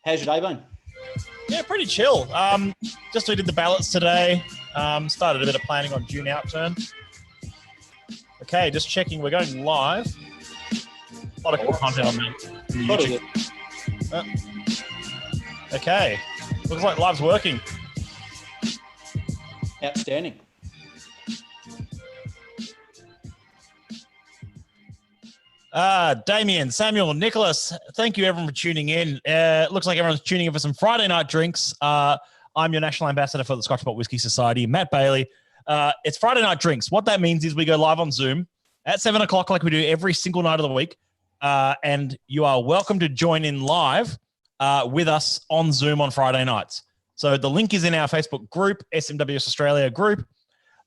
How's your day been? Yeah, pretty chill. Just we did the ballots today. Started a bit of planning on June outturn. Okay, just checking. We're going live. A lot of cool content on YouTube. Okay, looks like live's working. Outstanding. Damien, Samuel, Nicholas, thank you everyone for tuning in. Looks like everyone's tuning in for some Friday night drinks. I'm your national ambassador for the Scotch Malt Whiskey Society, Matt Bailey. It's Friday night drinks. What that means is we go live on Zoom at 7 o'clock like we do every single night of the week. And you are welcome to join in live with us on Zoom on Friday nights. So the link is in our Facebook group, SMWS Australia group.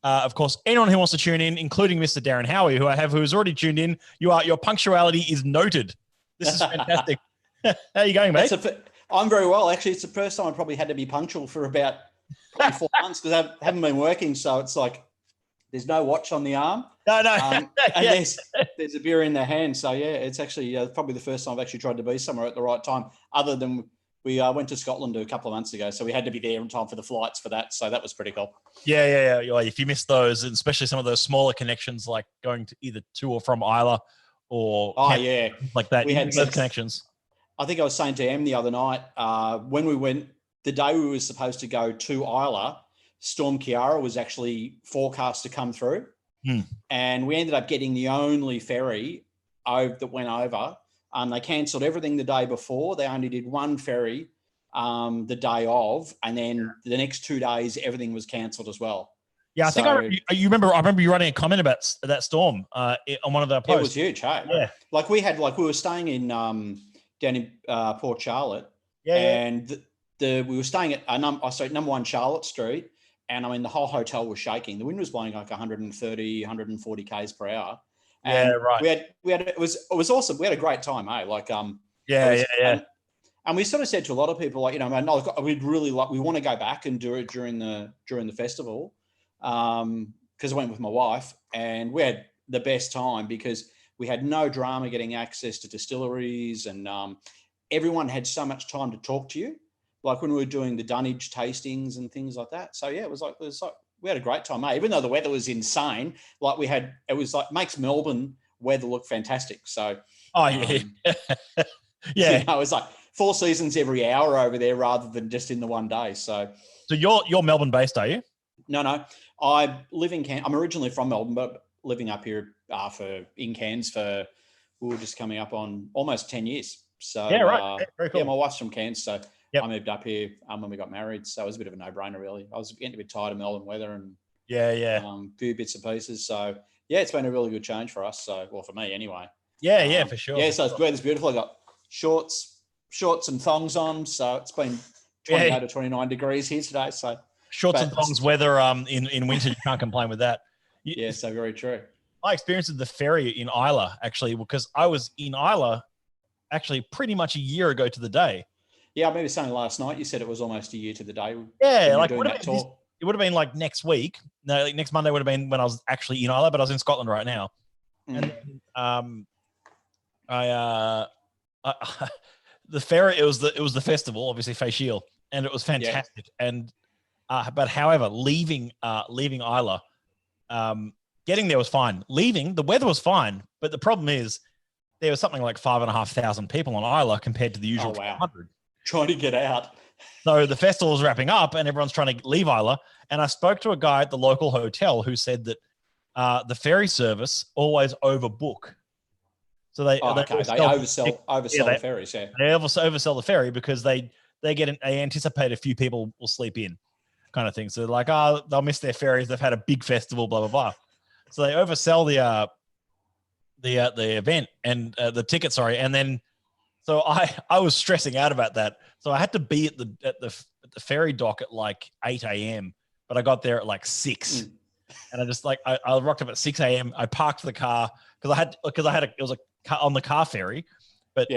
Of course, anyone who wants to tune in, including Mr. Darren Howie, who has already tuned in, your punctuality is noted. This is fantastic. How are you going, mate? I'm very well. Actually, it's the first time I probably had to be punctual for about 4 months because I haven't been working. So it's like there's no watch on the arm. No. And there's a beer in the hand. So, yeah, it's actually probably the first time I've actually tried to be somewhere at the right time, other than we went to Scotland a couple of months ago. So we had to be there in time for the flights for that. So that was pretty cool. Yeah. If you miss those, and especially some of those smaller connections, like going to either to or from Isla or like that, we had those connections. I think I was saying to Em the other night, when we went, the day we were supposed to go to Isla, Storm Kiara was actually forecast to come through. And we ended up getting the only ferry that went over. They cancelled everything the day before. They only did one ferry the day of, and then the next 2 days, everything was cancelled as well. Yeah, I remember you writing a comment about that storm on one of the posts. It was huge, hey? Yeah. We were staying in down in Port Charlotte, and we were staying at number 1 Charlotte Street, and I mean the whole hotel was shaking. The wind was blowing like 130, 140 k's per hour. And right. It was awesome. We had a great time, eh? And we sort of said to a lot of people, like, we'd really we want to go back and do it during the festival, because I went with my wife, and we had the best time because we had no drama getting access to distilleries, and everyone had so much time to talk to you, like when we were doing the dunnage tastings and things like that. So yeah, it was like we had a great time, mate. Even though the weather was insane, it was makes Melbourne weather look fantastic. So, yeah. It was like 4 seasons every hour over there rather than just in the one day. So you're Melbourne based, are you? No. I live in Cairns. I'm originally from Melbourne, but living up here in Cairns for we were just coming up on almost 10 years. So yeah, right. Very cool. Yeah, my wife's from Cairns, so. Yep. I moved up here when we got married, so it was a bit of a no-brainer, really. I was getting a bit tired of Melbourne weather and a few bits and pieces. So yeah, it's been a really good change for us. So, well, for me anyway. Yeah, for sure. Yeah, so the weather's beautiful. I got shorts and thongs on, so it's been 28 to 29 degrees here today. So shorts and thongs weather in winter, you can't complain with that. Yeah, so very true. I experienced the ferry in Isla actually because I was in Isla actually pretty much a year ago to the day. Yeah, I remember saying last night, you said it was almost a year to the day. Yeah, it would have been like next week. No, like next Monday would have been when I was actually in Isla, but I was in Scotland right now. And then, the ferry, it was the festival, obviously Facial, and it was fantastic. Yeah. And but however, leaving Isla, getting there was fine. Leaving, the weather was fine, but the problem is there was something like 5,500 people on Isla compared to the usual 100. Trying to get out. So the festival is wrapping up and everyone's trying to leave Isla. And I spoke to a guy at the local hotel who said that the ferry service always overbook. So they oversell the ferries. Yeah, they oversell the ferry because they anticipate a few people will sleep in, kind of thing. So they're like, they'll miss their ferries. They've had a big festival, blah blah blah. So they oversell the event and the ticket. Sorry, and then. So I was stressing out about that. So I had to be at the ferry dock at like 8 a.m., but I got there at like 6. And I just I rocked up at 6 a.m. I parked the car because it was a car on the car ferry, but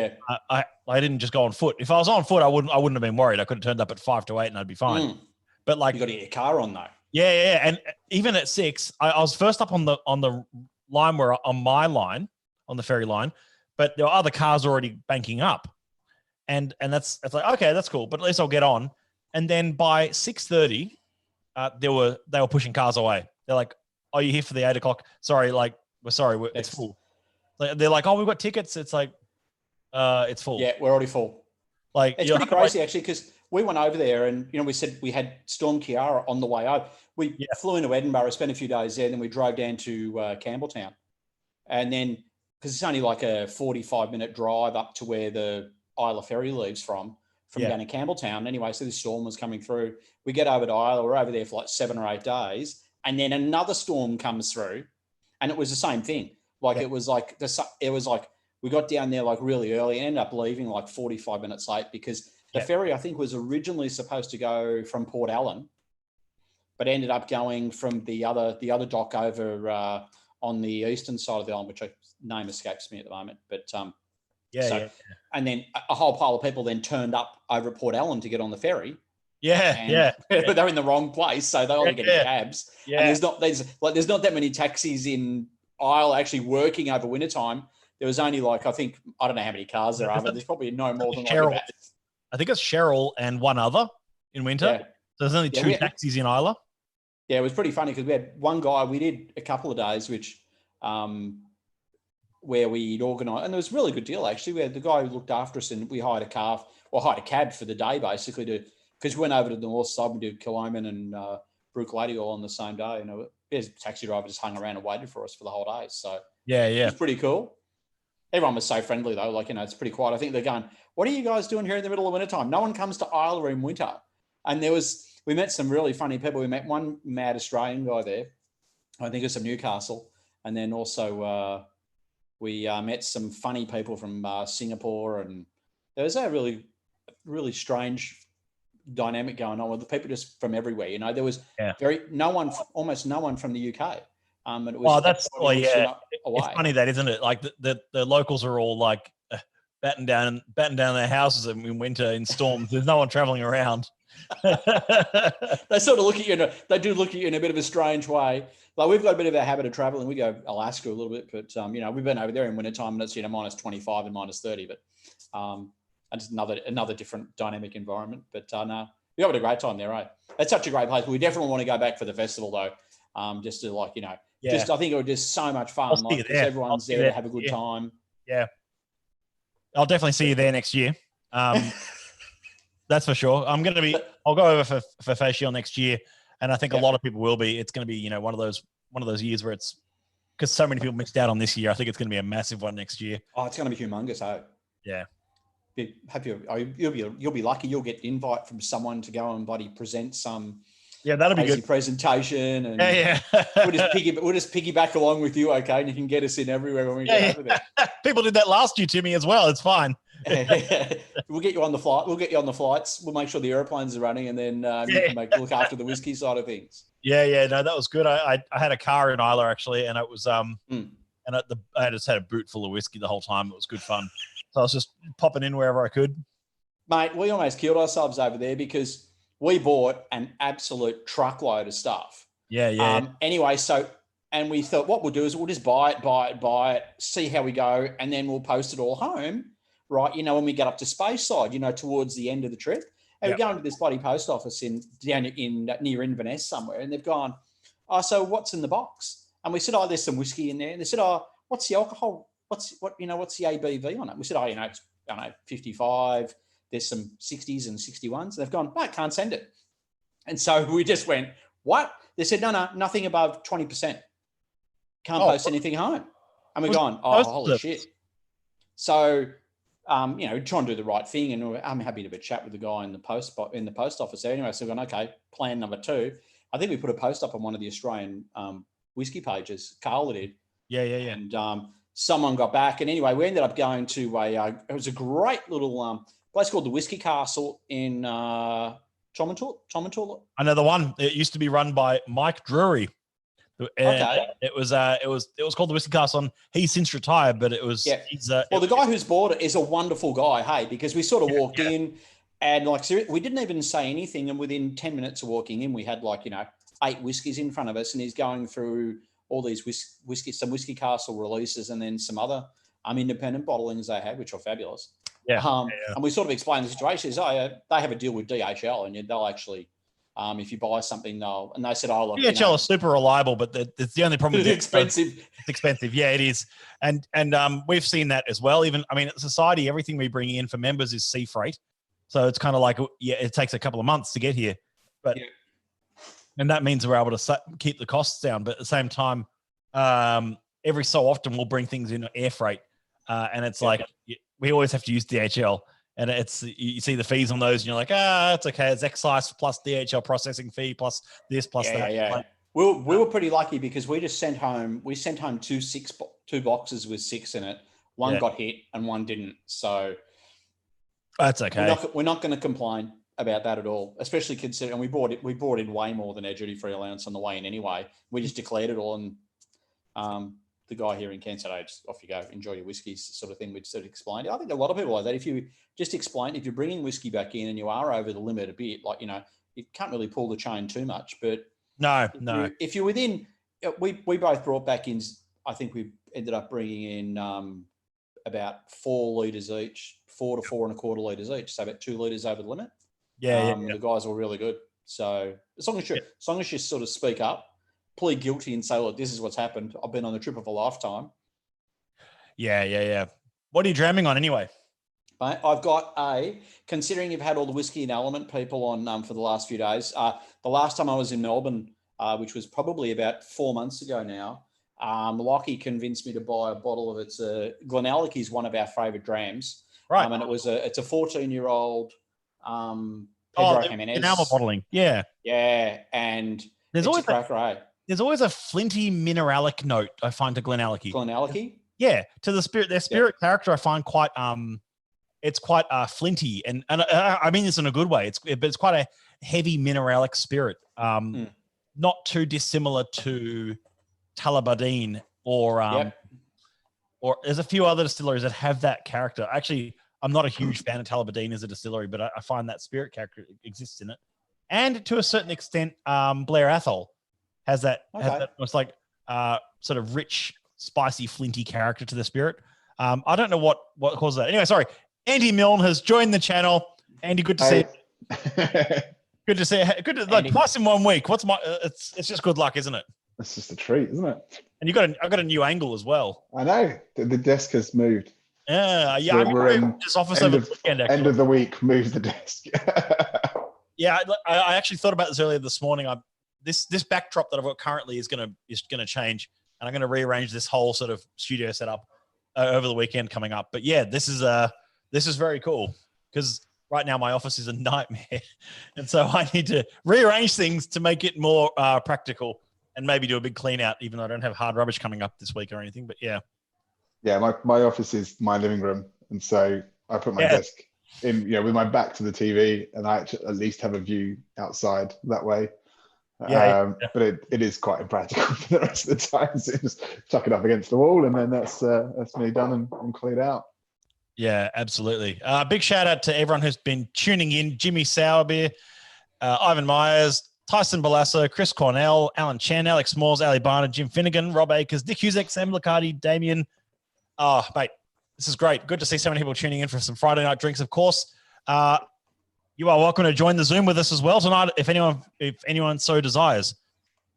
I didn't just go on foot. If I was on foot, I wouldn't have been worried. I could have turned up at 5 to 8 and I'd be fine. But like you got to get your car on though. Yeah. And even at 6, I was first up on the line on my line, on the ferry line, but there were other cars already banking up. and it's like, okay, that's cool, but at least I'll get on. And then by 6:30, they were pushing cars away. They're like, "Are you here for the 8 o'clock? Sorry, like we're sorry, it's full." They're like, "Oh, we've got tickets." It's like, it's full. Yeah, we're already full. Like, it's pretty crazy actually, because we went over there and we said we had Storm Ciara on the way over. We flew into Edinburgh, spent a few days there, then we drove down to Campbelltown, and then because it's only like a 45-minute drive up to where the Isla ferry leaves from down to Campbelltown. Anyway, so this storm was coming through. We get over to Isla. We're over there for like 7 or 8 days, and then another storm comes through, and it was the same thing. Like it was like we got down there like really early and ended up leaving like 45 minutes late because the ferry, I think, was originally supposed to go from Port Ellen, but ended up going from the other dock over on the eastern side of the island, which name escapes me at the moment. But and then a whole pile of people then turned up over at Port Ellen to get on the ferry. But they're in the wrong place, so they only get cabs. And there's not that many taxis in Isle actually working over wintertime. There was only like, I don't know how many cars there are, but there's probably no more than like I think it's Cheryl and one other in winter. So there's only 2 taxis in Isla. Yeah, it was pretty funny because we had one guy, we did a couple of days, which where we'd organised, and it was a really good deal actually. We had the guy who looked after us, and we hired a cab for the day basically because we went over to the north side. We did Killoman and Brook Lady all on the same day. There's a taxi driver just hung around and waited for us for the whole day. So it was pretty cool. Everyone was so friendly though, like, it's pretty quiet. I think they're going, "What are you guys doing here in the middle of wintertime? No one comes to Isla in winter." And we met some really funny people. We met one mad Australian guy there. I think it's from Newcastle. And then also we met some funny people from Singapore. And there was a really, really strange dynamic going on with the people just from everywhere. There was almost no one from the UK. And it was away. It's funny that, isn't it? Like the locals are all like batten down their houses in winter in storms. There's no one traveling around. They sort of look at you. They do look at you in a bit of a strange way. Like we've got a bit of a habit of traveling. We go Alaska a little bit, but we've been over there in wintertime and it's minus 25 and minus 30. But it's another different dynamic environment. But no, we had a great time there, right? It's such a great place. We definitely want to go back for the festival though. Just to I think it was just so much fun. Like everyone's there to have a good time. Yeah, I'll definitely see you there next year. That's for sure. I'll go over for Face Shield next year, and I think a lot of people will be. It's going to be one of those years where it's because so many people missed out on this year. I think it's going to be a massive one next year. Oh, it's going to be humongous, Yeah. You'll be lucky. You'll get an invite from someone to go and bloody present some. Yeah, that'll be good presentation, and we'll just piggyback along with you, okay? And you can get us in everywhere when we get over there. People did that last year to me as well. It's fine. We'll get you on the flight. We'll get you on the flights. We'll make sure the airplanes are running, and then you can look after the whiskey side of things. Yeah. No, that was good. I had a car in Isla actually, and it was and I just had a boot full of whiskey the whole time. It was good fun. So I was just popping in wherever I could. Mate, we almost killed ourselves over there because we bought an absolute truckload of stuff. Yeah. Anyway, and we thought what we'll do is we'll just buy it, see how we go, and then we'll post it all home, right? When we get up to Speyside, towards the end of the trip. And we go into this bloody post office down in near Inverness somewhere, and they've gone, "Oh, so what's in the box?" And we said, "Oh, there's some whiskey in there." And they said, "Oh, what's the alcohol? What's the ABV on it?" We said, "Oh, it's 55. There's some 60s and 61s." And they've gone, "No, can't send it." And so we just went, "What?" They said, no, nothing above 20%. Can't post anything home. And we're going, "Oh, holy shit." So, try and do the right thing. And I'm happy to have a chat with the guy in the post office there. Anyway, so we're going, okay, plan number 2. I think we put a post up on one of the Australian whiskey pages. Carla did. Yeah. And someone got back. And anyway, we ended up going to it was a great little place called the Whiskey Castle in Tomintoul. I know the one. It used to be run by Mike Drury. Okay. It was called the Whiskey Castle. He's since retired, but it was. Yeah. The guy who's bought it is a wonderful guy. Hey, because we sort of walked in, and we didn't even say anything, and within 10 minutes of walking in, we had 8 whiskies in front of us, and he's going through all these some Whiskey Castle releases, and then some other independent bottlings they had, which are fabulous. Yeah. And we sort of explained the situation. Is they have a deal with DHL, and they'll actually, if you buy something, and they said, "Oh, look, DHL is super reliable, but it's the only problem with it's expensive. It's expensive. Yeah, it is. And we've seen that as well. Even, I mean, at Society, everything we bring in for members is sea freight. So it's kind of like, it takes a couple of months to get here. But, and that means we're able to keep the costs down. But at the same time, every so often we'll bring things in air freight. And it's like, we always have to use DHL. And you see the fees on those and you're like, it's okay. It's excise plus DHL processing fee plus this plus that. Yeah. Like, we were pretty lucky because we sent home two boxes with 6 in it. One got hit and one didn't. So that's okay. We're not going to complain about that at all, especially considering we brought in way more than our duty-free allowance on the way in anyway. We just declared it all, and the guy here in Kent said, just off you go, enjoy your whiskeys, sort of thing. We sort of explained it. I think a lot of people like that. If you just explain, if you're bringing whiskey back in and you are over the limit a bit, like, you can't really pull the chain too much. But no. If you're within, we both brought back in, I think we ended up bringing in about 4 litres each, 4 to 4 1/4 litres each. So about 2 litres over the limit. The guys were really good. So as long as you sort of speak up, plead guilty and say, look, this is what's happened. I've been on the trip of a lifetime. Yeah. What are you dramming on anyway? Mate, I've got considering you've had all the whiskey and element people on for the last few days, the last time I was in Melbourne, which was probably about 4 months ago now, Lockie convinced me to buy a bottle of its Glenallachie is one of our favourite drams. Right. And it's a 14-year-old Pedro Jimenez. Enamel bottling. Yeah. Yeah. And there's always a cracker, There's always a flinty mineralic note I find to Glenallachie. Glenallachie? Yeah. To the spirit, their spirit character I find quite it's quite flinty, and I mean this in a good way. It's quite a heavy mineralic spirit. Not too dissimilar to Talabardine or there's a few other distilleries that have that character. Actually, I'm not a huge fan of Talabardine as a distillery, but I find that spirit character exists in it. And to a certain extent, Blair Athol has that. Okay. Has that almost like sort of rich, spicy, flinty character to the spirit. I don't know what causes that. Anyway, sorry. Andy Milne has joined the channel. Andy, good to see you. Good to see you. Good to, like, twice in 1 week. What's my? It's just good luck, isn't it? It's just a treat, isn't it? And I got a new angle as well. I know the desk has moved. Yeah. So we're in this office over the weekend. Actually. End of the week, move the desk. Yeah, I actually thought about this earlier this morning. This backdrop that I've got currently is gonna change, and I'm gonna rearrange this whole sort of studio setup over the weekend coming up. But yeah, this is very cool because right now my office is a nightmare, and so I need to rearrange things to make it more practical and maybe do a big clean out, even though I don't have hard rubbish coming up this week or anything. But yeah. Yeah, my office is my living room, and so I put my desk in, with my back to the TV, and I actually at least have a view outside that way. But it is quite impractical for the rest of the time. So just chuck it up against the wall, and then that's me done and cleared out. Yeah, absolutely. Big shout out to everyone who's been tuning in: Jimmy Sourbeer, Ivan Myers, Tyson Balasso, Chris Cornell, Alan Chen, Alex Moores, Ali Barnard, Jim Finnegan, Rob Akers, Nick Husek, Sam Licardi, Damien. Oh, mate, this is great. Good to see so many people tuning in for some Friday night drinks. Of course, you are welcome to join the Zoom with us as well tonight, if anyone so desires.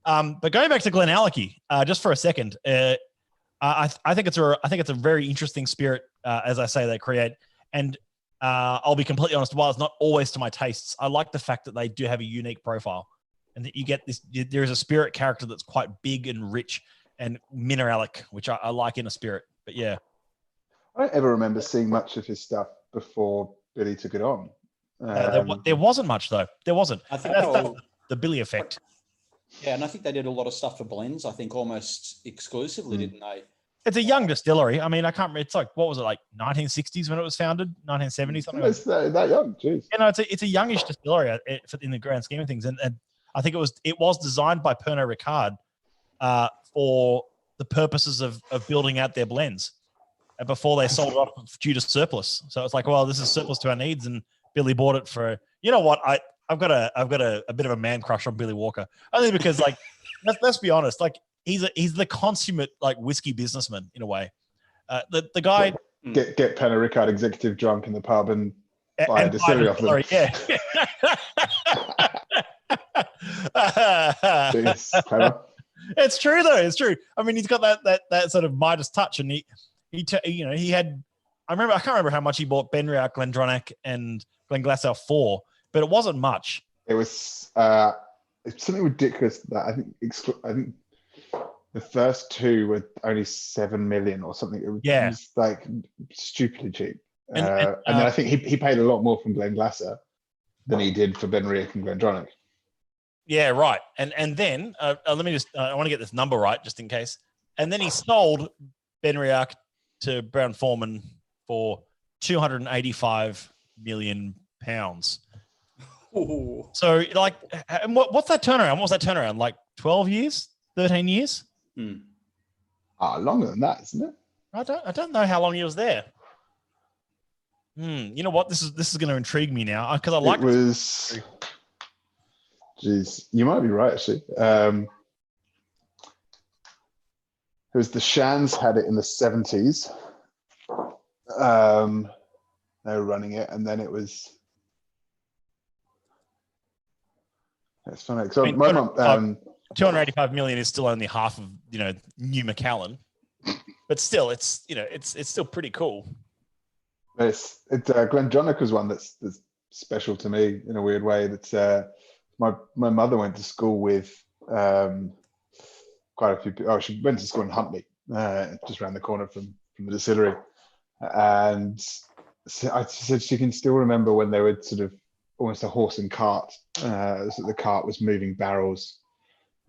But going back to Glenallachie, just for a second, I think it's a very interesting spirit, as I say, they create. And I'll be completely honest, while it's not always to my tastes, I like the fact that they do have a unique profile, and that you get this. There is a spirit character that's quite big and rich and mineralic, which I like in a spirit. But yeah, I don't ever remember seeing much of his stuff before Billy took it on. There wasn't much though. There wasn't. I think that's the Billy effect. Yeah, and I think they did a lot of stuff for blends. I think almost exclusively, didn't they? It's a young distillery. I mean, I can't remember. It's like, what was it, like 1960s when it was founded? 1970s, something like that. It's that young, jeez. You know, it's a youngish distillery in the grand scheme of things. And I think it was designed by Pernod Ricard for the purposes of building out their blends before they sold it off due to surplus. So it's like, well, this is surplus to our needs. And Billy bought it for, you know what? I've got a bit of a man crush on Billy Walker. Only because, like, let's be honest, like, he's the consummate, like, whiskey businessman in a way. The guy get Penn and Rickard executive drunk in the pub and buy a distillery off them. Yeah. Jeez, clever. It's true though. It's true. I mean, he's got that sort of Midas touch, and he had. I can't remember how much he bought Benriach, Glendronach, and Glenglassaugh for, but it wasn't much. It was it's something ridiculous that I think the first two were only 7 million or something. It was like stupidly cheap. And then I think he paid a lot more from Glenglassaugh than he did for Benriach and Glendronach. Yeah, right. And then let me just I want to get this number right just in case. And then he sold Benriach to Brown-Forman for £285 million. Ooh. So, like, what's that turnaround? What was that turnaround? Like 12 years, 13 years? Longer than that, isn't it? I don't know how long he was there. You know what? This is going to intrigue me now because I like. It was. Jeez, you might be right actually. It was the Shans had it in the 70s. They were running it, and then it was. It's funny because my mum. 285 million is still only half of New Macallan, but still, it's still pretty cool. It's Glendronach was one that's special to me in a weird way. That's my mother went to school with quite a few people. Oh, she went to school in Huntley, just around the corner from the distillery, and she said she can still remember when they were sort of almost a horse and cart. So the cart was moving barrels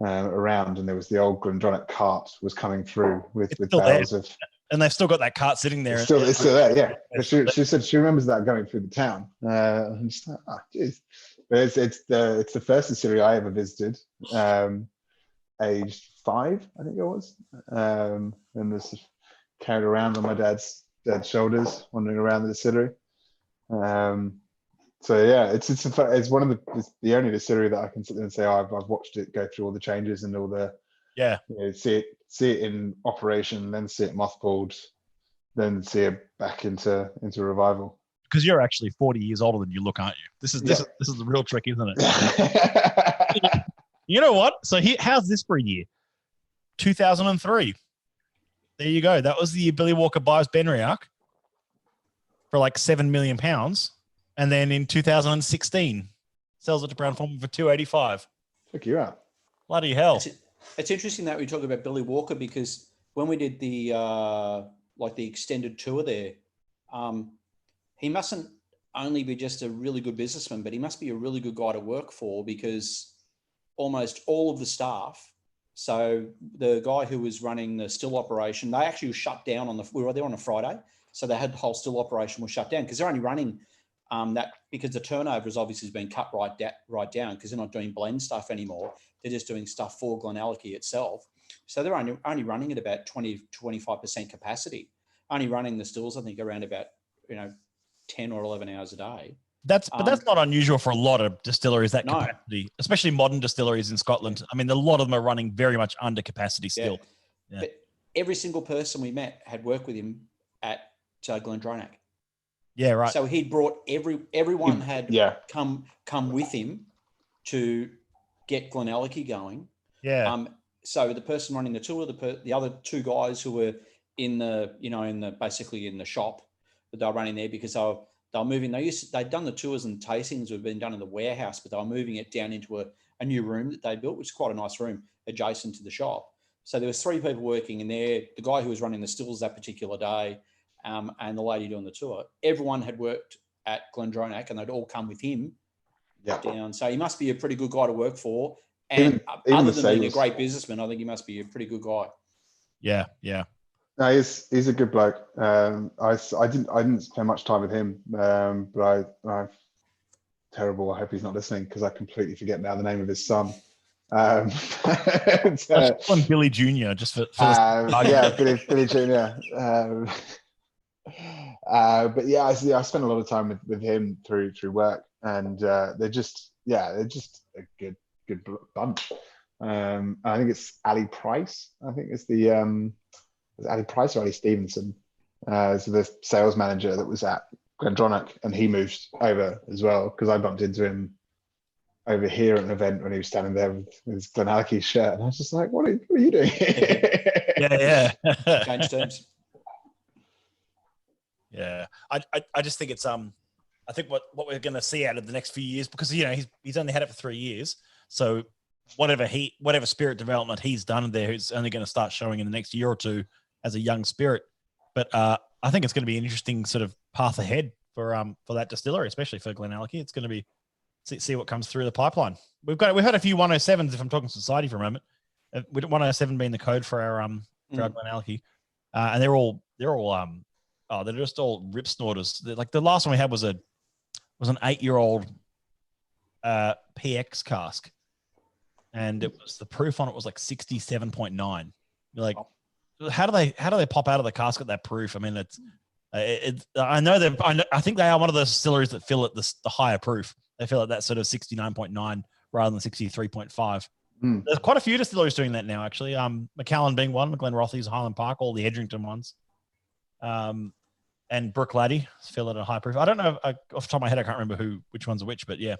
around, and there was the old Glendronach cart was coming through with barrels of. And they've still got that cart sitting there. It's still there, yeah. She said she remembers that going through the town. And just like, geez. But it's the first distillery I ever visited, aged 5, I think it was. And was carried around on my dad's shoulders, wandering around the distillery. So yeah, it's one of the only distillery that I can sit there and say, I've watched it go through all the changes and all the see it in operation, then see it mothballed, then see it back into revival. Because you're actually 40 years older than you look, aren't you? This is the real trick, isn't it? You know what? So how's this for a year? 2003. There you go. That was the year Billy Walker buys Benriach for like £7 million, and then in 2016 sells it to Brown-Forman for $285. Check you out. Bloody hell! It's interesting that we talk about Billy Walker because when we did the extended tour there, he mustn't only be just a really good businessman, but he must be a really good guy to work for because almost all of the staff. So the guy who was running the still operation, they actually were shut down we were there on a Friday. So they had the whole still operation was shut down because they're only running that because the turnover has obviously been cut right down because they're not doing blend stuff anymore. They're just doing stuff for Glenallachie itself. So they're only running at about 20-25% capacity, only running the stills, I think, around about 10 or 11 hours a day. That's not unusual for a lot of distilleries, that capacity, especially modern distilleries in Scotland. I mean, a lot of them are running very much under capacity still. Yeah. But every single person we met had worked with him at Glendronach. Yeah, right. So he'd brought everyone had come with him to get Glenallachie going. Yeah. So the person running the tour, the other two guys who were basically in the shop that they were running there because they were moving. They'd done the tours and tastings had been done in the warehouse, but they were moving it down into a new room that they built, which is quite a nice room adjacent to the shop. So there was 3 people working in there. The guy who was running the stills that particular day, and the lady doing the tour. Everyone had worked at Glendronach, and they'd all come with him down. So he must be a pretty good guy to work for. And even other than being a great businessman, I think he must be a pretty good guy. Yeah, yeah. No, he's a good bloke. I didn't spend much time with him, but I terrible. I hope he's not listening because I completely forget now the name of his son. Billy Jr. Just for Billy Jr. But yeah, I spent a lot of time with him through work, and they're just a good bunch. I think it's Ali Price. I think it's the Ali Price or Ali Stevenson. So the sales manager that was at Glendronach, and he moved over as well because I bumped into him over here at an event when he was standing there with his Glenallachie shirt, and I was just like, "What are you doing?" Yeah. Change teams. Yeah, I just think it's I think what we're going to see out of the next few years, because he's only had it for 3 years, so whatever spirit development he's done there, he's only going to start showing in the next year or two as a young spirit. But I think it's going to be an interesting sort of path ahead for that distillery, especially for Glenallachie. It's going to be see what comes through the pipeline. We've had a few 107s. If I'm talking society for a moment, 107 being the code for our Glenallachie, and they're just all rip snorters. Like the last one we had was an 8-year-old PX cask, and the proof on it was like 67.9. You're like, how do they pop out of the cask at that proof? I mean, I think they are one of the distilleries that fill at the higher proof. They fill at that sort of 69.9 rather than 63.5. There's quite a few distilleries doing that now, actually. Macallan being one, Glenrothes, Highland Park, all the Edrington ones. And Brook Laddie fill at a high proof. I don't know, off the top of my head, I can't remember which ones are which, but yeah.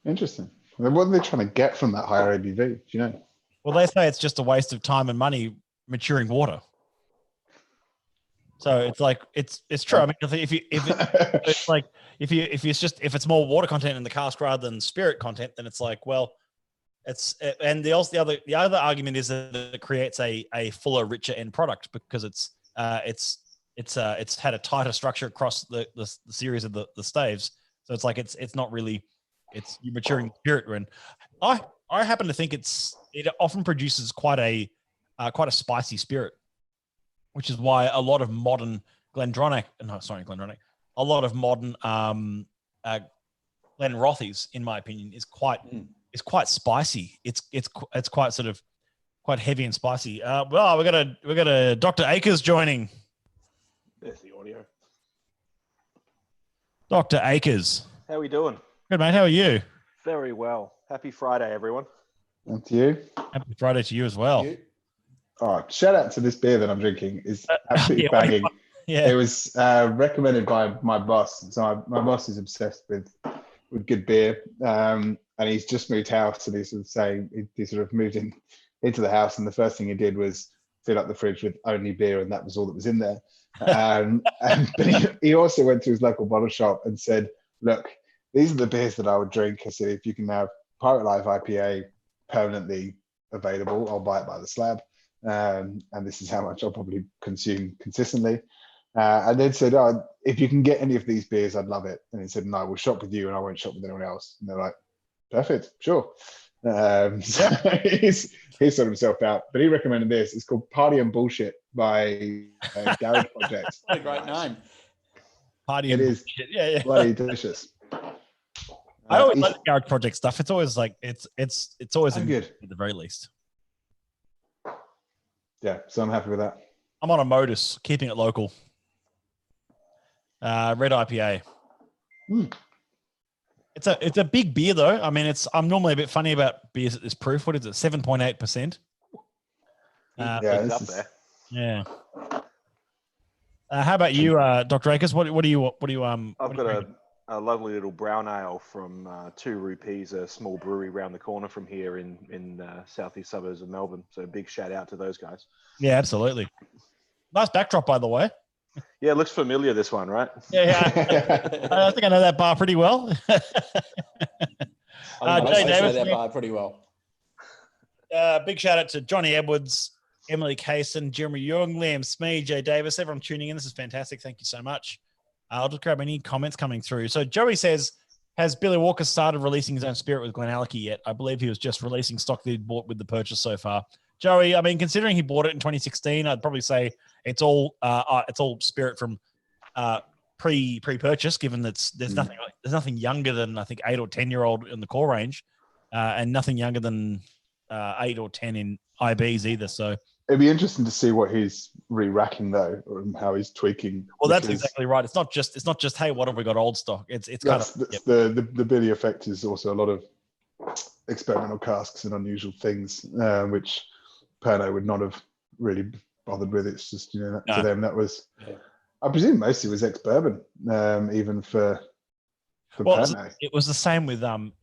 Interesting. What are they trying to get from that higher ABV? Do you know? Well, they say it's just a waste of time and money maturing water. So it's like it's true. I mean, if it's more water content in the cask rather than spirit content, then it's like, well, and the other argument is that it creates a fuller, richer end product because it's had a tighter structure across the series of the staves. So it's like it's not really you're maturing spirit. And I happen to think it often produces quite a spicy spirit, which is why a lot of modern a lot of modern Glenrothes, in my opinion, is quite spicy. It's quite sort of quite heavy and spicy. Well, we got a Dr. Akers joining. There's the audio. Dr. Akers. How are we doing? Good, mate. How are you? Very well. Happy Friday, everyone. And to you. Happy Friday to you as well. Oh, shout out to this beer that I'm drinking. It's absolutely banging. Yeah. It was recommended by my boss. So my boss is obsessed with good beer. And he's just moved house, and he's sort of saying he sort of moved into the house, and the first thing he did was fill up the fridge with only beer, and that was all that was in there. But he also went to his local bottle shop and said, "Look, these are the beers that I would drink." I said, "If you can have Pirate Life IPA permanently available, I'll buy it by the slab. And this is how much I'll probably consume consistently." And then said, "Oh, if you can get any of these beers, I'd love it." And he said, "No, we'll shop with you, and I won't shop with anyone else." And they're like, "Perfect, sure." So he's sorted himself out, but he recommended this. It's called Party and Bullshit by Garage Project. What a great name. Party and Bullshit. Yeah. Bloody delicious. I always like the Garage Project stuff. It's always like it's always good at the very least. Yeah, so I'm happy with that. I'm on a modus, keeping it local. Red IPA. It's a big beer though. I mean, I'm normally a bit funny about beers at this proof. What is it? 7.8%. Yeah, it's up there. Yeah. How about you, Dr. Akers? What do you I've got a lovely little brown ale from 2 Rupees, a small brewery around the corner from here in southeast suburbs of Melbourne. So big shout out to those guys. Yeah, absolutely. Nice backdrop, by the way. Yeah, it looks familiar, this one, right? Yeah. I think I know that bar pretty well. Jay Davis, that bar pretty well. Big shout out to Johnny Edwards, Emily Kaysen, Jeremy Young, Liam Smee, Jay Davis, everyone tuning in. This is fantastic. Thank you so much. I'll just grab any comments coming through. So Joey says, has Billy Walker started releasing his own spirit with Glenallachie yet? I believe he was just releasing stock that he'd bought with the purchase so far. Joey, I mean, considering he bought it in 2016, I'd probably say it's all spirit from pre-purchase, given that there's nothing younger than I think 8 or 10-year-old in the core range, and nothing younger than 8 or 10 in IBs either. So it'd be interesting to see what he's re-racking though, or how he's tweaking. Well, that's exactly right. It's not just hey, what have we got old stock? It's kind of the Billy effect is also a lot of experimental casks and unusual things, which Pernod would not have really bothered with. It's just, to No. them that was, I presume mostly was ex-bourbon, even for Pernod. It was the same with Ben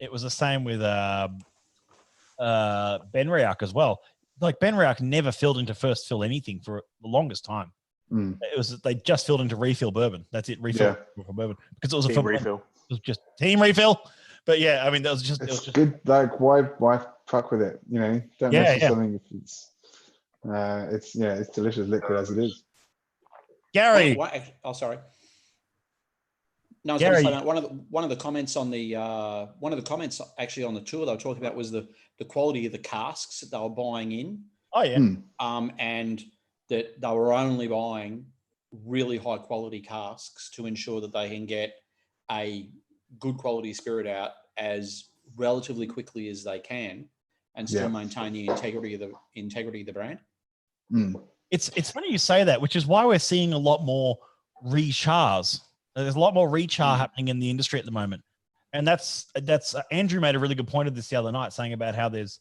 Riach as well. Like Ben Riach never filled into first fill anything for the longest time. They just filled into refill bourbon. That's it, refill for bourbon, because it was Team refill. It was just team refill. But yeah, I mean, it was just good. Like, why fuck with it? Don't mess with something if it's delicious liquid as it is. Gary. Sorry. No, I was Gary. going to say, one of the comments on the actually on the tour they were talking about was the quality of the casks that they were buying in. Oh yeah. And that they were only buying really high quality casks to ensure that they can get a good quality spirit out as relatively quickly as they can, and still maintain the integrity of the brand. It's funny you say that, which is why we're seeing a lot more rechars. There's a lot more rechar happening in the industry at the moment, and that's Andrew made a really good point of this the other night, saying about how there's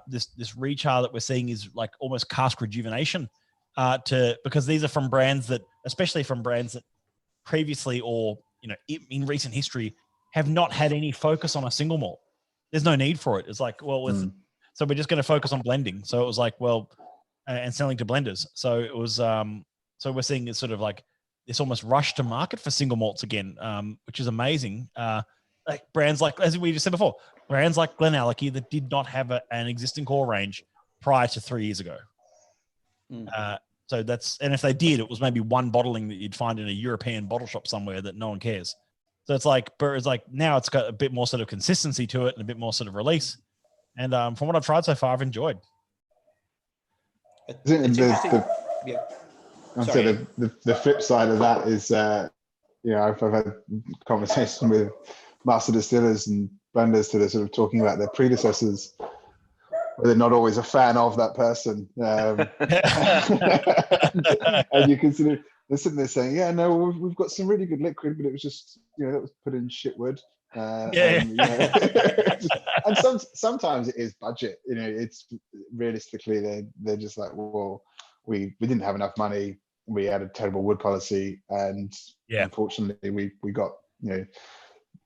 this rechar that we're seeing is like almost cask rejuvenation, because these are from brands that, especially from brands that previously or in recent history have not had any focus on a single malt. There's no need for it. It's like, so we're just going to focus on blending. So it was like, and selling to blenders. So it was, so we're seeing it's sort of like this almost rush to market for single malts again, which is amazing. Like brands like, as we just said before, brands like Glenallachie that did not have an existing core range prior to 3 years ago. So and if they did, it was maybe one bottling that you'd find in a European bottle shop somewhere that no one cares. So it's like now it's got a bit more sort of consistency to it and a bit more sort of release. And from what I've tried so far, I've enjoyed. The flip side of that is, I've had conversation with master distillers and blenders that are sort of talking about their predecessors, where they're not always a fan of that person. And you can sort of, they're sitting there saying, yeah, no, we've got some really good liquid, but it was just, that was put in shit wood. And sometimes it is budget. It's realistically, they're just like, well, we didn't have enough money. We had a terrible wood policy. And unfortunately we got,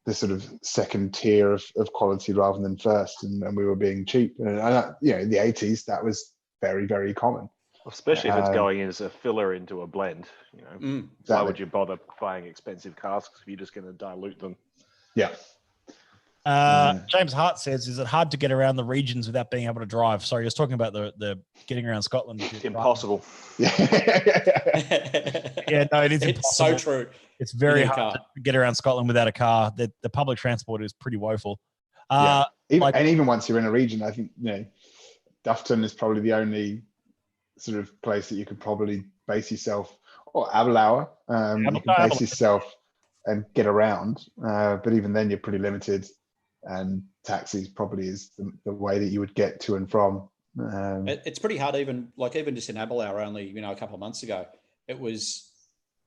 the sort of second tier of quality rather than first, and we were being cheap. And in the 80s, that was very, very common. Especially if it's going in as a filler into a blend. Why would you bother buying expensive casks if you're just going to dilute them? Yeah. James Hart says, is it hard to get around the regions without being able to drive? Sorry, he was talking about the getting around Scotland. Impossible. Yeah, no, it is impossible. It's so true. It's very hard to get around Scotland without a car. The public transport is pretty woeful. Even once you're in a region, I think, Duffton is probably the only sort of place that you could probably base yourself, or Aberlour, you can base yourself and get around. But even then you're pretty limited, and taxis probably is the way that you would get to and from. It's pretty hard, even just in Aberlour only, a couple of months ago, it was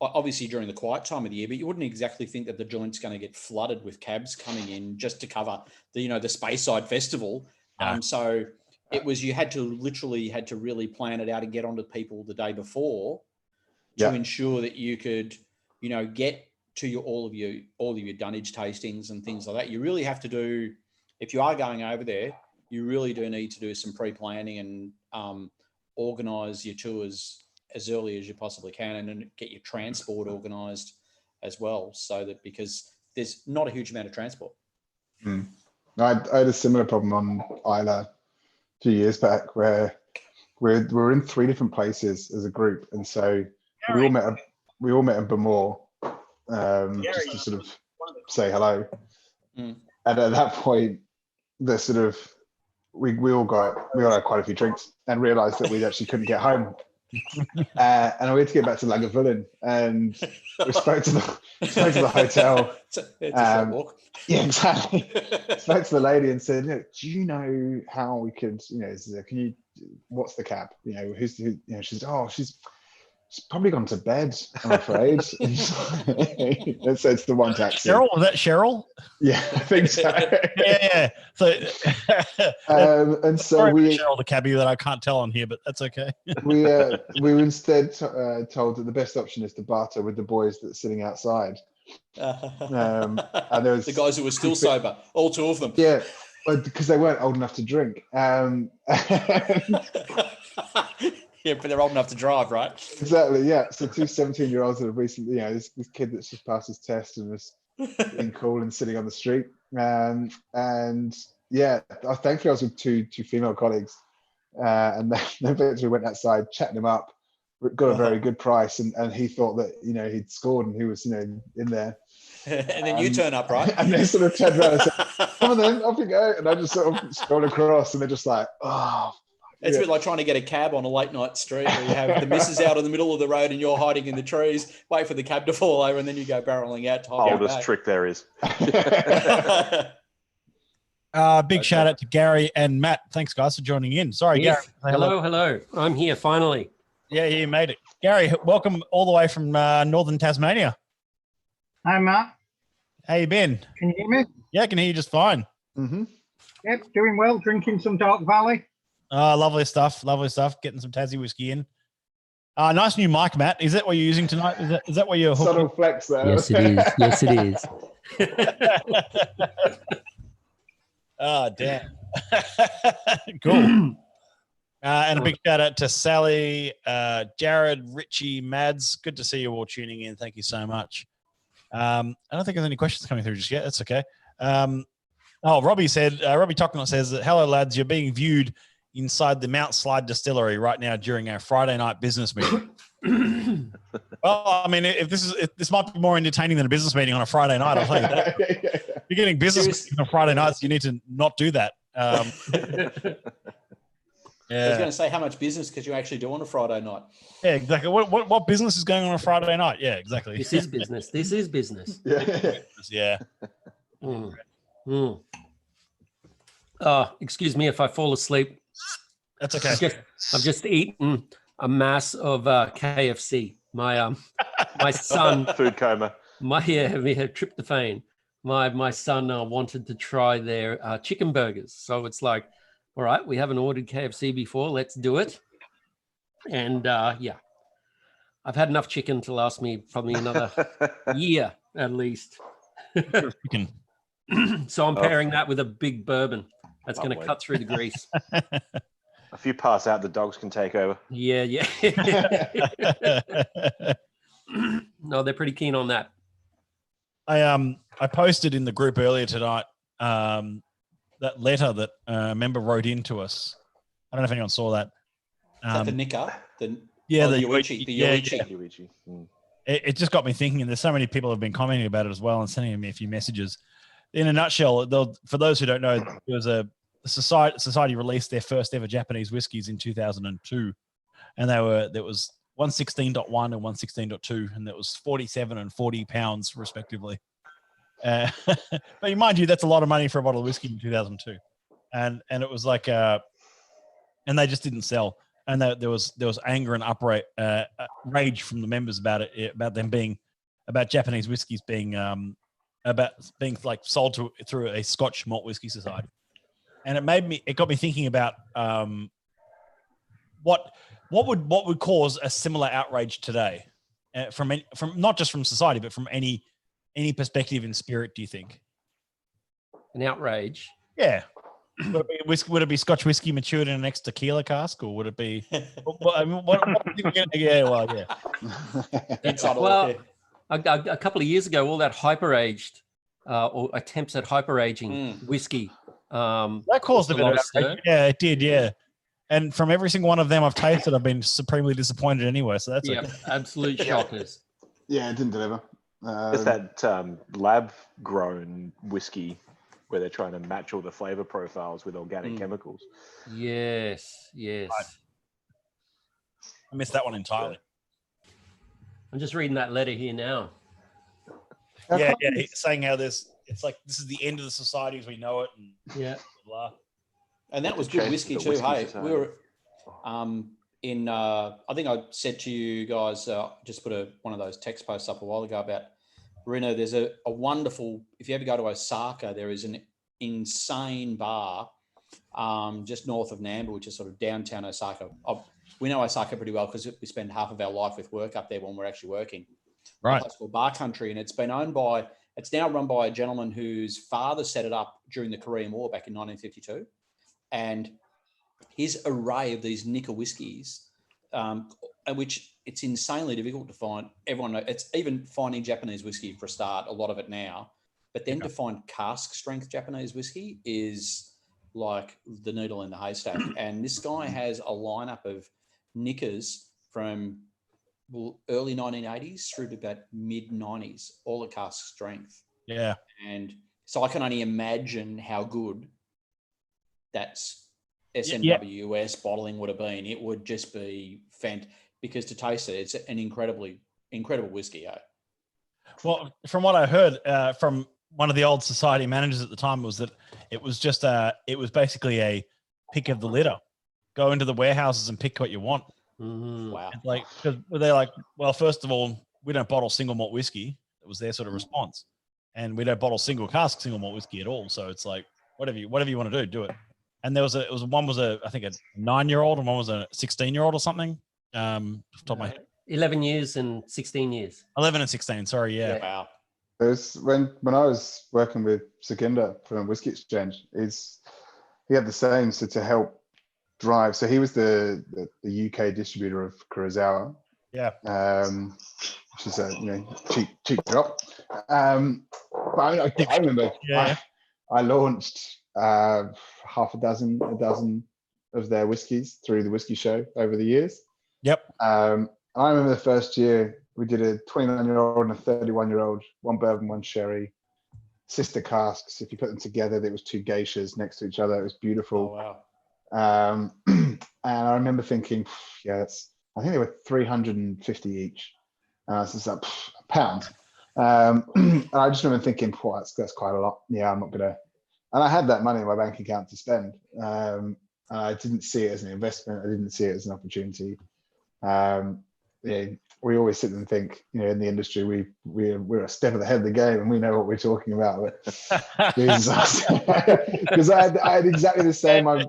obviously during the quiet time of the year, but you wouldn't exactly think that the joint's going to get flooded with cabs coming in just to cover the Speyside Festival. No. So it was, you had to really plan it out and get onto people the day before to ensure that you could, get to all of your dunnage tastings and things like that. You really have to do, if you are going over there, you really do need to do some pre-planning and organise your tours as early as you possibly can, and then get your transport organised as well, so that, because there's not a huge amount of transport. I had a similar problem on Isla a few years back, where we're in 3 different places as a group, and so we all met in Bamor, just to sort of say hello. And at that point, we all had quite a few drinks and realised that we actually couldn't get home. And we had to get back to Lagavulin, and we spoke to the hotel. It's a short walk. Yeah, exactly. Spoke to the lady and said, "Look, do you know how we could, what's the cab? She said, She's probably gone to bed, I'm afraid. Let's say it's the one taxi. Cheryl, was that Cheryl? Yeah, I think so. Yeah. So, and so sorry, we, Cheryl, the cabbie that I can't tell on here, but that's okay. we were instead told that the best option is to barter with the boys that's sitting outside. And there was the guys who were still sober, all two of them. Yeah, because they weren't old enough to drink. Yeah, but they're old enough to drive, right? Exactly, yeah. So two 17-year-olds that have recently, this kid that's just passed his test and was being cool and sitting on the street. And yeah, thankfully I was with two female colleagues. And then eventually went outside, chatting him up, got a very good price. And he thought that, he'd scored and he was, in there. And then you turn up, right? And they sort of turned around and said, come on then, off you go. And I just sort of scrolled across and they're just like, oh. It's a bit like trying to get a cab on a late night street where you have the missus out in the middle of the road and you're hiding in the trees, wait for the cab to fall over, and then you go barreling out to hide. Oldest trick there is. Big shout out to Gary and Matt. Thanks, guys, for joining in. Sorry, yes. Gary. Hello. I'm here finally. Yeah, you made it. Gary, welcome all the way from northern Tasmania. Hi, Matt. How you been? Can you hear me? Yeah, I can hear you just fine. Mm-hmm. Yep, doing well. Drinking some Dark Valley. Lovely stuff. Getting some Tassie whiskey in. Nice new mic, Matt. Is that what you're using tonight? Is that what you're hooking? Subtle flex there. Yes, it is. Yes, it is. Oh, damn. Cool. And a big shout out to Sally, Jared, Richie, Mads. Good to see you all tuning in. Thank you so much. I don't think there's any questions coming through just yet. That's okay. Robbie Tocknott says that, hello, lads. You're being viewed inside the Mount Slide Distillery right now during our Friday night business meeting. Well, I mean, if this might be more entertaining than a business meeting on a Friday night, I'll tell you that. If you're getting business meetings on Friday nights, you need to not do that. I was going to say, how much business could you actually do on a Friday night? Yeah, exactly. What business is going on a Friday night? Yeah, exactly. This is business. Yeah. Excuse me if I fall asleep. That's okay. I've just eaten a mass of KFC. My son Food coma. We had tryptophan. My son wanted to try their chicken burgers, so it's like, all right, we haven't ordered KFC before. Let's do it. And I've had enough chicken to last me probably another year at least. So I'm pairing that with a big bourbon. That's going to cut through the grease. If you pass out, the dogs can take over. Yeah. No, they're pretty keen on that. I posted in the group earlier tonight that letter that a member wrote into us. I don't know if anyone saw that. Is that the Nicker? The Yoichi. Yeah. It just got me thinking, and there's so many people have been commenting about it as well and sending me a few messages. In a nutshell, for those who don't know, there was the society released their first ever Japanese whiskies in 2002, and there was 116.1 and 116.2, and that was 47 and 40 pounds respectively. But mind you, that's a lot of money for a bottle of whiskey in 2002, and it was like, and they just didn't sell, and there was anger and rage from the members about Japanese whiskeys being like sold through a Scotch malt whiskey society. And it got me thinking about what would cause a similar outrage today, from not just from society, but from any perspective in spirit. Do you think an outrage? Yeah. Would it be Scotch whiskey matured in an ex tequila cask, or would it be? Yeah. Well, a couple of years ago, all that hyper-aged or attempts at hyper-aging whiskey. That caused a bit of outrage. Yeah, it did. Yeah, and from every single one of them I've tasted, I've been supremely disappointed anyway. So that's absolute shockers. Yeah, it didn't deliver. It's that lab-grown whiskey where they're trying to match all the flavor profiles with organic chemicals. Yes. I missed that one entirely. I'm just reading that letter here now. Yeah. He's saying how it's like this is the end of the society as we know it, and blah. And that was good whiskey too. Hey, we were I think I said to you guys, just put one of those text posts up a while ago about Reno. There's a wonderful, if you ever go to Osaka, there is an insane bar just north of Namba, which is sort of downtown Osaka. We know Osaka pretty well because we spend half of our life with work up there when we're actually working. Right. A place called Bar Country, and it's now run by a gentleman whose father set it up during the Korean War back in 1952. And his array of these Nika whiskies, which it's insanely difficult to find. It's even finding Japanese whiskey for a start, a lot of it now. But then to find cask strength Japanese whiskey is like the needle in the haystack. And this guy has a lineup of Nikas from early 1980s through to about mid 90s, all at cask strength. Yeah. And so I can only imagine how good that's SMWS bottling would have been. It would just be because to taste it, it's an incredible whiskey. Well, from what I heard from one of the old society managers at the time was that it was just it was basically a pick of the litter. Go into the warehouses and pick what you want. Mm-hmm. Wow. Like, because they're like, well, first of all, we don't bottle single malt whiskey. It was their sort of response. And we don't bottle single cask single malt whiskey at all. So it's like, whatever you want to do it. And one was I think a 9-year-old and one was a 16-year-old or something. Off the top of my head. 11 years and 16 years. 11 and 16. Sorry. Yeah. Wow. There's when I was working with Sukinder from Whiskey Exchange, he had the same, so to help drive. So he was the UK distributor of Kurosawa. Yeah. Which is a cheap drop. But I remember I launched half a dozen of their whiskies through the whiskey show over the years. Yep. I remember the first year we did a 29-year-old and a 31-year-old, one bourbon, one sherry, sister casks. If you put them together, there was 2 geishas next to each other. It was beautiful. Oh, wow. And I remember thinking, I think they were 350 each. So it's like a pound. And I just remember thinking, that's quite a lot. Yeah, I'm not gonna. And I had that money in my bank account to spend. I didn't see it as an investment. I didn't see it as an opportunity. We always sit and think, in the industry, we're a step ahead of the game and we know what we're talking about. Because I had exactly the same. I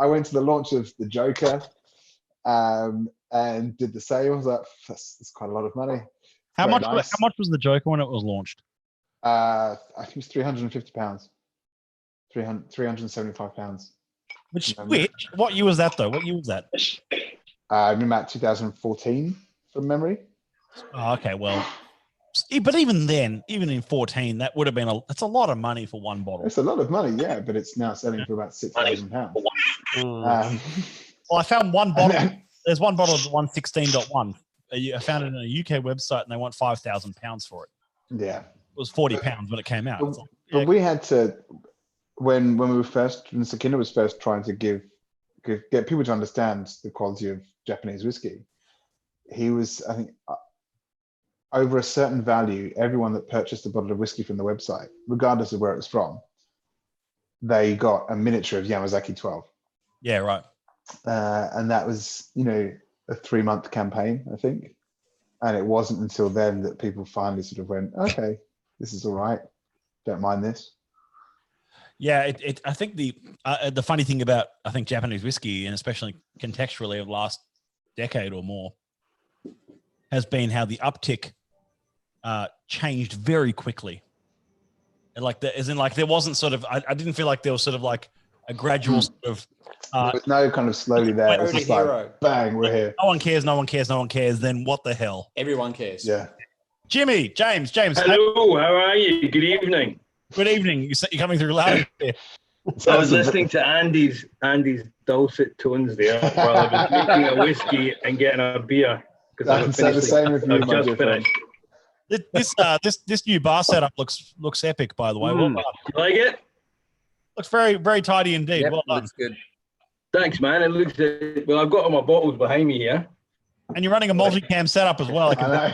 went to the launch of the Joker, and did the same. I was like, that's quite a lot of money. How much was the Joker when it was launched? I think it was £350, £375. What year was that though? What year was that? I remember about 2014 from memory. Oh, okay, well, but even then, even in 14, that would have been that's a lot of money for one bottle. It's a lot of money, yeah, but it's now selling for about £6,000. Well, I found one bottle. There's one bottle of the 116.1. I found it on a UK website, and they want £5,000 for it. Yeah, it was £40 when it came out. But we had to when Sukinder was first trying to get people to understand the quality of Japanese whiskey. He was, I think, over a certain value, everyone that purchased a bottle of whiskey from the website, regardless of where it was from, they got a miniature of Yamazaki 12. Yeah, right. And that was, a 3-month campaign, I think. And it wasn't until then that people finally sort of went, okay, this is all right. Don't mind this. Yeah, I think the funny thing about, I think, Japanese whiskey, and especially contextually of the last decade or more, has been how the uptick changed very quickly. And there wasn't sort of, I didn't feel like there was sort of like a gradual sort of. There was no kind of slowly there. It was just like, bang, we're here. No one cares, no one cares, no one cares. Then what the hell? Everyone cares. Yeah. James. Hello, how are you? Good evening. Good evening. You're coming through loud. I was listening to Andy's dulcet tones there while I was drinking a whiskey and getting a beer. That's the same with you, I've just finished. This new bar setup looks epic, by the way. Well done. You like it? Looks very, very tidy indeed. Yep, well done. looks good. Thanks, man. It looks well. I've got all my bottles behind me here. And you're running a multicam setup as well. I know.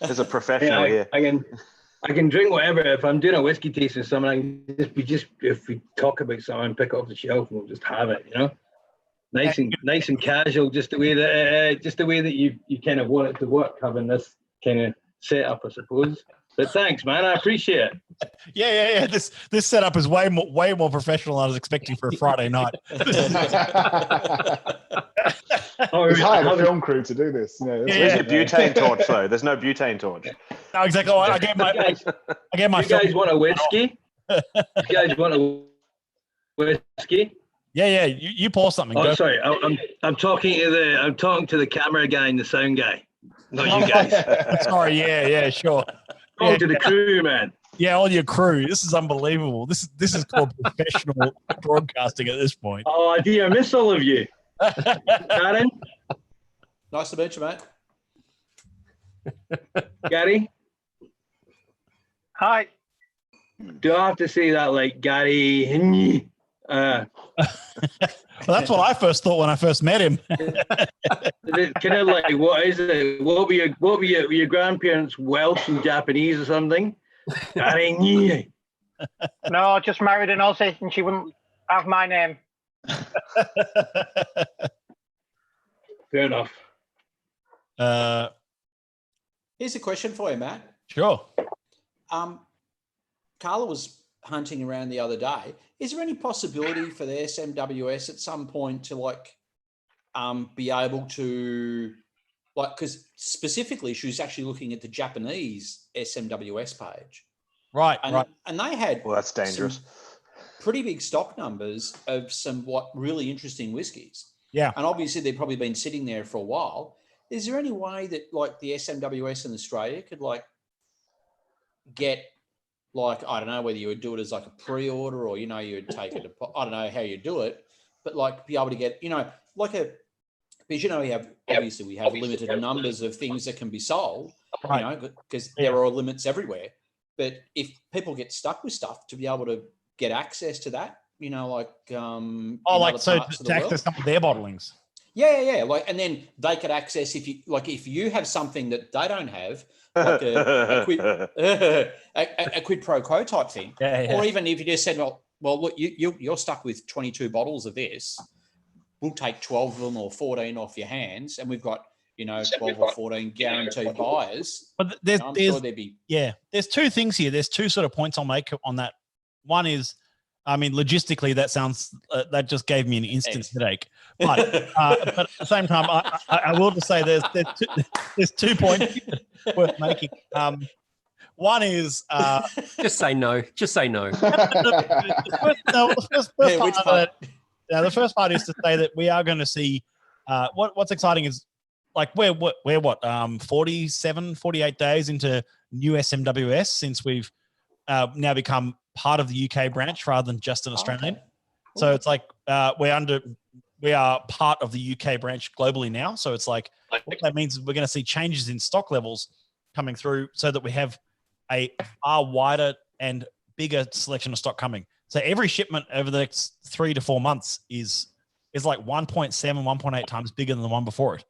There's a professional here. I can drink whatever. If I'm doing a whiskey tasting, something if we talk about something, pick it off the shelf and we'll just have it. Nice and casual, just the way that you kind of want it to work, having this kind of setup, I suppose. But thanks, man. I appreciate it. Yeah. This setup is way more professional than I was expecting for a Friday night. He's hired a film crew to do this. Where's your butane torch, though? There's no butane torch. No, exactly. I get my. You guys want a whiskey? You guys want a whiskey? Yeah. You pour something. Oh, Go. sorry. I'm talking to the camera guy and the sound guy, not you guys. Sorry. Yeah. Sure. Oh, to the crew, man. Yeah, all your crew. This is unbelievable. This is called professional broadcasting at this point. Oh, dear, I miss all of you. Karen, Nice to meet you, mate. Gary. Hi. Do I have to say that like Gary? Well, that's what I first thought when I first met him. Kind of like, what is it? What were your grandparents Welsh and Japanese or something? Gary. No, I just married an Aussie and she wouldn't have my name. Fair enough. Here's a question for you, Matt. Sure. Carla was hunting around the other day. Is there any possibility for the SMWS at some point to be able to because specifically she was actually looking at the Japanese SMWS page. Right. And they had that's dangerous. Pretty big stock numbers of some really interesting whiskies. Yeah. And obviously they've probably been sitting there for a while. Is there any way that the SMWS in Australia could get I don't know whether you would do it as a pre-order or, you would take it, I don't know how you do it, but be able to get, because we have limited numbers of things that can be sold, right. Because there are limits everywhere. But if people get stuck with stuff, to be able to get access to that, to access some of their bottlings. Yeah. And then they could access if you have something that they don't have, like a quid pro quo type thing, or even if you just said, well, look, you're stuck with 22 bottles of this, we'll take 12 of them or 14 off your hands, and we've got 12 or 14 guaranteed buyers. But I'm sure there'd be there's two things here. There's two sort of points I'll make on that. One is, logistically, that sounds that just gave me an instant headache. But at the same time, I will just say there's 2 points worth making. One is just say no. Just say no. The first part is to say that we are going to see. What's exciting is we're 48 days into new SMWS since we've now become part of the UK branch rather than just an Australian. Okay. So it's we are part of the UK branch globally now. So it's what that means is we're going to see changes in stock levels coming through so that we have a far wider and bigger selection of stock coming. So every shipment over the next 3 to 4 months is 1.7, 1.8 times bigger than the one before it.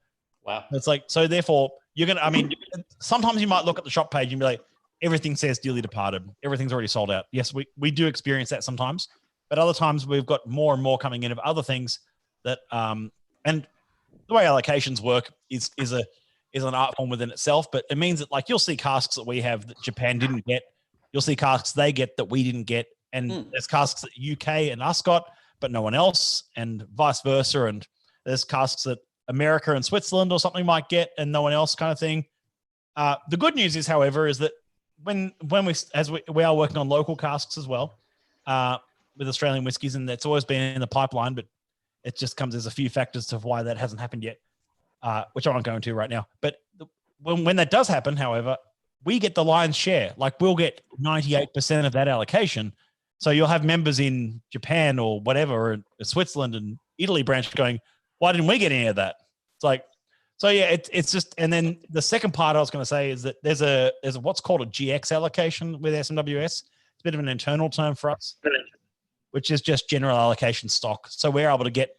Wow. It's so therefore you're going to, sometimes you might look at the shop page and be like, everything says dearly departed. Everything's already sold out. Yes, we do experience that sometimes, but other times we've got more and more coming in of other things that, and the way allocations work is an art form within itself, but it means that you'll see casks that we have that Japan didn't get. You'll see casks they get that we didn't get. And there's casks that UK and us got, but no one else, and vice versa. And there's casks that America and Switzerland or something might get and no one else, kind of thing. The good news is, however, is that when we are working on local casks as well with Australian whiskies, and that's always been in the pipeline, but it just comes as a few factors to why that hasn't happened yet, which I won't go into right now. But when that does happen, however, we get the lion's share. We'll get 98% of that allocation. So you'll have members in Japan or whatever, or Switzerland and Italy branch going, why didn't we get any of that? It's just, and then the second part I was going to say is that there's a what's called a GX allocation with SMWS. It's a bit of an internal term for us, which is just general allocation stock. So we're able to get,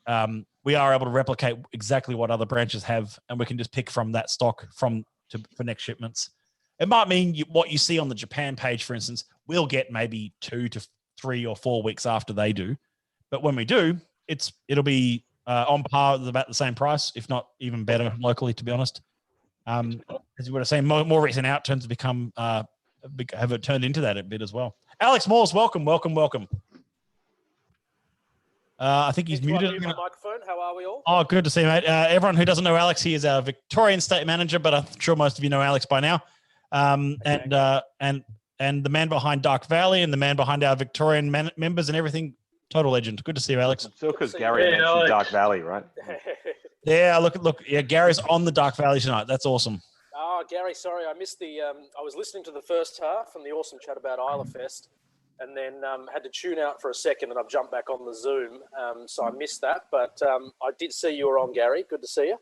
we are able to replicate exactly what other branches have, and we can just pick from that stock for next shipments. It might mean what you see on the Japan page, for instance, we'll get maybe 2 to 3 or 4 weeks after they do. But when we do, it'll be on par with about the same price, if not even better locally, to be honest. As you would have seen, more recent outturns have become have it turned into that a bit as well. Alex Morse, welcome. I think he's muted. My microphone. How are we all? Oh, good to see you, mate. Everyone who doesn't know Alex, he is our Victorian state manager, but I'm sure most of you know Alex by now. And the man behind Dark Valley and the man behind our Victorian members and everything. Total legend. Good to see you, Alex. So because Gary mentioned Dark Valley, right? Yeah, look. Yeah, Gary's on the Dark Valley tonight. That's awesome. Oh, Gary, sorry, I missed the. I was listening to the first half and the awesome chat about Isla Fest, and then had to tune out for a second, and I've jumped back on the Zoom, so I missed that. But I did see you were on, Gary. Good to see you.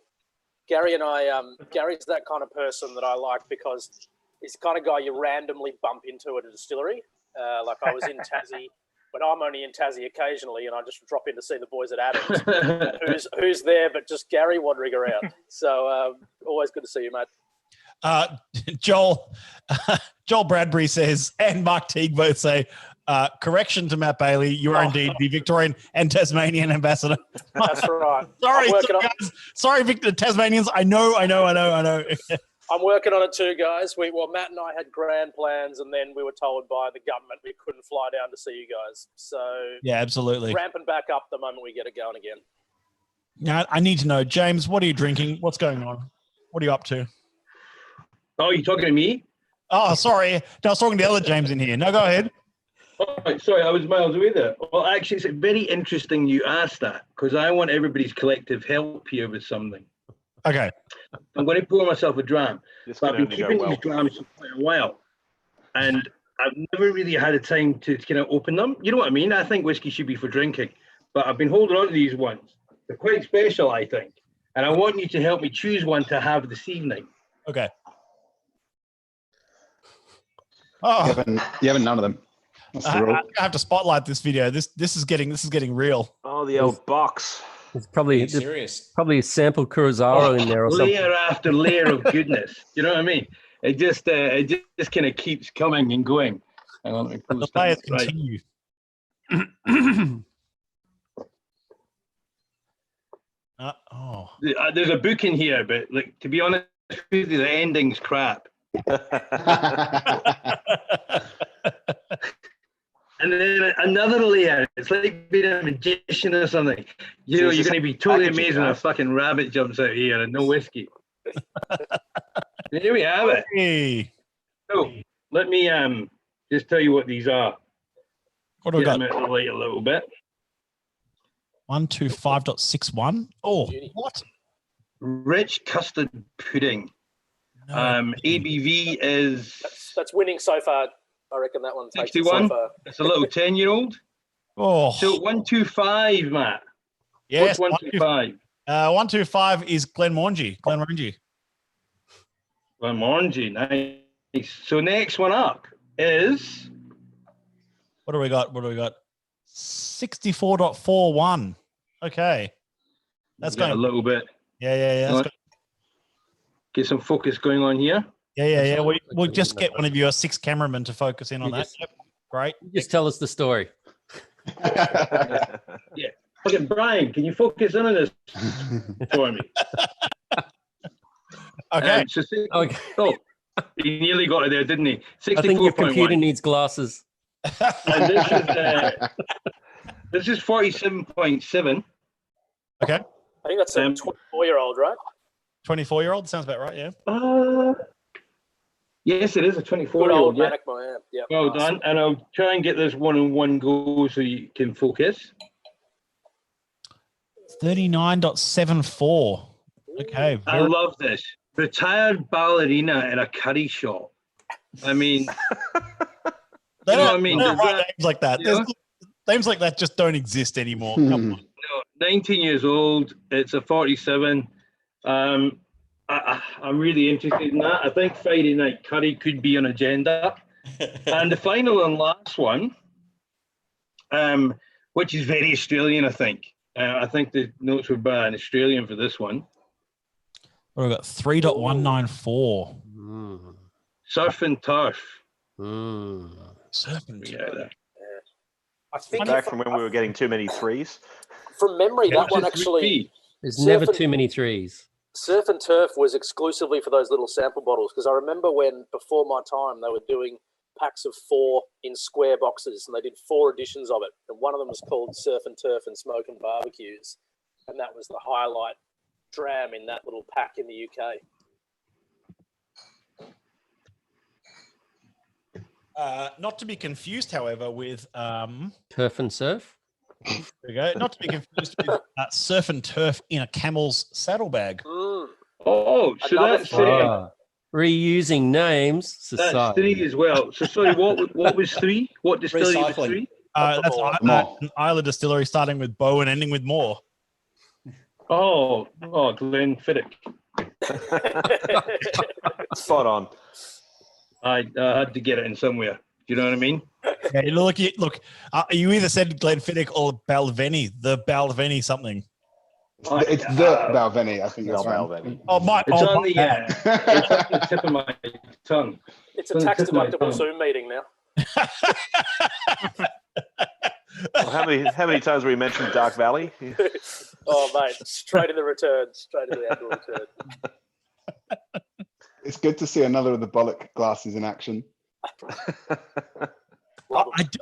Gary and I. Gary's that kind of person that I like because he's the kind of guy you randomly bump into at a distillery. Like I was in Tassie. But I'm only in Tassie occasionally, and I just drop in to see the boys at Adams. who's there, but just Gary wandering around. So always good to see you, mate. Joel Bradbury says, and Mark Teague both say, correction to Matt Bailey, you are indeed the Victorian and Tasmanian ambassador. That's right. Sorry, Victor Tasmanians. I know. I'm working on it too, guys. Matt and I had grand plans, and then we were told by the government we couldn't fly down to see you guys. So yeah, absolutely. Ramping back up the moment we get it going again. Now, I need to know, James, what are you drinking? What's going on? What are you up to? Oh, you talking to me? Oh, sorry. No, I was talking to the other James in here. No, go ahead. Oh, sorry, I was miles away there. Well, actually, it's very interesting you asked that because I want everybody's collective help here with something. Okay. I'm going to pour myself a dram. But I've been keeping these drams for quite a while. And I've never really had a time to kind of open them. You know what I mean? I think whiskey should be for drinking. But I've been holding on to these ones. They're quite special, I think. And I want you to help me choose one to have this evening. Okay. Oh, you haven't none of them. I have to spotlight this video. This is getting real. Oh, the old box. It's probably serious. Probably a sample Kurosawa in there or something. Layer after layer of goodness. You know what I mean? It just kind of keeps coming and going. The layers continue. There's a book in here, but like to be honest with you, the ending's crap. And then another layer. It's like being a magician or something. You know, you're going to be totally amazed when a fucking rabbit jumps out here and no whiskey. Here we have it. Hey. So let me just tell you what these are. What do we got? Get them out of the light a little bit. 125.61. Oh, what? Rich custard pudding. No. ABV is that's winning so far. I reckon that one takes 61. it so far. It's a little 10-year-old. Oh, So 125, Matt. yes. What's 125? 125 is Glenmorangie. Glenmorangie, nice. So next one up is What do we got? 64.41. Okay. That's a going little bit. Yeah. That's Get some focus going on here. Yeah. We'll just get one of your 6 cameramen to focus in on that. Yep. Great. Just tell us the story. Yeah. Okay, Brian, can you focus in on this for me? Okay. Okay. Oh, he nearly got it there, didn't he? I think your 64.1. computer needs glasses. And this is 47.7. Okay. I think that's a 24-year-old, right? 24-year-old sounds about right. Yeah. Yes, it is a Good 24-year-old. old Yeah. Manic Moyam. Yeah. Well done. And I'll try and get this one in one go so you can focus. 39.74. Okay. I love this. Retired ballerina in a curry shop. I mean, They you know don't, what I mean? they don't Does write that- names like that. Yeah. Names like that just don't exist anymore. Come on. No, 19 years old. It's a 47. I'm really interested in that. I think Friday night curry could be an agenda. And the final and last one, which is very Australian, I think. I think the notes were by an Australian for this one. What have we got? 3.194. Surf and turf. Surfing. Yeah. I think Back from when we were getting too many threes. from memory, that one actually. There's never too many threes. Surf and Turf was exclusively for those little sample bottles, because I remember when, before my time, they were doing packs of 4 in square boxes, and they did 4 editions of it. And one of them was called Surf and Turf and Smoke and Barbecues. And that was the highlight dram in that little pack in the UK. Not to be confused, however, with Turf and Surf. There we go. Not to be confused with Surf and Turf in a camel's saddlebag. Oh, so that's reusing names. Society. That's 3 as well. So sorry, what was 3? What distillery was 3? That's an Isla distillery, starting with Bow and ending with Moore. Oh, Glenfiddich. Spot on. I had to get it in somewhere. Do you know what I mean? Yeah, look. You either said Glenfiddich or Balvenie. The Balvenie something. It's the Balvenie, I think. That's Balvenie. It's on the tip of my tongue. It's a tax-deductible Zoom meeting now. Well, how many times were you mentioned Dark Valley? Oh, mate, straight in the return, straight in the outdoor return. It's good to see another of the Bollock glasses in action.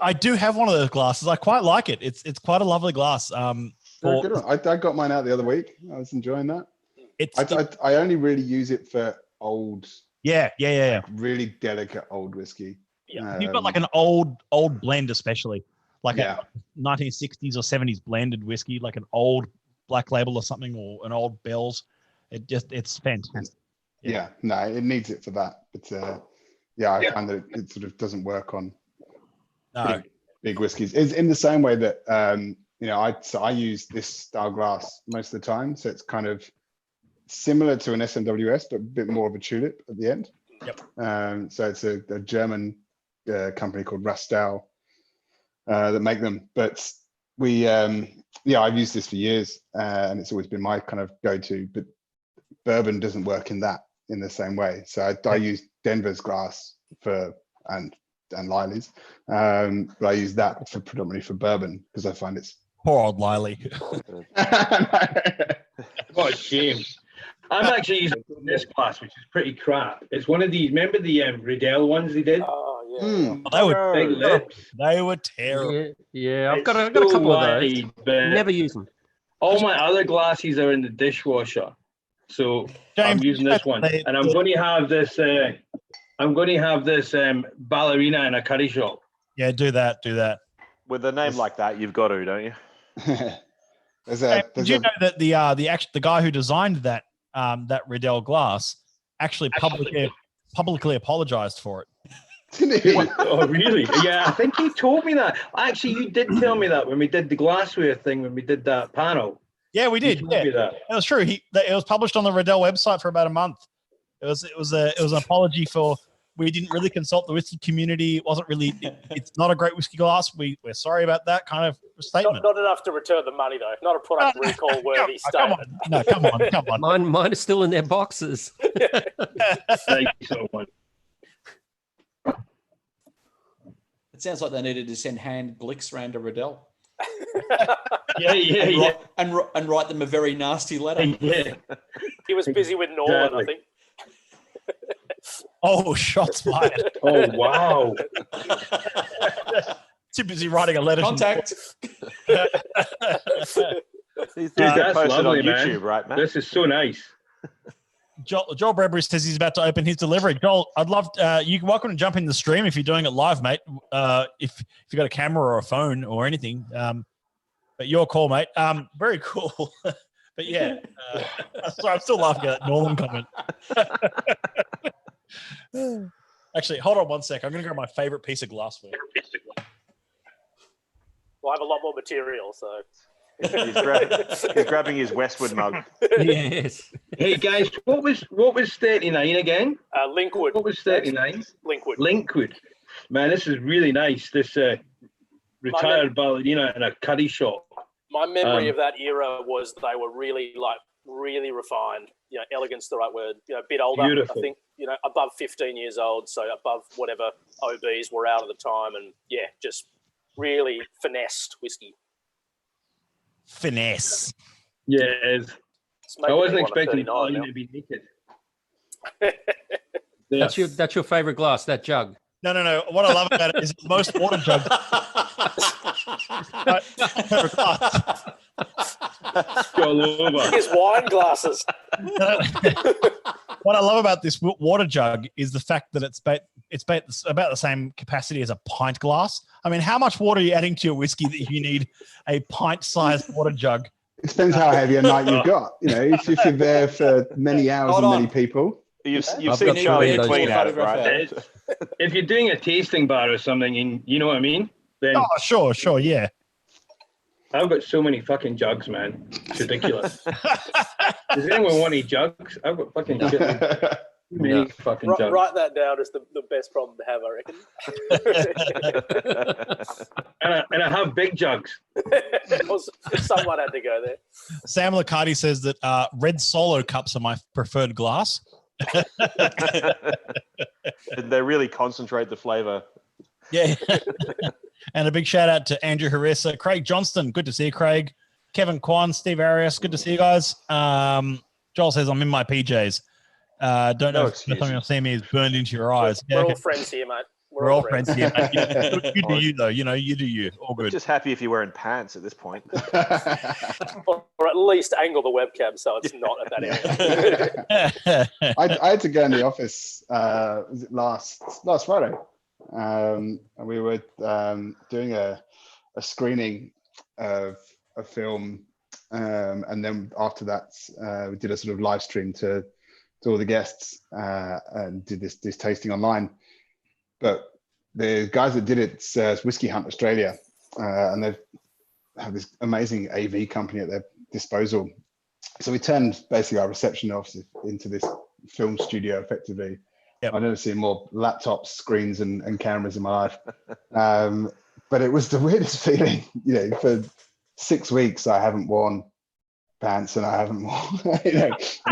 I do have one of those glasses. I quite like it. It's quite a lovely glass. Very good one. I got mine out the other week. I was enjoying that. I only really use it for old. Yeah. Really delicate old whiskey. Yeah, you've got like an old blend, especially like a 1960s or 70s blended whiskey, like an old Black Label or something, or an old Bell's. It's fantastic. Yeah, no, it needs it for that. But I find that it sort of doesn't work on big whiskies. It's in the same way that I use this style glass most of the time, so it's kind of similar to an SMWS, but a bit more of a tulip at the end. Yep. So it's a German company called Rastal that make them. But I've used this for years, and it's always been my kind of go-to. But bourbon doesn't work in the same way. So I use Denver's glass and Liley's, but I use that predominantly for bourbon because I find it's poor old Liley. What a shame. I'm actually using this glass, which is pretty crap. It's one of these. Remember the Riedel ones they did? Oh yeah. Big lips. They were terrible. Yeah. I've got a couple of those. Never use them. All my other glasses are in the dishwasher, so James, I'm using this one, and I'm going to have this. Ballerina in a curry shop. Yeah, do that. With a name like that, you've got to, don't you? Did you know that the guy who designed that Riedel glass actually publicly apologized for it? Didn't he? Oh, really? Yeah, I think he told me that. Actually, you did tell me that when we did the glassware thing, when we did that panel. Yeah, we did. Yeah, it was true. It was published on the Riedel website for about a month. It was an apology for we didn't really consult the whiskey community. It wasn't really. It's not a great whiskey glass. We're sorry about that kind of statement. Not enough to return the money though. Not a product recall worthy statement. Come on. Mine is still in their boxes. Thank you so much. It sounds like they needed to send hand glicks around to Riedel. Yeah. And write them a very nasty letter. Yeah. He was busy with Norman, I think. Oh, shots fired. Oh, wow. Too busy writing a letter. Contact. These things get posted on YouTube, man. right, man? This is so nice. Joel Bradbury says he's about to open his delivery. Joel, I'd love you're welcome to jump in the stream if you're doing it live, mate. If you've got a camera or a phone or anything, but your call, mate. Very cool. But yeah, sorry, I'm still laughing at that Norman comment. Actually, hold on one sec. I'm going to grab my favorite piece of glassware. Well, I have a lot more material, so. He's grabbing his Westwood mug. Yes. Hey guys, what was 39 again? Linkwood. What was 39? Linkwood. Man, this is really nice. This retired ballerina in a curry shop. My memory of that era was they were really refined. You know, elegant's the right word. You know, a bit older. Beautiful. I think, above 15 years old, so above whatever OBs were out at the time, and just really finessed whiskey. finesse. Yeah, it is. I wasn't expecting Pauline to be naked. Yeah. That's your favorite glass, that jug. No. What I love about it is most water jugs. His wine glasses. What I love about this water jug is the fact that it's about the same capacity as a pint glass. I mean, how much water are you adding to your whiskey that you need a pint-sized water jug? It depends how heavy a night you've got. You know, if you're there for many hours and many people. You've seen Charlie clean out, right? If you're doing a tasting bar or something, and you know what I mean, then sure, yeah. I've got so many fucking jugs, man. It's ridiculous. Does anyone want any jugs? I've got fucking shit. Many fucking jugs. Write that down as the best problem to have, I reckon. and I have big jugs. Someone had to go there. Sam Liccardi says that red Solo cups are my preferred glass. They really concentrate the flavour. Yeah. And a big shout out to Andrew Harissa, Craig Johnston. Good to see you, Craig. Kevin Kwan, Steve Arias. Good to see you guys. Joel says, I'm in my PJs. Don't know if the time you'll see me is burned into your eyes. We're all friends here, mate. We're all friends here, mate. You do you, though. You know, you do you. All good. Just happy if you're wearing pants at this point. Or at least angle the webcam so it's not at that area. I had to go in the office was it last Friday. And we were doing a screening of a film, and then after that we did a sort of live stream to all the guests and did this tasting online. But the guys that did it's Whiskey Hunt Australia, and they have this amazing AV company at their disposal. So we turned basically our reception office into this film studio effectively. Yep. I've never seen more laptops, screens, and cameras in my life. But it was the weirdest feeling. You know, for 6 weeks I haven't worn pants and I haven't worn,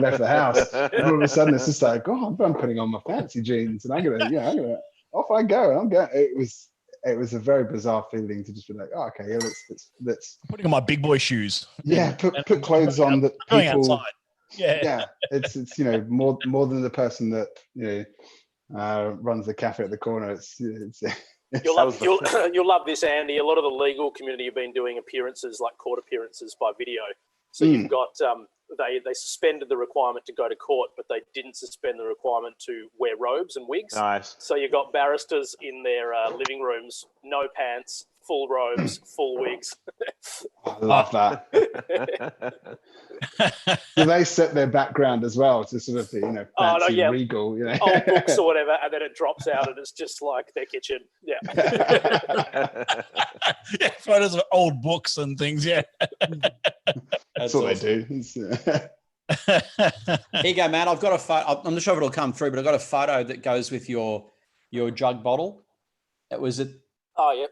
left the house. And all of a sudden it's just like, oh, I'm putting on my fancy jeans and I'm gonna off I go. I'm going. It was a very bizarre feeling to just be like, oh, okay, yeah, let's putting on my big boy shoes. Yeah, put clothes on that going people. Outside. Yeah, it's more than the person that runs the cafe at the corner. You'll love this, Andy. A lot of the legal community have been doing appearances, like court appearances by video. So you've got they suspended the requirement to go to court, but they didn't suspend the requirement to wear robes and wigs. Nice. So you've got barristers in their living rooms, no pants, full robes, full wigs. I love that. Do they set their background as well to sort of fancy regal, old books or whatever, and then it drops out and it's just like their kitchen. Yeah. Yeah, photos of old books and things. Yeah. That's what awesome. They do. Here you go, man. I've got a photo. I'm not sure if it'll come through, but I've got a photo that goes with your jug bottle. That was it. Oh, yeah.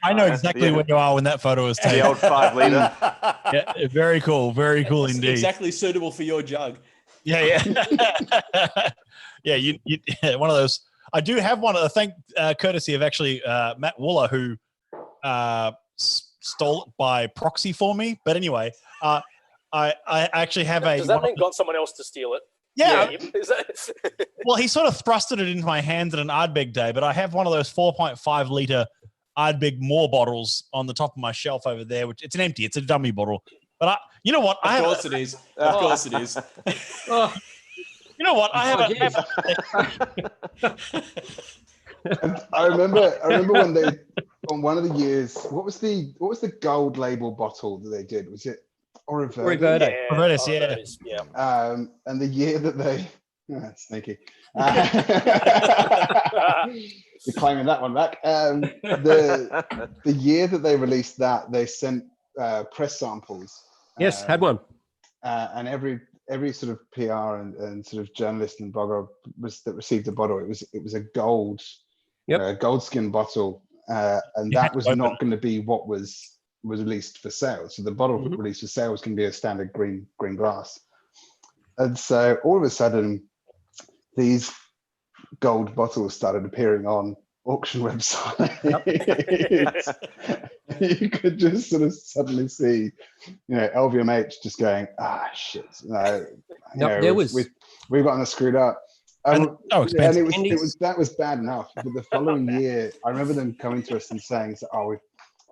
I know exactly where you are when that photo was taken. The old 5 litre. Yeah, very cool. Very cool indeed. Exactly suitable for your jug. Yeah. Yeah, you one of those. I do have one. I think courtesy of actually Matt Wooler, who stole it by proxy for me. But anyway, I actually have a. Does that mean got someone else to steal it? Yeah. Well, he sort of thrusted it into my hands at an Ardbeg day, but I have one of those 4.5 litre Ardbeg Moore bottles on the top of my shelf over there, which it's a dummy bottle. But you know what? Of course it is. Of course it is. You know what? I remember when they on one of the years. What was the gold label bottle that they did? Was it Oriverde? Yeah. And the year that they sneaky. You're claiming that one back. The year that they released that, they sent press samples. Yes, had one. And every sort of PR and sort of journalist and blogger that received a bottle, it was a gold, gold skin bottle, and that was not going to be what was released for sale. So the bottle released for sale was going to be a standard green glass. And so all of a sudden, these gold bottles started appearing on auction websites. you could just sort of suddenly see, LVMH just going, shit. We've gotten screwed up. And expensive. And that was bad enough. But the following year, I remember them coming to us and saying,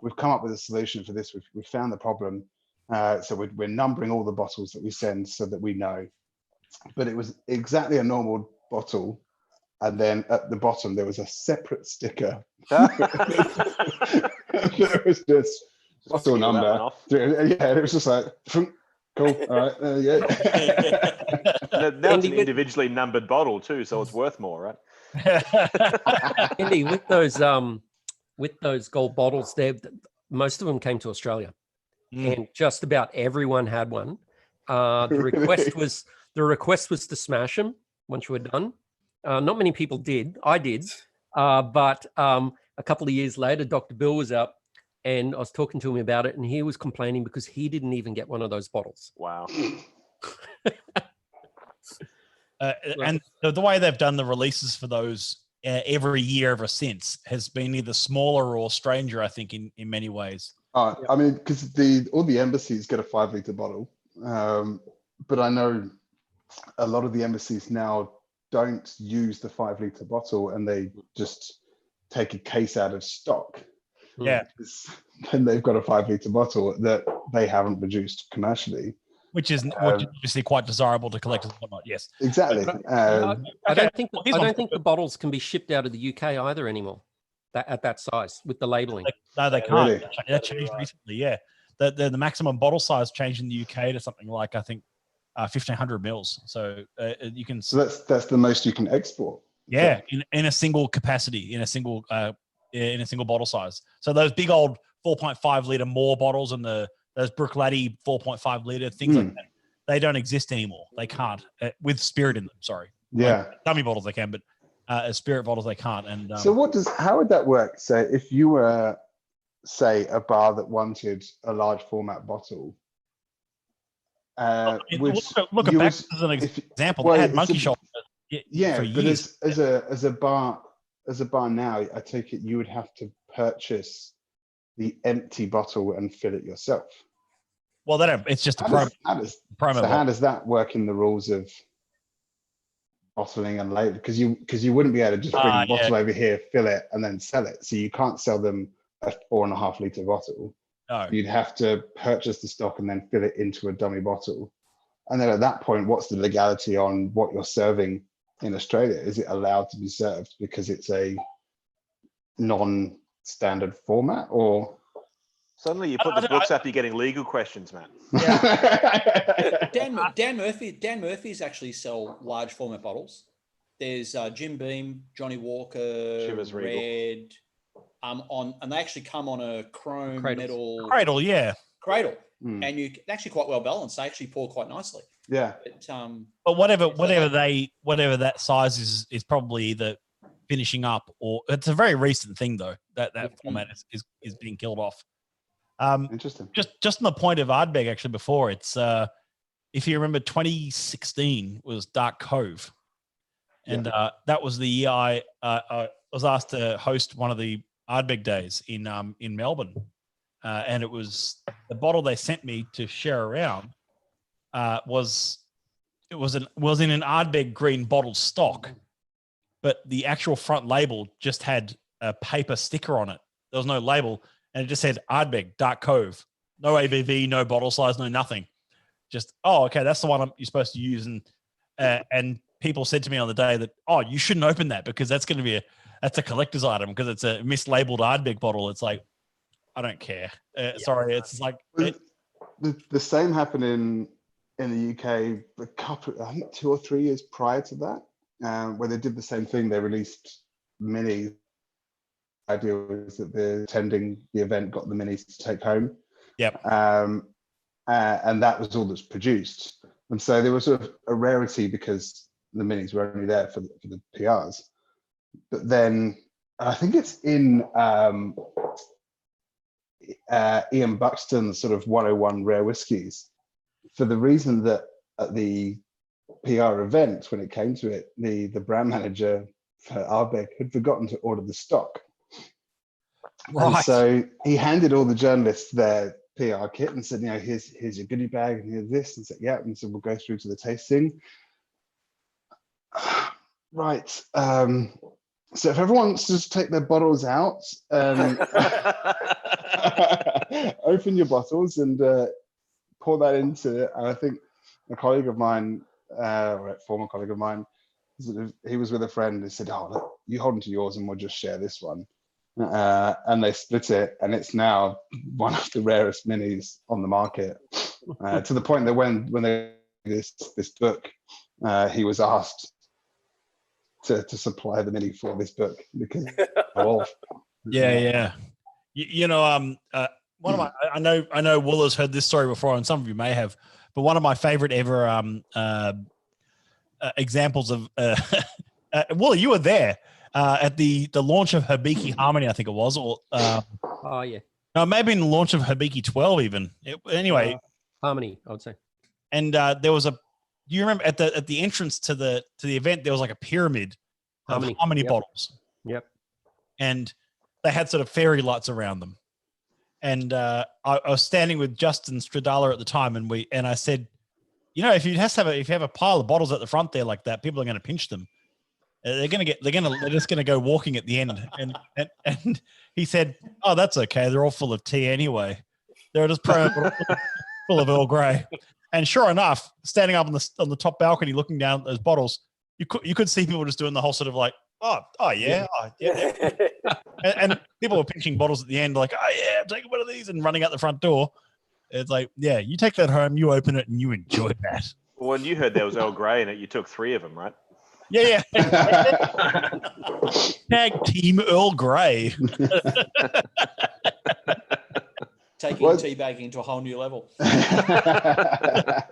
we've come up with a solution for this. We've found the problem. So we're numbering all the bottles that we send so that we know. But it was exactly a normal bottle. And then at the bottom, there was a separate sticker. There was just bottle number. Yeah, it was just like, cool. All right, there you go. Now it's an individually numbered bottle too, so it's worth more, right? Andy, with those gold bottles, most of them came to Australia, and just about everyone had one. The request was to smash them once you were done. Not many people did. I did, but a couple of years later, Dr. Bill was out, and I was talking to him about it, and he was complaining because he didn't even get one of those bottles. Wow. And the way they've done the releases for those every year ever since has been either smaller or stranger, I think, in many ways. I mean, because all the embassies get a 5 litre bottle, but I know a lot of the embassies now don't use the 5 litre bottle, and they just take a case out of stock. Yeah. Then they've got a 5 litre bottle that they haven't produced commercially. Which is obviously quite desirable to collectors and whatnot. Yes, exactly. I don't think the bottles can be shipped out of the UK either anymore. At that size with the labeling. No, they can't. Really? That changed recently. Yeah, the maximum bottle size changed in the UK to something like, I think, 1,500 mils. So you can. So that's the most you can export. Yeah, in a single capacity, in a single bottle size. So those big old 4.5 litre more bottles and those Brook-Laddie 4.5 litre things like that, they don't exist anymore. They can't with spirit in them. Sorry. Yeah. Like, dummy bottles they can, but as spirit bottles they can't. And so how would that work? So if you were, say, a bar that wanted a large format bottle, look at Beck's as an example. They had Monkey Shoulder. Yeah, but as a bar now, I take it you would have to purchase the empty bottle and fill it yourself. Well, it's just how does that work in the rules of bottling and label? Because you wouldn't be able to just bring the bottle over here, fill it, and then sell it. So you can't sell them a 4.5 litre bottle. No. You'd have to purchase the stock and then fill it into a dummy bottle. And then at that point, what's the legality on what you're serving in Australia? Is it allowed to be served because it's a non-standard format, or? Suddenly you put the books up, you're getting legal questions, man. Yeah. Dan Murphy's actually sell large format bottles. There's Jim Beam, Johnny Walker, Chivas Red, and they actually come on a chrome metal cradle, cradle, and they're actually quite well balanced. They actually pour quite nicely. Yeah, but whatever that size is probably either finishing up, or it's a very recent thing though that format is being killed off. Interesting. Just on the point of Ardbeg, actually, before it's if you remember, 2016 was Dark Cove, and that was the year I was asked to host one of the Ardbeg days in Melbourne, and it was the bottle they sent me to share around was in an Ardbeg green bottle stock, but the actual front label just had a paper sticker on it. There was no label. And it just said Ardbeg, Dark Cove. No ABV, no bottle size, no nothing. Just, okay, that's the one you're supposed to use. And people said to me on the day that, you shouldn't open that because that's going to be that's a collector's item because it's a mislabeled Ardbeg bottle. It's like, I don't care. Sorry, it's like the same happened in the UK I think 2 or 3 years prior to that, where they did the same thing. They released minis. Idea was that the attending the event got the minis to take home. Yep. And that was all that's produced. And so there was sort of a rarity because the minis were only there for the PRs. But then I think it's in Ian Buxton's sort of 101 Rare Whiskies, for the reason that at the PR event, when it came to it, the brand manager for Ardbeg had forgotten to order the stock. And so he handed all the journalists their PR kit and said, here's your goodie bag and here's this. And said, yeah. And so we'll go through to the tasting. Right. So if everyone wants to just take their bottles out, open your bottles and pour that into it. And I think a colleague of mine, or a former colleague of mine, he was with a friend and said, oh, look, you hold into yours and we'll just share this one. And they split it, and it's now one of the rarest minis on the market. To the point that when they this book, he was asked to supply the mini for this book because yeah. One of my I know Wool heard this story before, and some of you may have, but one of my favorite ever examples of Wool, you were there. At the launch of Hibiki Harmony, I think it was, or oh yeah, no, maybe in the launch of Hibiki 12 even. Anyway, Harmony, I would say. And there was do you remember at the entrance to the event there was like a pyramid of Harmony bottles. Yep. And they had sort of fairy lights around them. And I was standing with Justin Stradala at the time, and I said, if you have a pile of bottles at the front there like that, people are going to pinch them. They're just gonna go walking at the end, and he said, "Oh, that's okay. They're all full of tea anyway. They're just full of Earl Grey." And sure enough, standing up on the top balcony, looking down at those bottles, you could see people just doing the whole sort of like, oh yeah. And people were pinching bottles at the end, like, oh yeah, I'm taking one of these, and running out the front door. It's like, yeah, you take that home, you open it, and you enjoy that. Well, when you heard there was Earl Grey in it, you took 3 of them, right? Yeah. Tag Team Earl Grey. Taking teabagging to a whole new level. I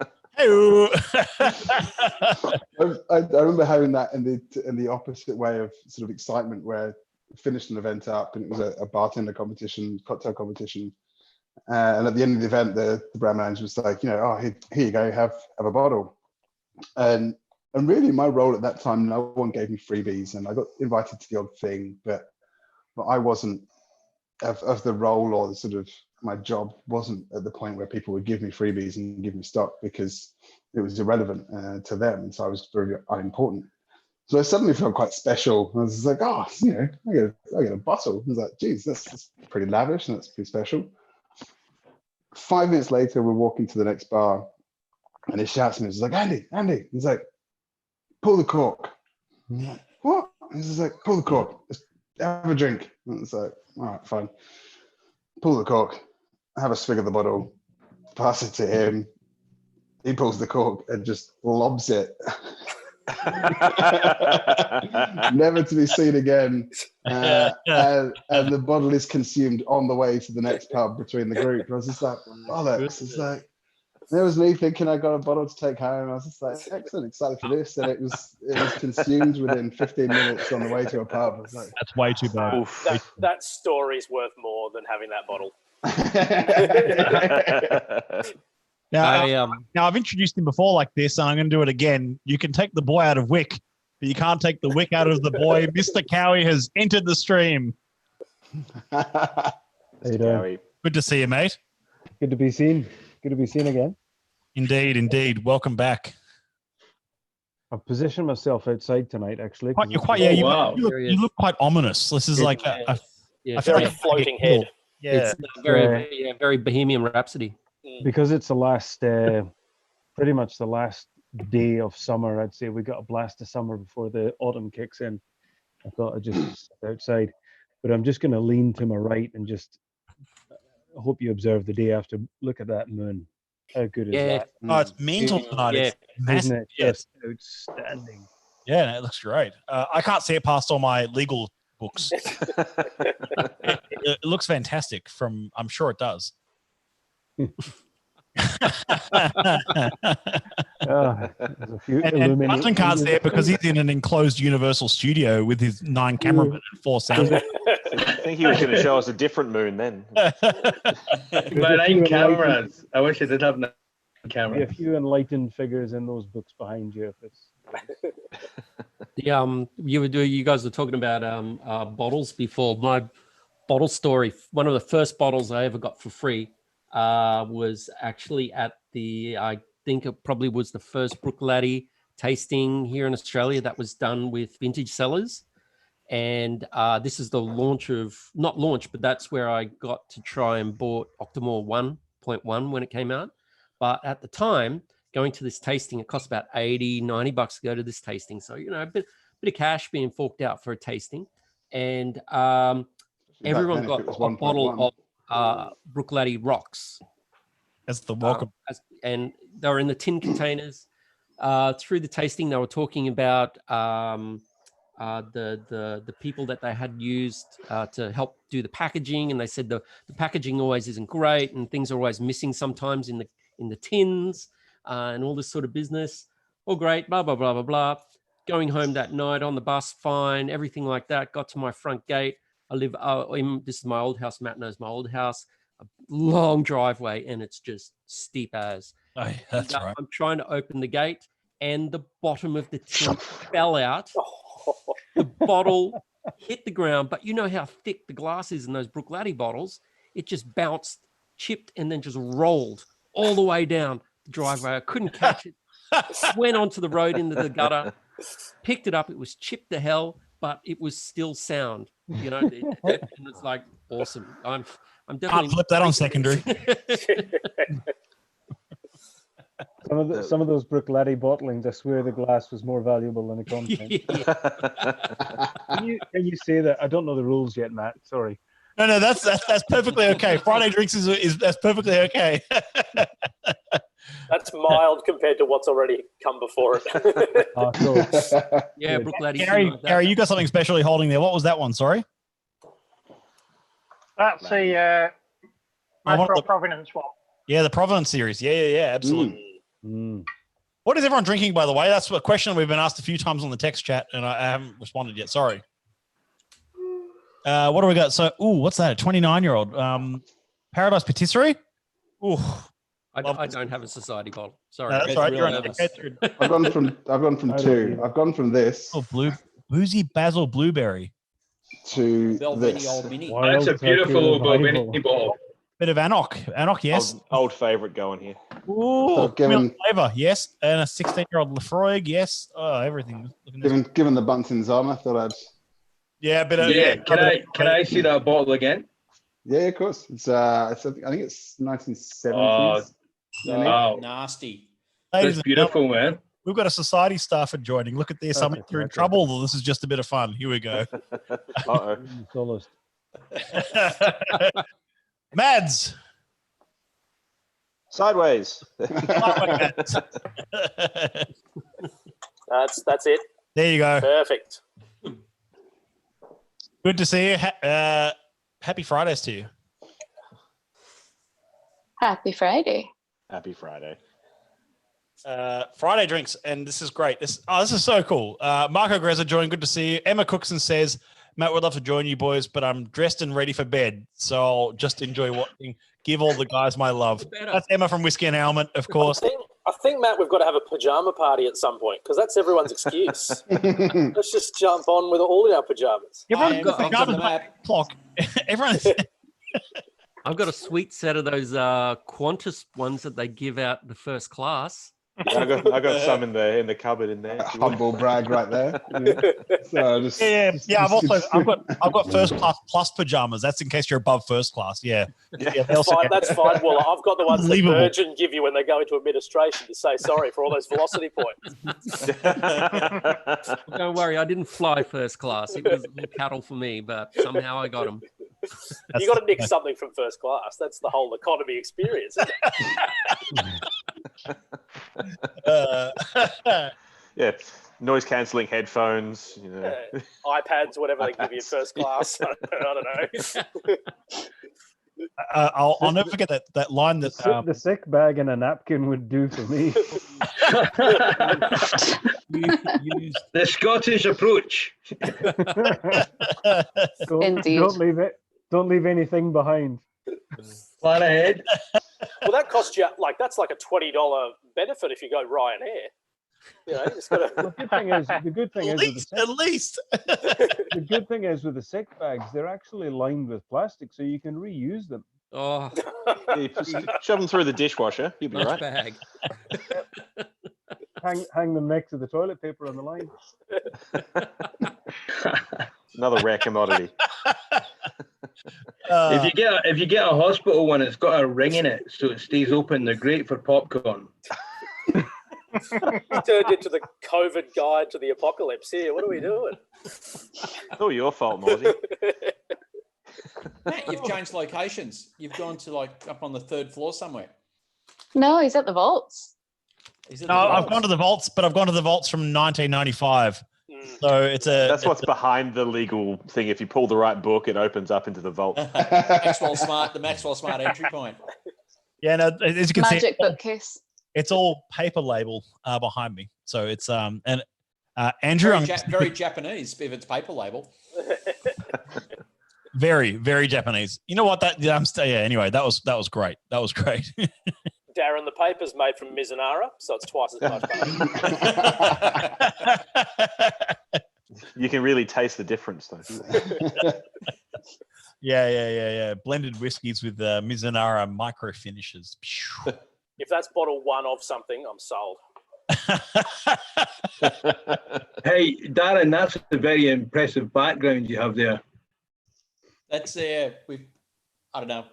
remember having that in the opposite way of sort of excitement, where I finished an event up and it was a bartender competition, cocktail competition. And at the end of the event, the brand manager was like, oh, here you go, have a bottle. And really, my role at that time, no one gave me freebies, and I got invited to the odd thing, but I wasn't of the role, or the sort of my job wasn't at the point where people would give me freebies and give me stock, because it was irrelevant to them, and so I was very unimportant. So I suddenly felt quite special. I was like, oh, I get a bottle. I was like, geez, that's pretty lavish and that's pretty special. 5 minutes later, we're walking to the next bar, and he shouts at me. He's like, Andy. He's like, pull the cork. I'm like, what? He's like, pull the cork. Just have a drink. And it's like, all right, fine. Pull the cork. Have a swig of the bottle. Pass it to him. He pulls the cork and just lobs it. Never to be seen again. And the bottle is consumed on the way to the next pub between the group. I was just like, bollocks. It's like, there was me thinking I got a bottle to take home. I was just like, excellent, excited for this. And it was consumed within 15 minutes on the way to a pub. I was like, that's way too bad. That story's worth more than having that bottle. Now I've introduced him before like this, and I'm going to do it again. You can take the boy out of Wick, but you can't take the Wick out of the boy. Mr. Cowie has entered the stream. How you doing? Good to see you, mate. Good to be seen. Good to be seen again. Indeed. Welcome back. I've positioned myself outside tonight, actually. You look quite ominous. This is like a very floating head. Yeah, it's very Bohemian Rhapsody. Because it's the last, pretty much the last day of summer, I'd say we got a blast of summer before the autumn kicks in. I thought I'd just sit outside, but I'm just going to lean to my right and just hope you observe the day after. Look at that moon. How good is that? Oh, it's mental tonight. Yeah. It's massive. Isn't it just outstanding? Yeah, it looks great. I can't see it past all my legal books. It looks fantastic. I'm sure it does. And Martin can't see it because he's in an enclosed Universal studio with his 9 cameramen and 4 sound. I think he was going to show us a different moon then. But 9 cameras. I wish I did have 9 cameras. A few enlightened figures in those books behind you. If it's you guys were talking about bottles before. bottle story. One of the first bottles I ever got for free was actually at I think it probably was the first Bruichladdich tasting here in Australia that was done with Vintage Cellars. And this is the not launch, but that's where I got to try and bought Octomore 1.1 when it came out. But at the time, going to this tasting, it cost about 80, 90 bucks to go to this tasting. So, a bit of cash being forked out for a tasting. And everyone got a bottle of Bruichladdich Rocks. That's the welcome. And they were in the tin containers. Through the tasting, they were talking about the people that they had used to help do the packaging, and they said the packaging always isn't great, and things are always missing sometimes in the tins, and all this sort of business. All great, blah blah blah blah blah. Going home that night on the bus, fine, everything like that. Got to my front gate. I live this is my old house. Matt knows my old house. A long driveway, and it's just steep as. Oh, that's right. I'm trying to open the gate, and the bottom of the tin fell out. The bottle hit the ground, but you know how thick the glass is in those Bruichladdich bottles. It just bounced, chipped, and then just rolled all the way down the driveway. I couldn't catch it. Went onto the road into the gutter, picked it up. It was chipped to hell, but it was still sound. And it's like awesome. I'm definitely can't flip that on secondary. Some of those Bruichladdich bottlings, I swear the glass was more valuable than the content. Can you say that? I don't know the rules yet, Matt. Sorry. No, that's perfectly okay. Friday drinks is that's perfectly okay. That's mild compared to what's already come before it. Oh, cool. Yeah, Bruichladdich. Gary, you got something specially holding there. What was that one? Sorry. That's the Micro Provenance one. Yeah, the Provenance series. Yeah, absolutely. What is everyone drinking, by the way? That's a question we've been asked a few times on the text chat, and I haven't responded yet. Sorry. What do we got? So, what's that? A 29-year-old Paradise Patisserie. I don't have a society bottle. Sorry. No, that's right. You're I've gone from two. I've gone from this. Boozy Basil Blueberry. To this. Old mini. That's a beautiful old mini bottle. Bit of Anok, yes. Old favorite going here. Ooh, flavor, yes. And a 16-year-old Lefroy, yes. Oh, everything. Given the Bunsen's arm, I thought I'd. Yeah, but Can I see that bottle again? Yeah, of course. I think it's 1970s. Wow, nasty. That's beautiful, man. We've got a society staffer joining. Look at this. If you're in trouble, this is just a bit of fun. Here we go. Mads. Sideways. That's it. There you go. Perfect. Good to see you. Happy Fridays to you. Happy Friday. Happy Friday. Friday drinks, and this is great. This is so cool. Marco Grezza joined. Good to see you. Emma Cookson says, Matt would love to join you boys, but I'm dressed and ready for bed, so I'll just enjoy watching. Give all the guys my love. That's Emma from Whiskey and Helmet, of course. I think, Matt, we've got to have a pajama party at some point because that's everyone's excuse. Let's just jump on with all in our pajamas. Everyone's got pajamas by clock. Everyone's. I've got a sweet set of those Qantas ones that they give out the first class. Yeah, I got some in the cupboard in there. Humble brag right there. I've got first class plus pajamas. That's in case you're above first class. Yeah, that's fine. Well, I've got the ones that Virgin give you when they go into administration to say sorry for all those velocity points. Don't worry, I didn't fly first class. It was cattle for me, but somehow I got them. You got to nick something from first class. That's the whole economy experience, isn't it? Yeah, noise cancelling headphones, iPads, whatever they give you first class. I don't know. I'll never forget that line that the sick bag and a napkin would do for me. The Scottish approach. Indeed. Don't leave anything behind. Plan ahead. Well, that costs you that's like a $20 benefit if you go Ryanair. You know, just gotta... The good thing is with the good thing is with the sick bags, they're actually lined with plastic, so you can reuse them. Oh, You shove them through the dishwasher. You'll be nice right. bag. Hang them next to the toilet paper on the line. Another rare commodity. If you get a hospital one, it's got a ring in it, so it stays open. They're great for popcorn. We turned into the COVID guide to the apocalypse here. What are we doing? It's all your fault, Morsey. Matt, you've changed locations. You've gone to like up on the 3rd floor somewhere. No, he's at the vaults. I've gone to the vaults, but I've gone to the vaults from 1995. So that's what's behind the legal thing. If you pull the right book, it opens up into the vault. The Maxwell Smart entry point. Yeah, no, as you can Magic see, bookcase. it's all paper label behind me. So it's and Andrew, very Japanese if it's paper label. Very, very Japanese. You know what? Anyway, that was great. That was great. Darren, the paper's made from Mizunara, so it's twice as much butter. You can really taste the difference, though. Yeah. Blended whiskies with Mizunara micro finishes. If that's bottle 1 of something, I'm sold. Hey, Darren, that's a very impressive background you have there. That's I don't know.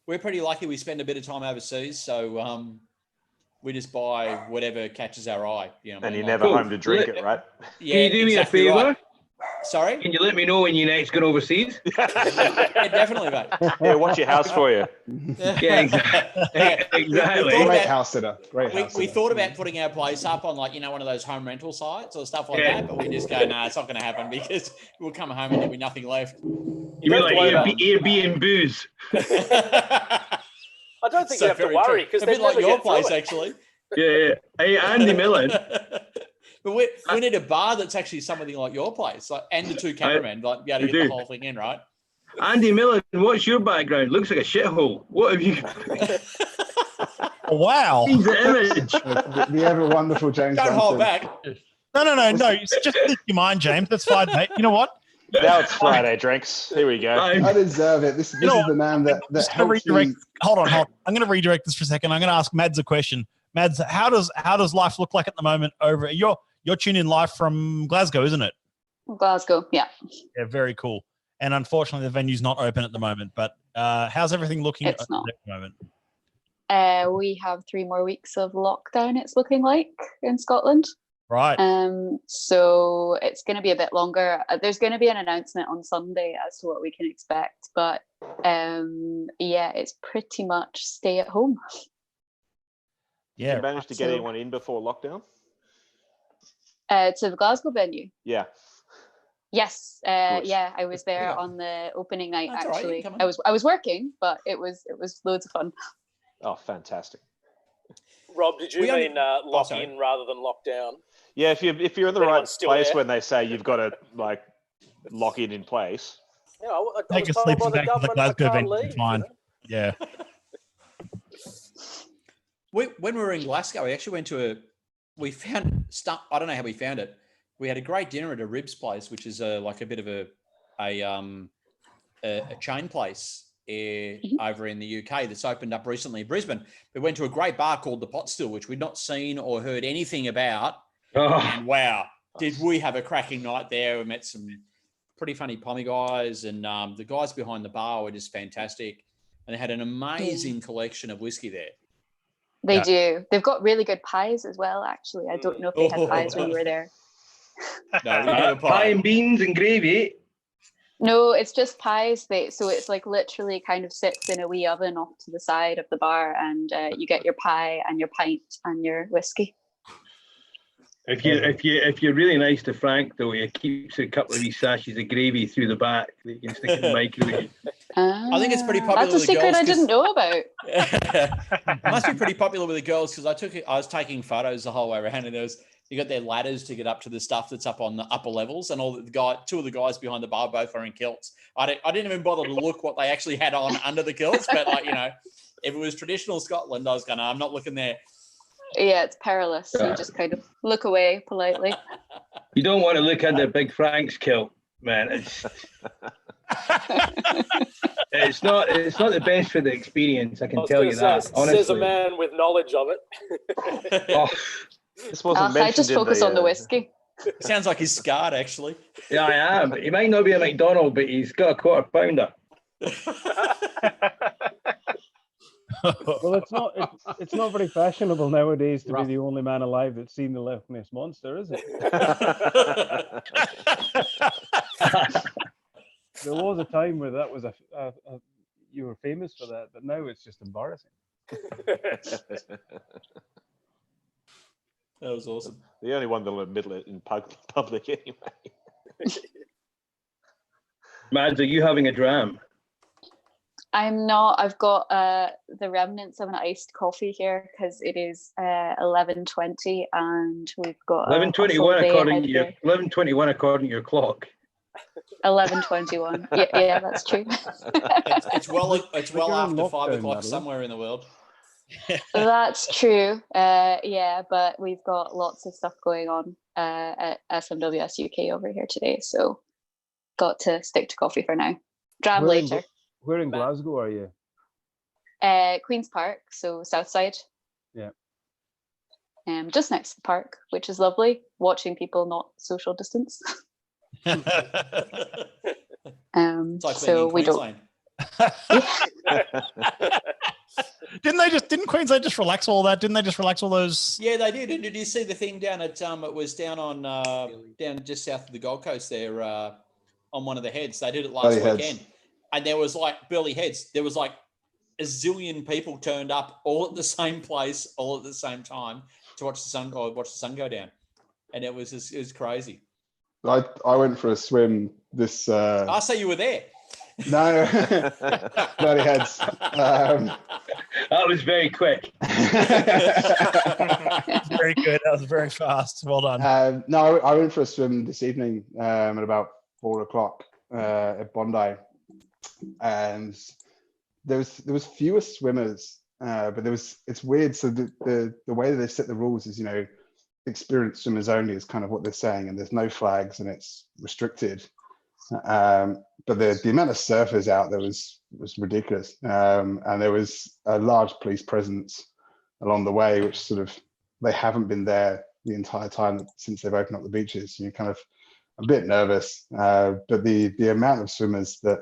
We're pretty lucky. We spend a bit of time overseas, so we just buy whatever catches our eye. You know, and you're never home to drink it, right? Yeah, can you do me a favour? Right. Sorry? Can you let me know when you next go overseas? Yeah, definitely, mate. Yeah, watch your house for you. Yeah, exactly. Great house sitter. We thought about putting our place up on one of those home rental sites or stuff like that, but we just go, nah, it's not going to happen because we'll come home and there'll be nothing left. You mean like Airbnb booze? I don't think you have to worry because a bit like your place, actually. Yeah. Hey, Andy Millen. But we need a bar that's actually something like your place, and the 2 cameramen, be able to get the whole thing in, right? Andy Millen, what's your background? Looks like a shithole. What have you? Wow. The image. The ever wonderful James. Don't hold back. No. Just lift your mind, James. That's fine, mate. You know what? Now it's Friday drinks. Here we go. I deserve it. This is the man that helps me. Hold on. I'm going to redirect this for a second. I'm going to ask Mads a question. Mads, how does life look like at the moment over? You're tuning in live from Glasgow, isn't it? Glasgow, yeah. Yeah, very cool. And unfortunately, the venue's not open at the moment. But how's everything looking at the moment? We have 3 more weeks of lockdown, it's looking like, in Scotland. Right. So it's going to be a bit longer. There's going to be an announcement on Sunday as to what we can expect. But it's pretty much stay at home. Yeah. Did you manage to get anyone in before lockdown? To the Glasgow venue? Yeah. Yes. I was there on the opening night. That's actually. Right. I was working, but it was loads of fun. Oh, fantastic. Rob, did you mean lock in rather than lock down? Yeah, if you're in the right place when they say you've got to lock in place. Yeah, I take a sleeping bag to the Glasgow venue. Fine. Yeah. When we were in Glasgow, we actually went to we found stuff. I don't know how we found it. We had a great dinner at a ribs place, which is like a bit of a chain place over in the UK that's opened up recently in Brisbane. We went to a great bar called the Pot Still, which we'd not seen or heard anything about. Oh. And wow, did we have a cracking night there. We met some pretty funny pommy guys, and the guys behind the bar were just fantastic. And they had an amazing collection of whiskey there. They do. They've got really good pies as well, actually. I don't know if they had pies when you were there. No, pie and beans and gravy. No, it's just pies. So it's like literally kind of sits in a wee oven off to the side of the bar, and you get your pie and your pint and your whiskey. If you're really nice to Frank, though, he keeps a couple of these sachets of gravy through the back that you can stick in the microwave. I think it's pretty popular. That's a secret I didn't know about. It must be pretty popular with the girls because I was taking photos the whole way around, and you got their ladders to get up to the stuff that's up on the upper levels, and two of the guys behind the bar both are in kilts. I didn't even bother to look what they actually had on under the kilts, but if it was traditional Scotland, I was going, I'm not looking there. Yeah, it's perilous. So you just kind of look away politely. You don't want to look at the Big Frank's kilt, man. It's not the best for the experience. I can tell you that. Honestly, says a man with knowledge of it. This wasn't mentioned. I just focus on the whiskey. Sounds like he's scarred, actually. Yeah, I am. He might not be a McDonald, but he's got a quarter pounder. Well, it's not very fashionable nowadays to be the only man alive that's seen the Loch Ness Monster, is it? There was a time where that was you were famous for that, but now it's just embarrassing. That was awesome. The only one that'll admit it in public anyway. Mads, are you having a dram? I'm not. I've got the remnants of an iced coffee here because it is 11:20 and we've got 11:21 according to your 11:21 according to your clock. 11:21. Yeah, that's true. It's well after 5 o'clock somewhere in the world. That's true. Yeah, but we've got lots of stuff going on at SMWS UK over here today, so got to stick to coffee for now. Dram later. Where in Glasgow are you? Queen's Park, so south side. Yeah. Just next to the park, which is lovely. Watching people not social distance. It's like so we Queensland. Didn't Queensland just relax all that? Didn't they just relax all those? Yeah, they did. And did you see the thing down at it was down on down just south of the Gold Coast there on one of the heads. They did it last weekend. And there was like Burley Heads. There was like a zillion people turned up all at the same place, all at the same time to watch the sun go down. And it was crazy. I went for a swim this. I say you were there. No, Burley Heads. That was very quick. Very good. That was very fast. Well done. No, I went for a swim this evening at about 4 o'clock at Bondi. And there was fewer swimmers, but it's weird. So the way that they set the rules is, experienced swimmers only is kind of what they're saying, and there's no flags and it's restricted. But the amount of surfers out there was ridiculous, and there was a large police presence along the way, which sort of they haven't been there the entire time since they've opened up the beaches. You're kind of a bit nervous, but the amount of swimmers that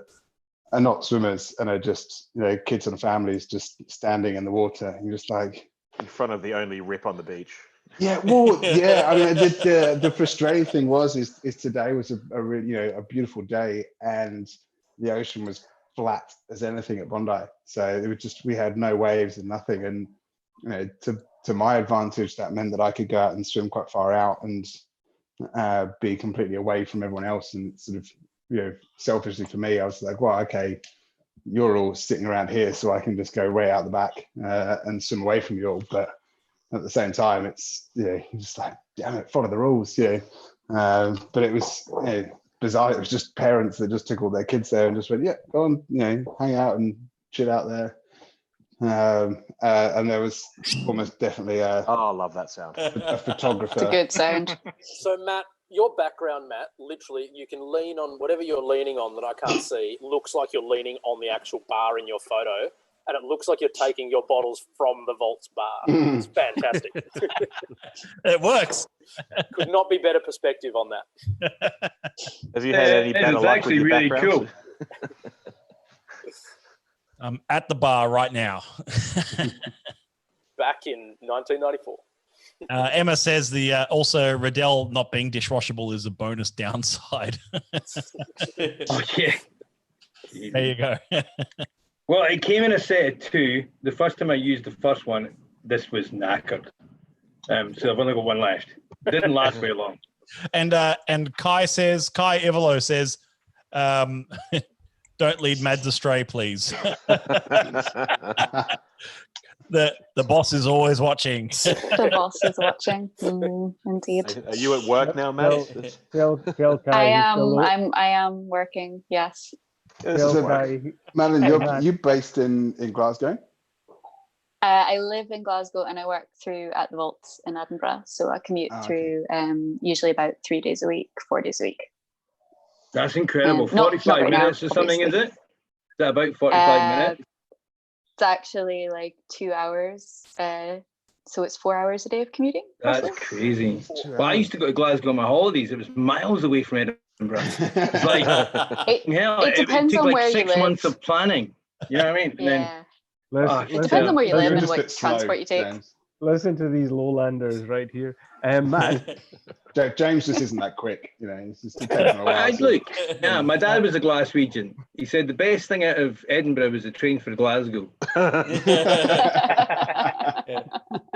are not swimmers and are just kids and families just standing in the water, and you're just like in front of the only rip on the beach. Yeah, well, yeah. I mean, the frustrating thing is today was a really a beautiful day, and the ocean was flat as anything at Bondi. So it was we had no waves and nothing, and to my advantage, that meant that I could go out and swim quite far out and be completely away from everyone else, and sort of selfishly for me, I was like, well, okay, you're all sitting around here, so I can just go way out the back and swim away from you all. But at the same time, it's you're just like, damn it, follow the rules, But it was bizarre. It was just parents that just took all their kids there and just went, yeah, go on, hang out and chill out there. And there was almost definitely I love that sound. A photographer. It's a good sound. So Matt, your background, literally you can lean on whatever you're leaning on that I can't see. Looks like you're leaning on the actual bar in your photo, and it looks like you're taking your bottles from the Vault's bar. It's fantastic. It works. Could not be better perspective on that. Have you had any better luck with your really backgrounds? Cool. I'm at the bar right now. Back in 1994. Emma says also Riddell not being dishwashable is a bonus downside. Okay. There you go. Well, it came in a set of 2. The first time I used the first one, this was knackered. So I've only got one left. It didn't last very long. And Kai Ivalo says, don't lead Mads astray, please. The boss is always watching. The boss is watching. Indeed. Are you at work now, Matt? Tell Kai. I am working. Yes. Madeline, you're based in Glasgow? I live in Glasgow and I work through at the Vaults in Edinburgh. So I commute through usually about 3 days a week, 4 days a week. That's incredible. Not 45 right minutes now, or something, is obviously. it? Is that about 45 minutes? It's actually like 2 hours. So it's 4 hours a day of commuting. That's roughly. crazy. Well, I used to go to Glasgow on my holidays. It was miles away from Edinburgh. It's like, it depends took on like where you 6 live. months of planning. You know what I mean? And Yeah. Listen, It depends on where you live and just a what bit slow, transport you take. James. Listen to these lowlanders right here. Matt, James just isn't that quick, you know. It's just taking a while. Look, yeah, my dad was a Glaswegian. He said the best thing out of Edinburgh was the train for Glasgow. Yeah.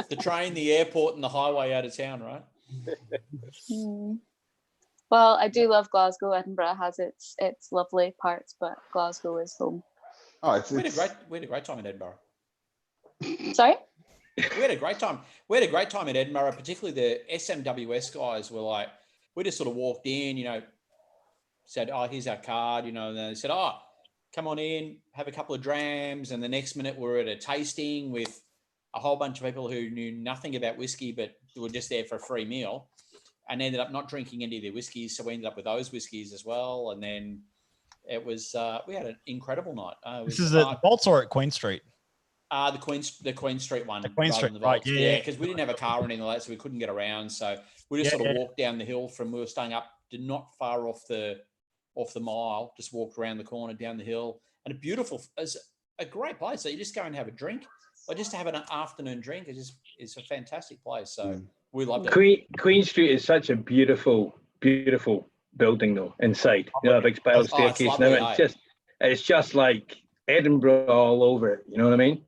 The train, the airport, and the highway out of town, right? Well, I do love Glasgow. Edinburgh has its lovely parts, but Glasgow is home. Oh, we had a great time in Edinburgh. Sorry? We had a great time. We had a great time in Edinburgh, particularly the SMWS guys were like, we just sort of walked in, you know, said, oh, here's our card, you know, and they said, oh, come on in, have a couple of drams. And the next minute we're at a tasting with a whole bunch of people who knew nothing about whiskey, but were just there for a free meal and ended up not drinking any of their whiskeys. So we ended up with those whiskeys as well. And then it was, we had an incredible night. This is at Vaults or at Queen Street? The Queen Street one. The Queen Street, right? Yeah, because we didn't have a car or anything like that, so we couldn't get around. So we just sort of walked down the hill from. We were staying up, not far off the mile. Just walked around the corner down the hill, and it's a great place. So you just go and have a drink, or just to have an afternoon drink. It's a fantastic place. So we loved it. Queen Street is such a beautiful, beautiful building, though. Inside, you know, a big spiral staircase. It's lovely, It's just like Edinburgh all over it. You know what I mean?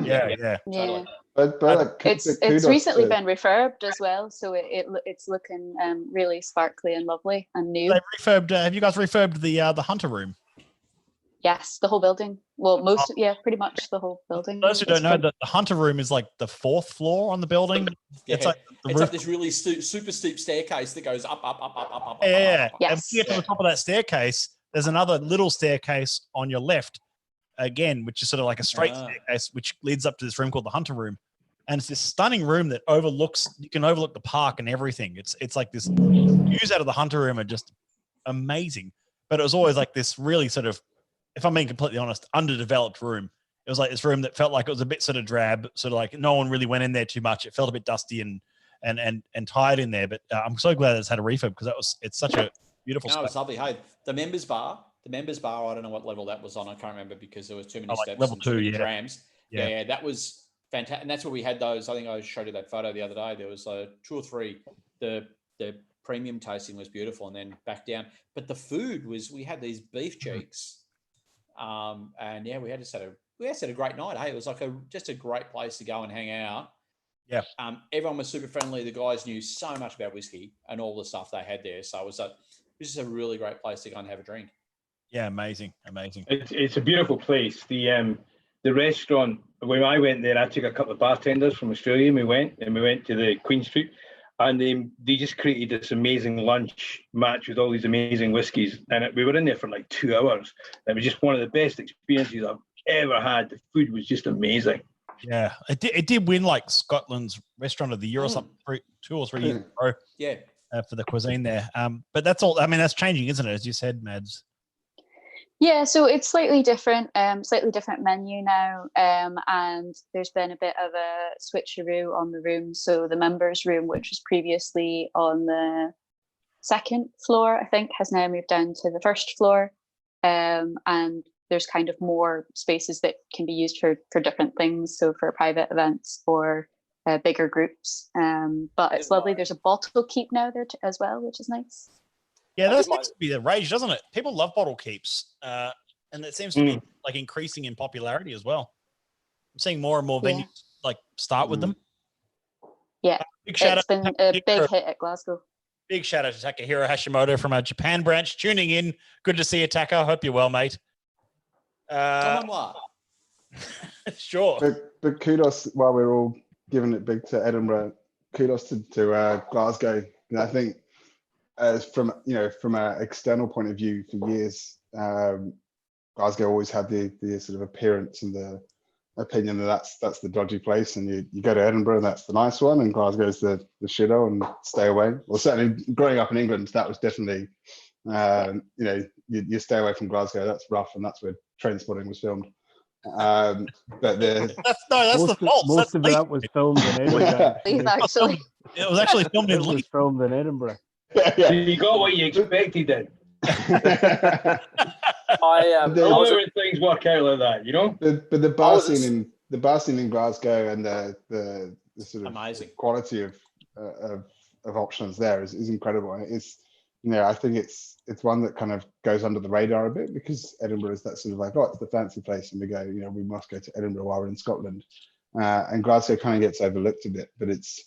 Yeah. Totally. But it's recently been refurbed as well, so it's looking really sparkly and lovely and new. They refurbed. Have you guys refurbed the Hunter Room? Yes, the whole building. Well, pretty much the whole building. For those who don't know, that the Hunter Room is like the 4th floor on the building. Yeah. It's like like this really super steep staircase that goes up. Yeah. Yes. And when you get to the top of that staircase, there's another little staircase on your left. Again, which is sort of like a straight staircase, which leads up to this room called the Hunter Room, and it's this stunning room that you can overlook the park and everything. It's like this views out of the Hunter Room are just amazing. But it was always like this really sort of, if I'm being completely honest, underdeveloped room. It was like this room that felt like it was a bit sort of drab, sort of like no one really went in there too much. It felt a bit dusty and tired in there. But I'm so glad it's had a refurb because it's such a beautiful space. It's lovely. Hey, the members bar, I don't know what level that was on. I can't remember because there was too many steps. Level 2, drams. Yeah, that was fantastic. And that's where we had those. I think I showed you that photo the other day. There was 2 or 3. The premium tasting was beautiful, and then back down. But the food we had these beef cheeks, and yeah, we had a great night. Hey, it was like just a great place to go and hang out. Yeah. Everyone was super friendly. The guys knew so much about whiskey and all the stuff they had there. So it was just a really great place to go and have a drink. Yeah, amazing. It's a beautiful place. The restaurant, when I went there, I took a couple of bartenders from Australia and we went to the Queen Street, and they just created this amazing lunch match with all these amazing whiskies, and we were in there for like 2 hours. It was just one of the best experiences I've ever had. The food was just amazing. Yeah, it did win like Scotland's Restaurant of the Year or something 2 or 3 years in a row. Yeah, for the cuisine there. But that's all. I mean, that's changing, isn't it? As you said, Mads. Yeah, so it's slightly different menu now, and there's been a bit of a switcheroo on the room. So the members' room, which was previously on the 2nd floor, I think, has now moved down to the 1st floor, and there's kind of more spaces that can be used for different things, so for private events or bigger groups. But it's lovely. There's a bottle keep now there as well, which is nice. Yeah, that seems to be the rage, doesn't it? People love bottle keeps, and it seems to be like increasing in popularity as well. I'm seeing more and more venues like start with them. Yeah, big shout it's been a big hit at Glasgow. Big shout out to Takahiro Hashimoto from our Japan branch tuning in. Good to see you, Taka. Hope you're well, mate. Sure. But kudos, while we're all giving it big to Edinburgh, kudos to Glasgow. And I think from an external point of view, for years, Glasgow always had the sort of appearance and opinion that that's the dodgy place, and you go to Edinburgh and that's the nice one, and Glasgow's the shithole and stay away. Well, certainly growing up in England, that was definitely, you stay away from Glasgow. That's rough, and that's where Trainspotting was filmed. But that's the false. Most of that was filmed in Edinburgh. Actually, it was actually filmed in Leeds. Filmed in Edinburgh. So you got what you expected then. I love when things work out like that, you know. But the bar scene in Glasgow and the sort of amazing quality of options there is incredible. And it's, I think it's one that kind of goes under the radar a bit, because Edinburgh is that sort of like, oh, it's the fancy place, and we go, we must go to Edinburgh while we're in Scotland. And Glasgow kind of gets overlooked a bit, but it's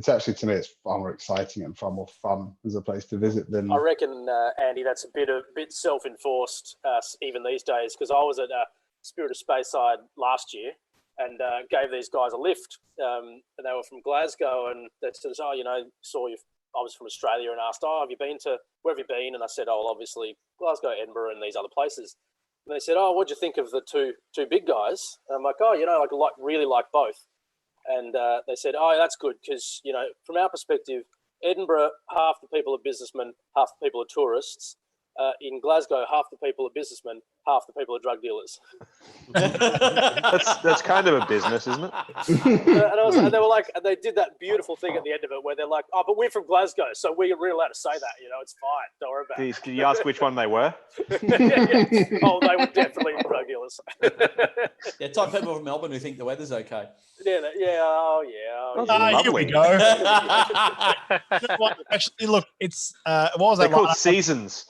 actually, to me, it's far more exciting and far more fun as a place to visit than. I reckon, Andy, that's a bit self-enforced even these days, because I was at Spirit of Speyside last year and gave these guys a lift, and they were from Glasgow, and they said, saw you. I was from Australia and asked, where have you been? And I said, obviously Glasgow, Edinburgh, and these other places. And they said, what'd you think of the two big guys? And I'm like, really like both. And they said, that's good, because, from our perspective, Edinburgh, half the people are businessmen, half the people are tourists. In Glasgow, half the people are businessmen, half the people are drug dealers. that's kind of a business, isn't it? And they were like, they did that beautiful thing at the end of it where they're like, but we're from Glasgow, so we're allowed to say that. It's fine. Don't worry about it. Did you ask which one they were? Yeah. Oh, they were definitely drug dealers. Yeah, type people from Melbourne who think the weather's okay. Yeah. Here we go. Actually, look, it's what was that? They're called seasons.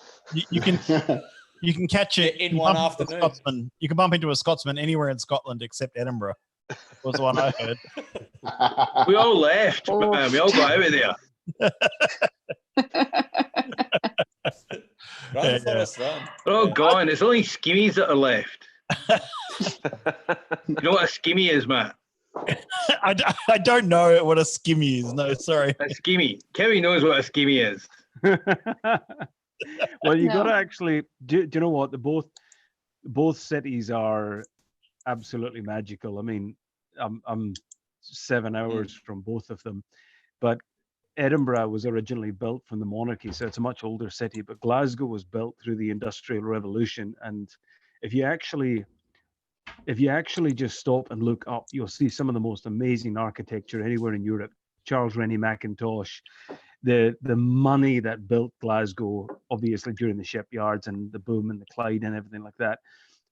You can catch it in one afternoon. You can bump into a Scotsman anywhere in Scotland except Edinburgh. Was the one I heard. We all left, man. We all got out of there. They're all gone. It's only skimmies that are left. You know what a skimmy is, Matt? I don't know what a skimmy is. No, sorry. A skimmy. Kerry knows what a skimmy is. Well, you got to actually do you know what? Both cities are absolutely magical. I mean, I'm 7 hours from both of them, but Edinburgh was originally built from the monarchy, so it's a much older city. But Glasgow was built through the Industrial Revolution, and if you actually just stop and look up, you'll see some of the most amazing architecture anywhere in Europe. Charles Rennie Mackintosh, the money that built Glasgow, obviously during the shipyards and the boom and the Clyde and everything like that.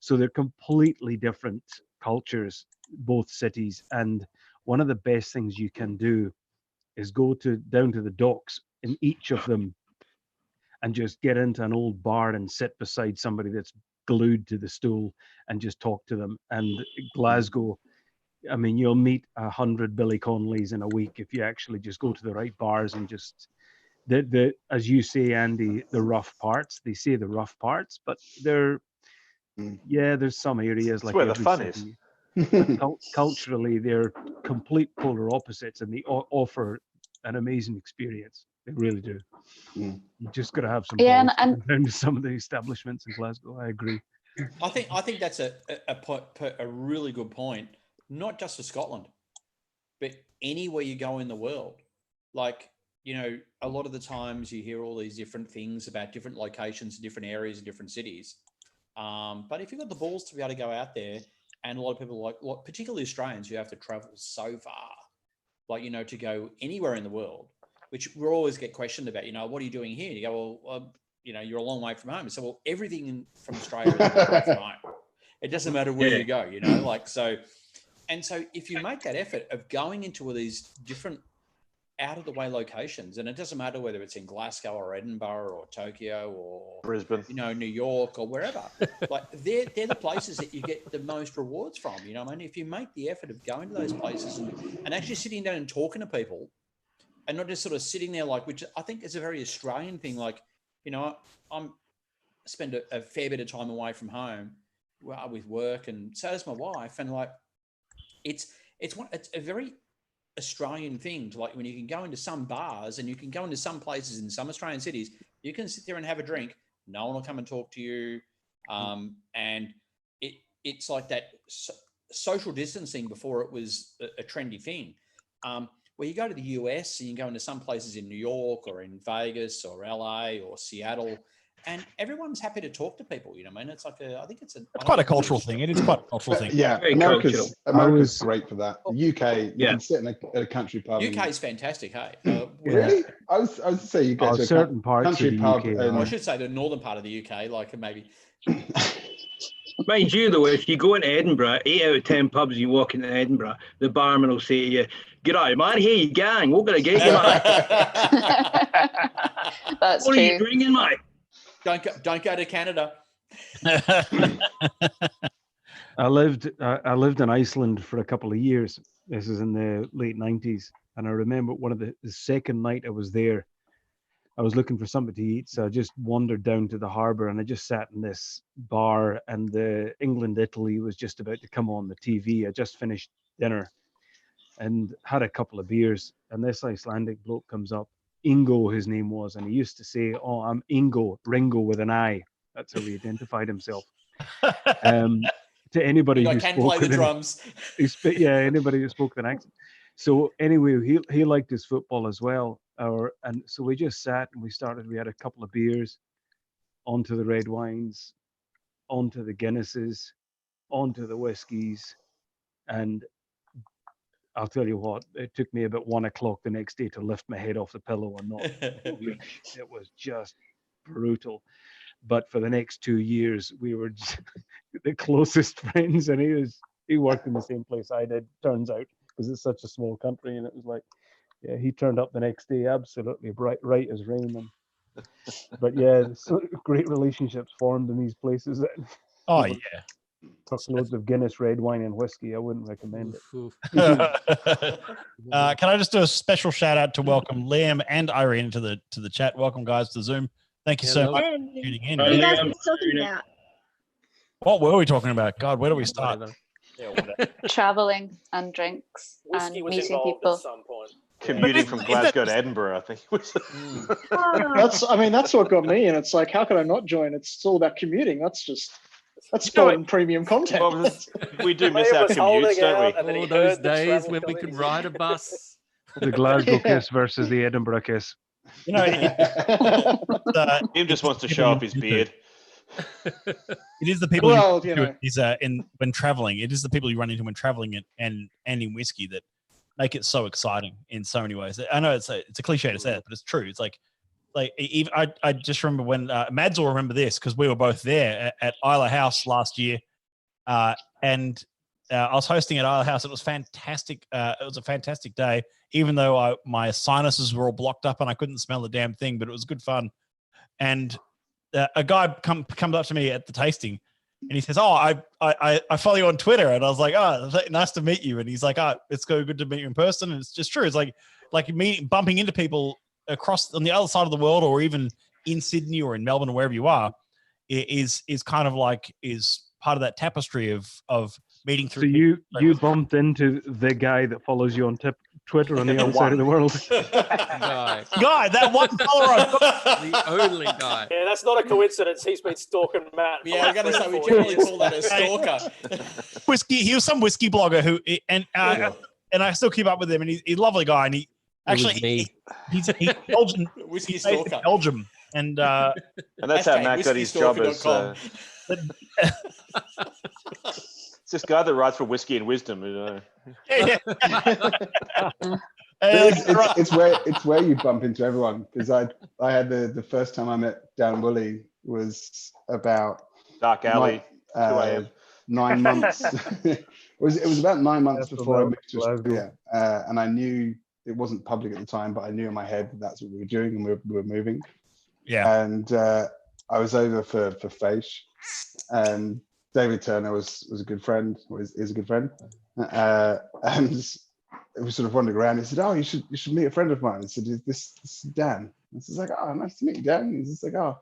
So they're completely different cultures, both cities. And one of the best things you can do is go down to the docks in each of them and just get into an old bar and sit beside somebody that's glued to the stool and just talk to them. And Glasgow, I mean, you'll meet 100 Billy Connellys in a week if you actually just go to the right bars and just the as you say, Andy, the rough parts. They say the rough parts, but there's some areas like where the fun is. Culturally, they're complete polar opposites, and they offer an amazing experience. They really do. You just got to have some balls and down to some of the establishments in Glasgow. I agree. I think that's a really good point. Not just for Scotland, but anywhere you go in the world. Like, a lot of the times you hear all these different things about different locations, different areas, and different cities. But if you've got the balls to be able to go out there, and a lot of people particularly Australians, who have to travel so far, to go anywhere in the world, which we always get questioned about, what are you doing here? And you go, well, you're a long way from home. So, well, everything from Australia is a long way from home. It doesn't matter where you go, so. And so if you make that effort of going into all these different out-of-the-way locations, and it doesn't matter whether it's in Glasgow or Edinburgh or Tokyo or Brisbane, New York or wherever, they're the places that you get the most rewards from. If you make the effort of going to those places and actually sitting down and talking to people, and not just sort of sitting there, which I think is a very Australian thing. I spend a fair bit of time away from home with work, and so does my wife, and it's a very Australian thing to when you can go into some bars and you can go into some places in some Australian cities, you can sit there and have a drink. No one will come and talk to you. And it's like that social distancing before it was a trendy thing. Where you go to the US and you go into some places in New York or in Vegas or LA or Seattle, and everyone's happy to talk to people. You know what I mean? It's like I think it's quite a cultural thing. It is quite a cultural thing. Yeah, America's great for that. The UK, you can sit in a country pub. UK is fantastic, hey? Really? I was to say you go to certain parts country of the pub. UK, I should say the northern part of the UK, like maybe. Mind you, though, if you go into Edinburgh, 8 out of 10 pubs you walk into Edinburgh, the barman will say to you, "Get out, man! Hey, gang, we're gonna get you, man." That's what true. are you drinking, mate? Don't go to Canada. I lived in Iceland for a couple of years. This is in the late 90s, and I remember one of the second night I was there, I was looking for something to eat, so I just wandered down to the harbour and I just sat in this bar, and the England-Italy was just about to come on the TV. I just finished dinner and had a couple of beers, and this Icelandic bloke comes up, Ingo his name was, and he used to say, "Oh, I'm Ingo, Ringo with an I." That's how he identified himself. To anybody who can spoke play the drums. Anybody who spoke with an accent. So anyway, he liked his football as well. And so we just sat and we had a couple of beers, onto the red wines, onto the Guinnesses, onto the whiskies. And I'll tell you what, it took me about 1 o'clock the next day to lift my head off the pillow and not. It was just brutal. But for the next 2 years, we were just the closest friends, and he worked in the same place I did, turns out, because it's such a small country. And it was like, yeah, he turned up the next day, absolutely right as rain. But yeah, so great relationships formed in these places. Oh yeah, truckloads of Guinness red wine and whiskey. I wouldn't recommend it. Can I just do a special shout out to welcome Liam and Irene to the chat? Welcome, guys, to Zoom. Thank you so much for tuning in. What are you guys talking about? What were we talking about? God, where do we start? Traveling and drinks Whiskey and was meeting involved people. at some point. Commuting from Glasgow to Edinburgh, I think. That's what got me, and it's like, how could I not join? It's all about commuting. That's golden premium content. Well, we do miss our commutes, don't we? All those days when we could ride a bus. The Glasgow kiss versus the Edinburgh kiss. You know, Tim just wants to show off his beard. It is the people when traveling. It is the people you run into when traveling and in whiskey that make it so exciting in so many ways. I know it's a cliche to say that, but it's true. It's like even I just remember when Mads will remember this because we were both there at Isla House last year, and I was hosting at Isla House. It was fantastic. It was a fantastic day, even though my sinuses were all blocked up and I couldn't smell a damn thing. But it was good fun. And a guy comes up to me at the tasting, and he says, "Oh, I follow you on Twitter." And I was like, "Oh, nice to meet you." And he's like, "Oh, it's good to meet you in person." And it's just true. It's like me bumping into people across on the other side of the world, or even in Sydney or in Melbourne or wherever you are, is kind of like is part of that tapestry of meeting through. So you bumped into the guy that follows you on Twitter on the other side of the world. Guy, that one follower I've got. The only guy. Yeah, that's not a coincidence. He's been stalking Matt. Yeah, I'm going to say we generally call that a stalker. He was some whiskey blogger who, and I still keep up with him, and he's a lovely guy, and he's Belgian whiskey stalker. Belgium, and that's how Matt got his job as. It's this guy that writes for Whiskey and Wisdom. You know. It's where you bump into everyone, because I had the first time I met Dan Woolley was about Dark Alley, 2 a.m. 9 months. it was about 9 months before I moved to Australia, and I knew it wasn't public at the time, but I knew in my head that's what we were doing, and we were moving. Yeah, and I was over for Faish, and David Turner was a good friend, is a good friend, and we sort of wandered around. He said, "Oh, you should meet a friend of mine." I said, "This is Dan." And he's like, "Oh, nice to meet you, Dan." He's just like, "Oh,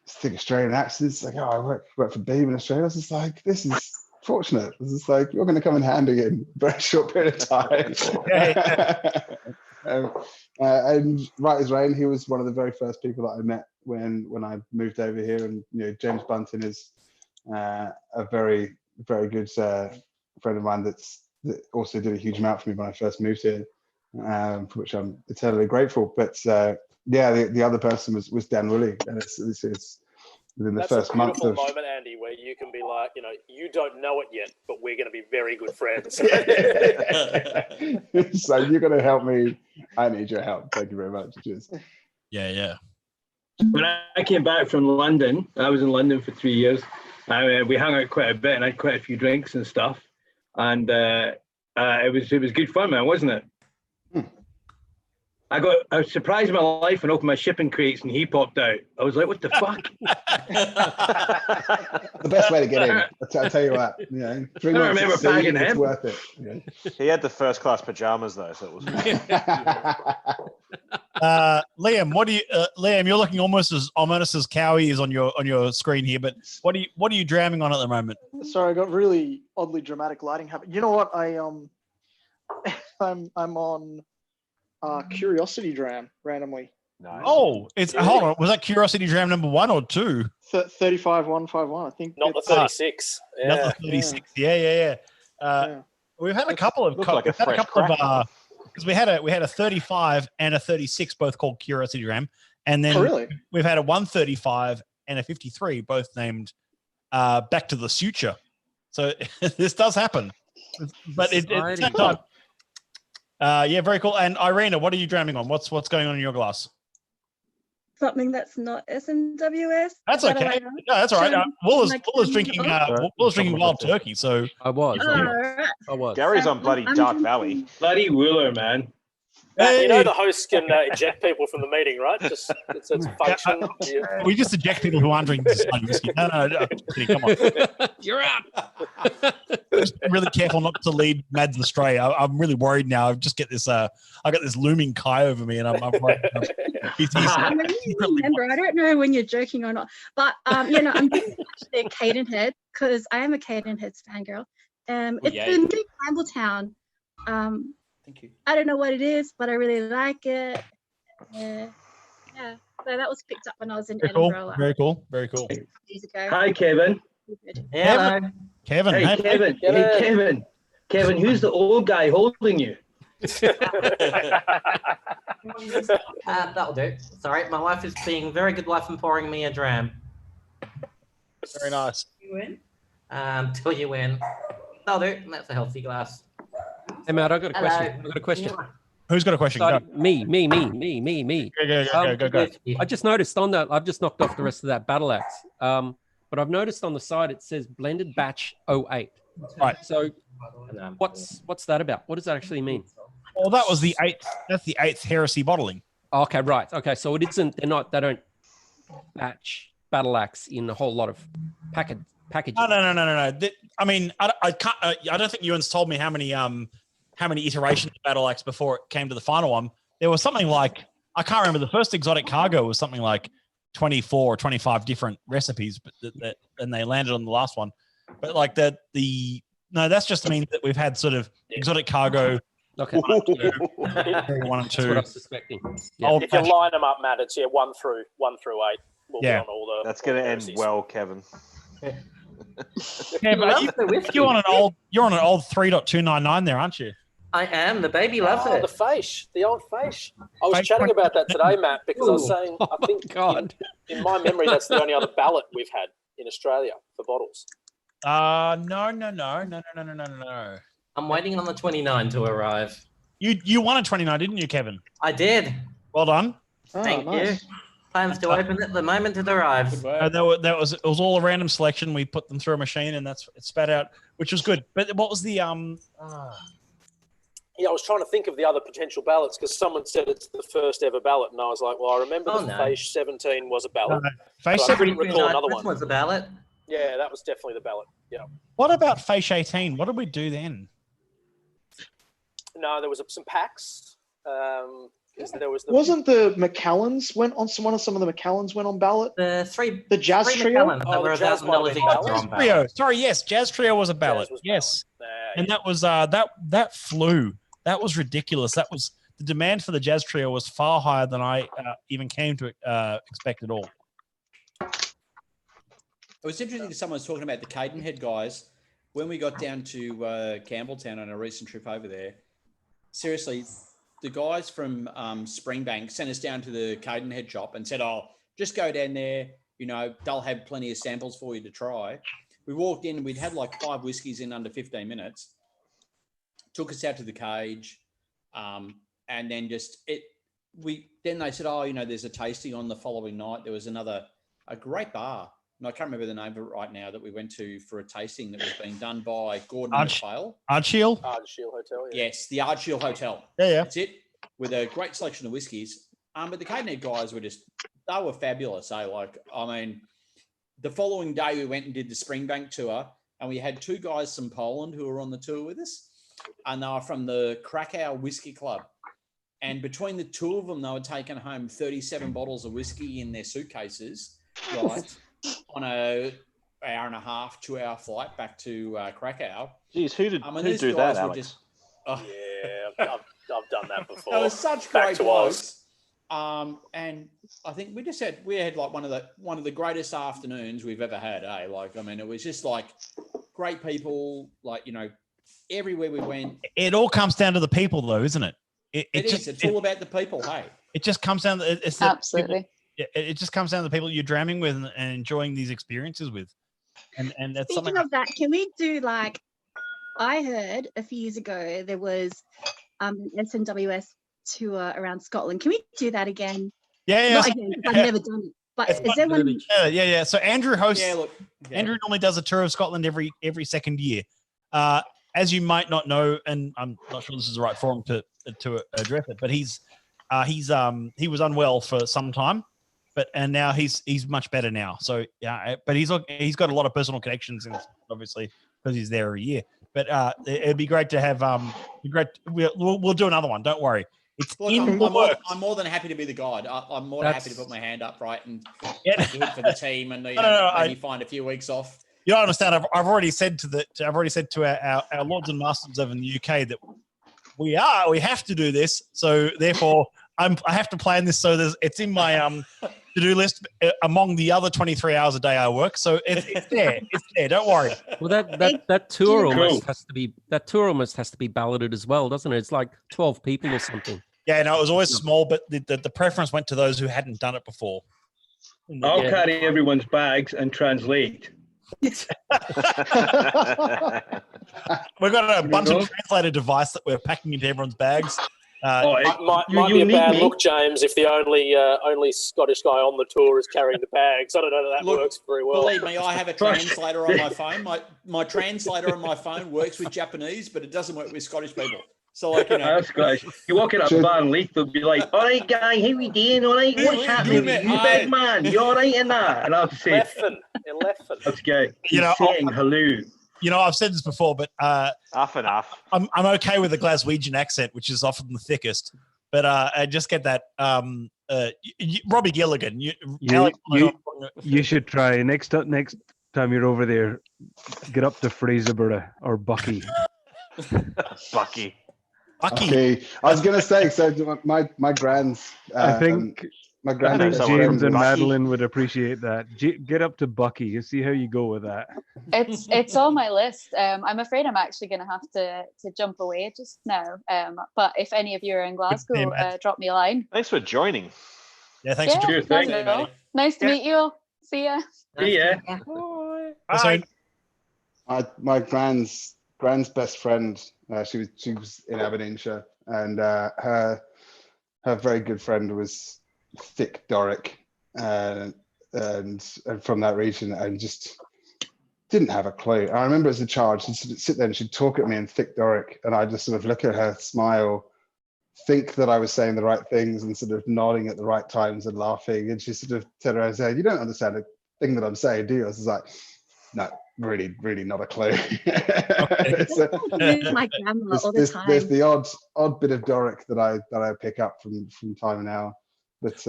this thick Australian accent." It's like, "Oh, I work for Beam in Australia." I was just like, "This is fortunate." It's just like, "You're going to come in handy in a very short period of time." And right as rain, he was one of the very first people that I met when I moved over here. And James Bunton is a very, very good friend of mine that also did a huge amount for me when I first moved here, for which I'm eternally grateful. But the other person was Dan Woolley, and it's within the first month of. That's a beautiful moment, Andy, where you can be like, you don't know it yet, but we're going to be very good friends. So you're going to help me. I need your help. Thank you very much. Cheers. Yeah. When I came back from London, I was in London for 3 years. We hung out quite a bit, and I had quite a few drinks and stuff. And it was good fun, man, wasn't it? I was surprised in my life and opened my shipping crates, and he popped out. I was like, "What the fuck?" The best way to get in. I'll tell you what. 3 months. I remember packing him. It's worth it. Yeah. He had the first class pajamas though, so it was. Liam, Liam, you're looking almost as ominous as Cowie is on your screen here. But what are you dramming on at the moment? Sorry, I got really oddly dramatic lighting happen. You know what? I'm on Curiosity Dram randomly. Nice. Oh, hold on. Was that Curiosity Dram number 1 or 2? 35151, I think. Not the 36. Not the 36. Yeah. We've had a couple of because we had a 35 and a 36, both called Curiosity Dram, and then we've had a 135 and a 53, both named Back to the Future. So this does happen, but it's time. Yeah, very cool. And Irina, what are you dramming on? What's going on in your glass? Something that's not SMWS. That's okay. No, that's all right. Will is drinking wild turkey. So I was. Gary's on bloody Dark Valley. Bloody Wooler, man. Hey. The host can eject people from the meeting, right? Just it's function. We just eject people who aren't drinking whiskey. No. Come on. You're out. Just be really careful not to lead Mads astray. I'm really worried now. I just get this. I got this looming Kai over me, and I'm worried. Remember, I don't know when you're joking or not, but I'm going to watch their Cadenhead because I am a Cadenhead fangirl. It's the new Campbelltown. Thank you. I don't know what it is, but I really like it. So that was picked up when I was in Edinburgh. Very cool. Years ago. Hi, Kevin. Hello. Kevin. Hey, Kevin. Hey, Kevin. Kevin, who's the old guy holding you? That'll do. Sorry, my wife is being a very good wife and pouring me a dram. Very nice. You win? Till you win. That'll do. That's a healthy glass. Hey, Matt, I've got a question. Who's got a question? Me. Go. I just noticed on that, I've just knocked off the rest of that battle axe. But I've noticed on the side it says blended batch 08. Right. So what's that about? What does that actually mean? Well, that was the 8th. That's the 8th heresy bottling. Okay, right. Okay, so it isn't. They don't batch battle axe in a whole lot of packaging. No. I mean, I can't. I don't think Ewan's told me how many iterations of battle axe before it came to the final one. There was something like, I can't remember. The first exotic cargo was something like 24 or 25 different recipes, but and they landed on the last one. But like that's just means that we've had sort of exotic cargo. Okay. 1 and 2. That's what I was suspecting. Yeah. If you line them up, Matt, it's 1 through 8. We'll be on all the. That's going to end well, Kevin. Yeah, but you're on an old 3.299 there, aren't you? I am. The baby loves it. The Faish, the old Faish. I was chatting about that today, Matt, because I was saying I think in my memory that's the only other ballot we've had in Australia for bottles. No. I'm waiting on the 29 to arrive. You won a 29, didn't you, Kevin? I did. Well done. Thank you. Plans to open it the moment it arrives. It was all a random selection. We put them through a machine, and it spat out, which was good. But what was the Yeah, I was trying to think of the other potential ballots because someone said it's the first ever ballot, and I was like, well, I remember Faish 17 was a ballot. Faish 17 recall another one. was a ballot. Yeah, that was definitely the ballot. Yeah. What about Faish 18? What did we do then? No, there was some packs. There was Wasn't the Macallans went on some of the Macallans went on ballot? The Jazz Trio. The Jazz Trio. Sorry, yes, Jazz Trio was a ballot. Yes, and that was that flew. That was ridiculous. That was the demand for the Jazz Trio was far higher than I even came to expect at all. It was interesting that someone was talking about the Cadenhead guys. when we got down to Campbelltown on a recent trip over there, seriously, the guys from Springbank sent us down to the Cadenhead shop and said, "Oh, just go down there. You know, they'll have plenty of samples for you to try." We walked in and we'd had like 5 whiskies in under 15 minutes. Took us out to the cage, and then then they said, "Oh, you know, there's a tasting on the following night." There was a great bar, and I can't remember the name of it right now, that we went to for a tasting that was being done by Gordon McPhail. Ardshiel? Ardshiel Hotel, yeah. Yes, the Ardshiel Hotel. Yeah. That's it, with a great selection of whiskies. But the Cadenhead guys they were fabulous. Like, I mean, the following day we went and did the Springbank tour, and we had 2 guys from Poland who were on the tour with us, and they were from the Krakow Whiskey Club. And between the 2 of them, they were taking home 37 bottles of whiskey in their suitcases, right, on a 1.5, 2-hour flight back to Krakow. Geez, who do that, Alex? Yeah, I've done that before. They were such great blokes. And I think we had like one of the greatest afternoons we've ever had. Like, I mean, it was just like great people, like, you know, everywhere we went. It all comes down to the people, though, isn't it? It's all about the people. Hey, it just comes down to absolutely. It just comes down to the people you're dramming with and enjoying these experiences with, and that's Speaking something. of that, can we do like? I heard a few years ago there was an SMWS tour around Scotland. Can we do that again? Yeah. Not again, I've never done it. But is there one? Yeah. So Andrew hosts. Andrew normally does a tour of Scotland every second year. As you might not know, and I'm not sure this is the right forum to address it, but he was unwell for some time, and now he's much better now. So yeah, but he's got a lot of personal connections, obviously, because he's there every year. But it'd be great to have We'll do another one. Don't worry. I'm more than happy to be the guide. I'm more than happy to put my hand up, right, and take a hit for the team, and maybe find a few weeks off. You don't understand. I've already said to our lords and masters over in the UK that we have to do this. So therefore, I have to plan this. So it's in my to-do list among the other 23 hours a day I work. So it's there. It's there. Don't worry. Well, that tour almost has to be balloted as well, doesn't it? It's like 12 people or something. Yeah, no, it was always small, but the preference went to those who hadn't done it before. I'll carry everyone's bags and translate. We've got a bunch of translator device that we're packing into everyone's bags. Might be a bad look, James, if the only Scottish guy on the tour is carrying the bags. I don't know that works very well. Believe me, I have a translator on my phone. My translator on my phone works with Japanese, but it doesn't work with Scottish people. So, like, you know, that's great. You walk in a bar and Leith, they'll be like, "All right, guy, how we doing? All right, what's happening? You big man, you all right in that?" And I'll say, "11." That's great. You know, saying hello. You know, I've said this before, but enough. I'm okay with the Glaswegian accent, which is often the thickest. But I just get that. Robbie Gilligan, you should try next time you're over there. Get up to Fraserburgh or Bucky. Bucky. Okay, I was gonna say. So my grands. I think James and Madeline would appreciate that. Get up to Bucky. You see how you go with that. It's on my list. I'm afraid I'm actually going to have to jump away just now. But if any of you are in Glasgow, drop me a line. Thanks for joining. Yeah, thanks for joining. Thank you, buddy. Nice to meet you all. See ya. See ya. Bye. My grand's best friend. She was in Aberdeenshire, and her very good friend was Thick Doric, and from that region, and just didn't have a clue. I remember as a child, she'd sit there and she'd talk at me in Thick Doric, and I just sort of look at her, smile, think that I was saying the right things, and sort of nodding at the right times and laughing. And she sort of turned around and said, "You don't understand a thing that I'm saying, do you?" I was like, "No, really not a clue." My grandma all the time. There's the odd bit of Doric that I pick up from time now, but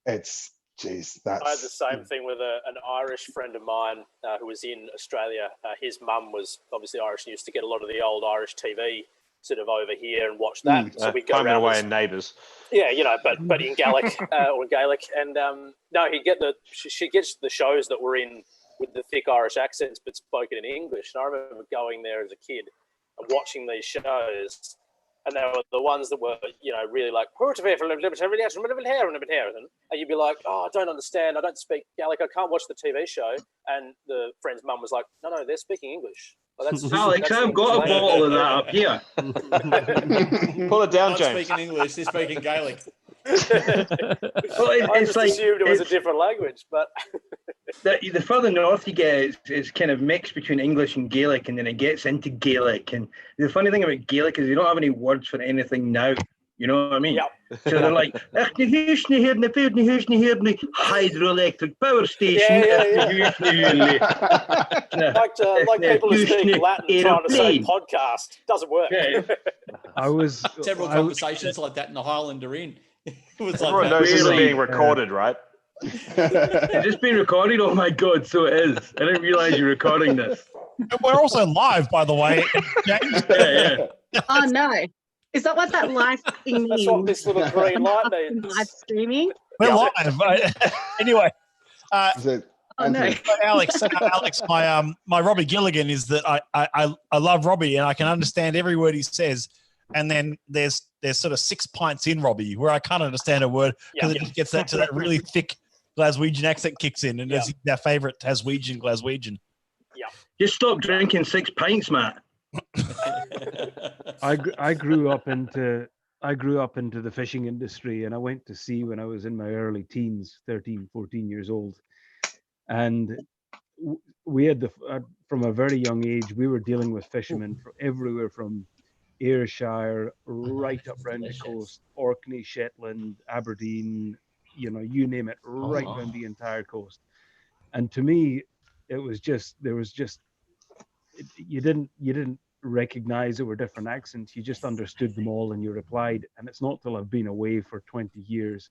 it's that's. I had the same thing with an Irish friend of mine who was in Australia. His mum was obviously Irish and used to get a lot of the old Irish TV sort of over here and watch that. So we go Home and around Away and Neighbours. Yeah, you know, but in Gaelic or in Gaelic, and no, he'd get she gets the shows that were in with the thick Irish accents but spoken in English. And I remember going there as a kid and watching these shows, and they were the ones that were, really like, and you'd be like, oh, I don't understand. I don't speak Gaelic. I can't watch the TV show. And the friend's mum was like, no, they're speaking English. Well, Alex, I've got a bottle of that up here. Pull it down, James. Not speaking English, they're speaking Gaelic. I just assumed it was a different language, but the further north you get, it's kind of mixed between English and Gaelic, and then it gets into Gaelic. And the funny thing about Gaelic is you don't have any words for anything now. You know what I mean? Yep. So they're like, hydroelectric power station. Like people who speak Latin trying to say podcast. Doesn't work. Yeah. Several conversations like that in the Highlander Inn. Everyone knows this is being recorded, right? Is this being recorded? Oh my God, so it is. I didn't realize you're recording this. We're also live, by the way. James. Yeah. Oh no. Is that what that live thing means? That's what this little green light means. Live streaming? We're live. Anyway. Oh no. Alex, my Robbie Gilligan is that I love Robbie and I can understand every word he says. And then there's sort of 6 pints in Robbie where I can't understand a word because it just gets to that really thick Glaswegian accent kicks in, and it's our favourite Glaswegian. Yeah. Just stop drinking 6 pints, Matt. I grew up into the fishing industry, and I went to sea when I was in my early teens, 13, 14 years old. And we had from a very young age, we were dealing with fishermen from everywhere from Ayrshire right up round the coast, Orkney, Shetland, Aberdeen, you name it, right round the entire coast. And to me, you didn't recognize there were different accents. You just understood them all and you replied. And it's not till I've been away for 20 years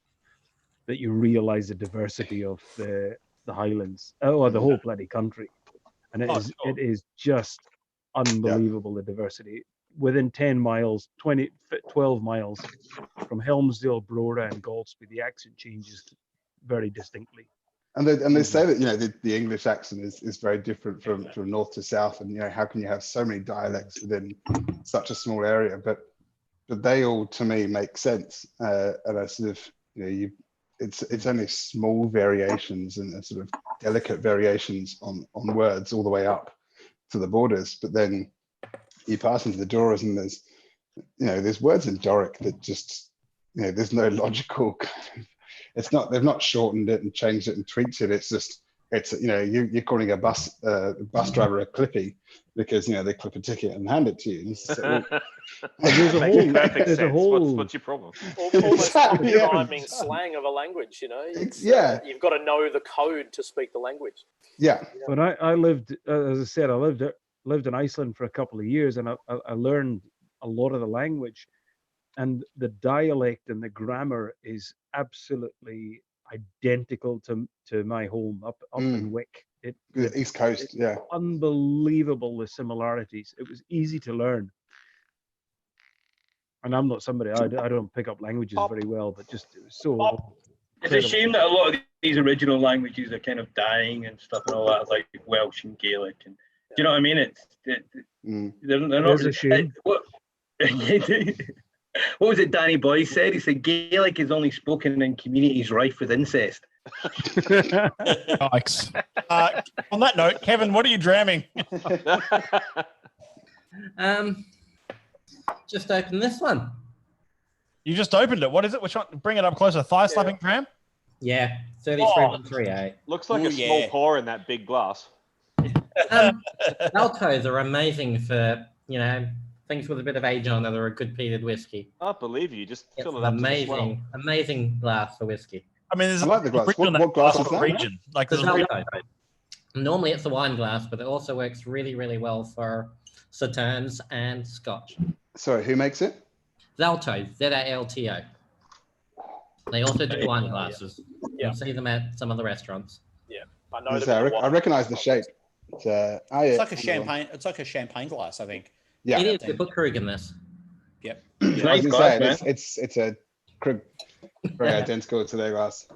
that you realize the diversity of the Highlands, or the whole bloody country. And it is just unbelievable, the diversity. Within 10 miles, 12 miles from Helmsdale, Brora and Galsby, the accent changes very distinctly. And they say that the English accent is very different from north to south, and how can you have so many dialects within such a small area? But they all, to me, make sense, and I sort of it's only small variations and sort of delicate variations on words all the way up to the borders, but then you pass into the Doras and there's words in Doric that just there's no logical kind of, they've not shortened it and changed it and tweaked it. You're calling a bus driver a clippy because they clip a ticket and hand it to you. There's a whole what's your problem? Almost rhyming slang of a language, you've got to know the code to speak the language. Yeah. But I lived, as I said, I lived in Iceland for a couple of years, and I learned a lot of the language, and the dialect and the grammar is absolutely identical to my home up in Wick. The East Coast, unbelievable the similarities. It was easy to learn, and I'm not somebody I don't pick up languages very well, but just it was so. It's a shame that a lot of these original languages are kind of dying and stuff and all that, like Welsh and Gaelic, and do you know what I mean? They're not. It's a shame. What was it Danny Boy said? He said Gaelic is only spoken in communities rife with incest. Yikes. On that note, Kevin, what are you dramming? Just open this one. You just opened it. What is it? Which one? Bring it up closer. Thigh slapping dram? Yeah, 33.38. Looks like a small pour in that big glass. Altos are amazing for, things with a bit of age on that are a good peated whiskey. I believe you. Just it's fill it up. Amazing glass for whiskey. I mean, there's I like the glass. What glass is that? Region. Like Normally it's a wine glass, but it also works really, really well for Sauternes and Scotch. Sorry, who makes it? Zalto, Z-A-L-T-O. They also do wine glasses. Yeah. You'll see them at some of the restaurants. Yeah, I know. I recognize the shape. It's like a champagne. It's like a champagne glass, I think. Yeah, it is. We put Krug in this. Yep. Nice glass, it's a Krug, very identical to their glass.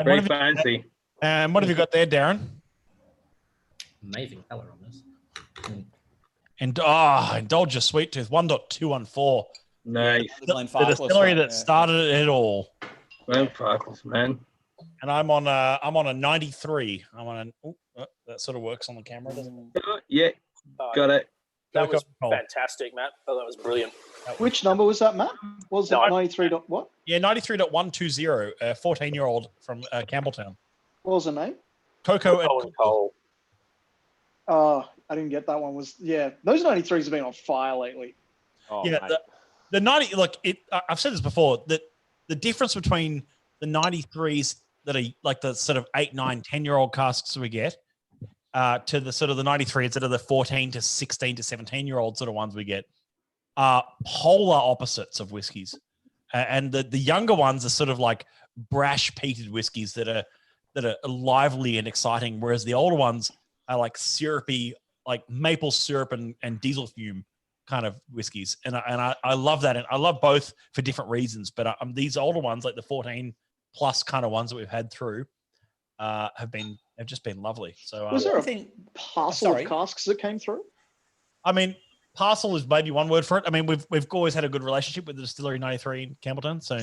Very fancy. And what have you got there, Darren? amazing color on this. And indulge your sweet tooth 1.214. Nice. The distillery that started it all. Glen Farclas, man. And I'm on a 93. I'm on that sort of works on the camera, doesn't it? Yeah, got it. That was fantastic, Matt. Oh, that was brilliant. Which number was that, Matt? Was that 93 dot what? Yeah, 93.120, a 14-year-old from Campbelltown. What was her name? Coco and Cole. Oh, I didn't get that one. Those 93s have been on fire lately. Oh, yeah, the 90. Look, I've said this before. That the difference between the 93s that are like the sort of 8, 9, 10-year-old casks we get, to the sort of the 93s that are the 14 to 16 to 17-year-old sort of ones we get, are polar opposites of whiskies. And the younger ones are sort of like brash peated whiskies that are lively and exciting, whereas the older ones are like syrupy, like maple syrup and diesel fume kind of whiskies. And I love that. And I love both for different reasons. But these older ones, like the 14 plus kind of ones that we've had through, have just been lovely. So was there a parcel of casks that came through? I mean, parcel is maybe one word for it. I mean, we've always had a good relationship with the Distillery 93 in Campbelltown. So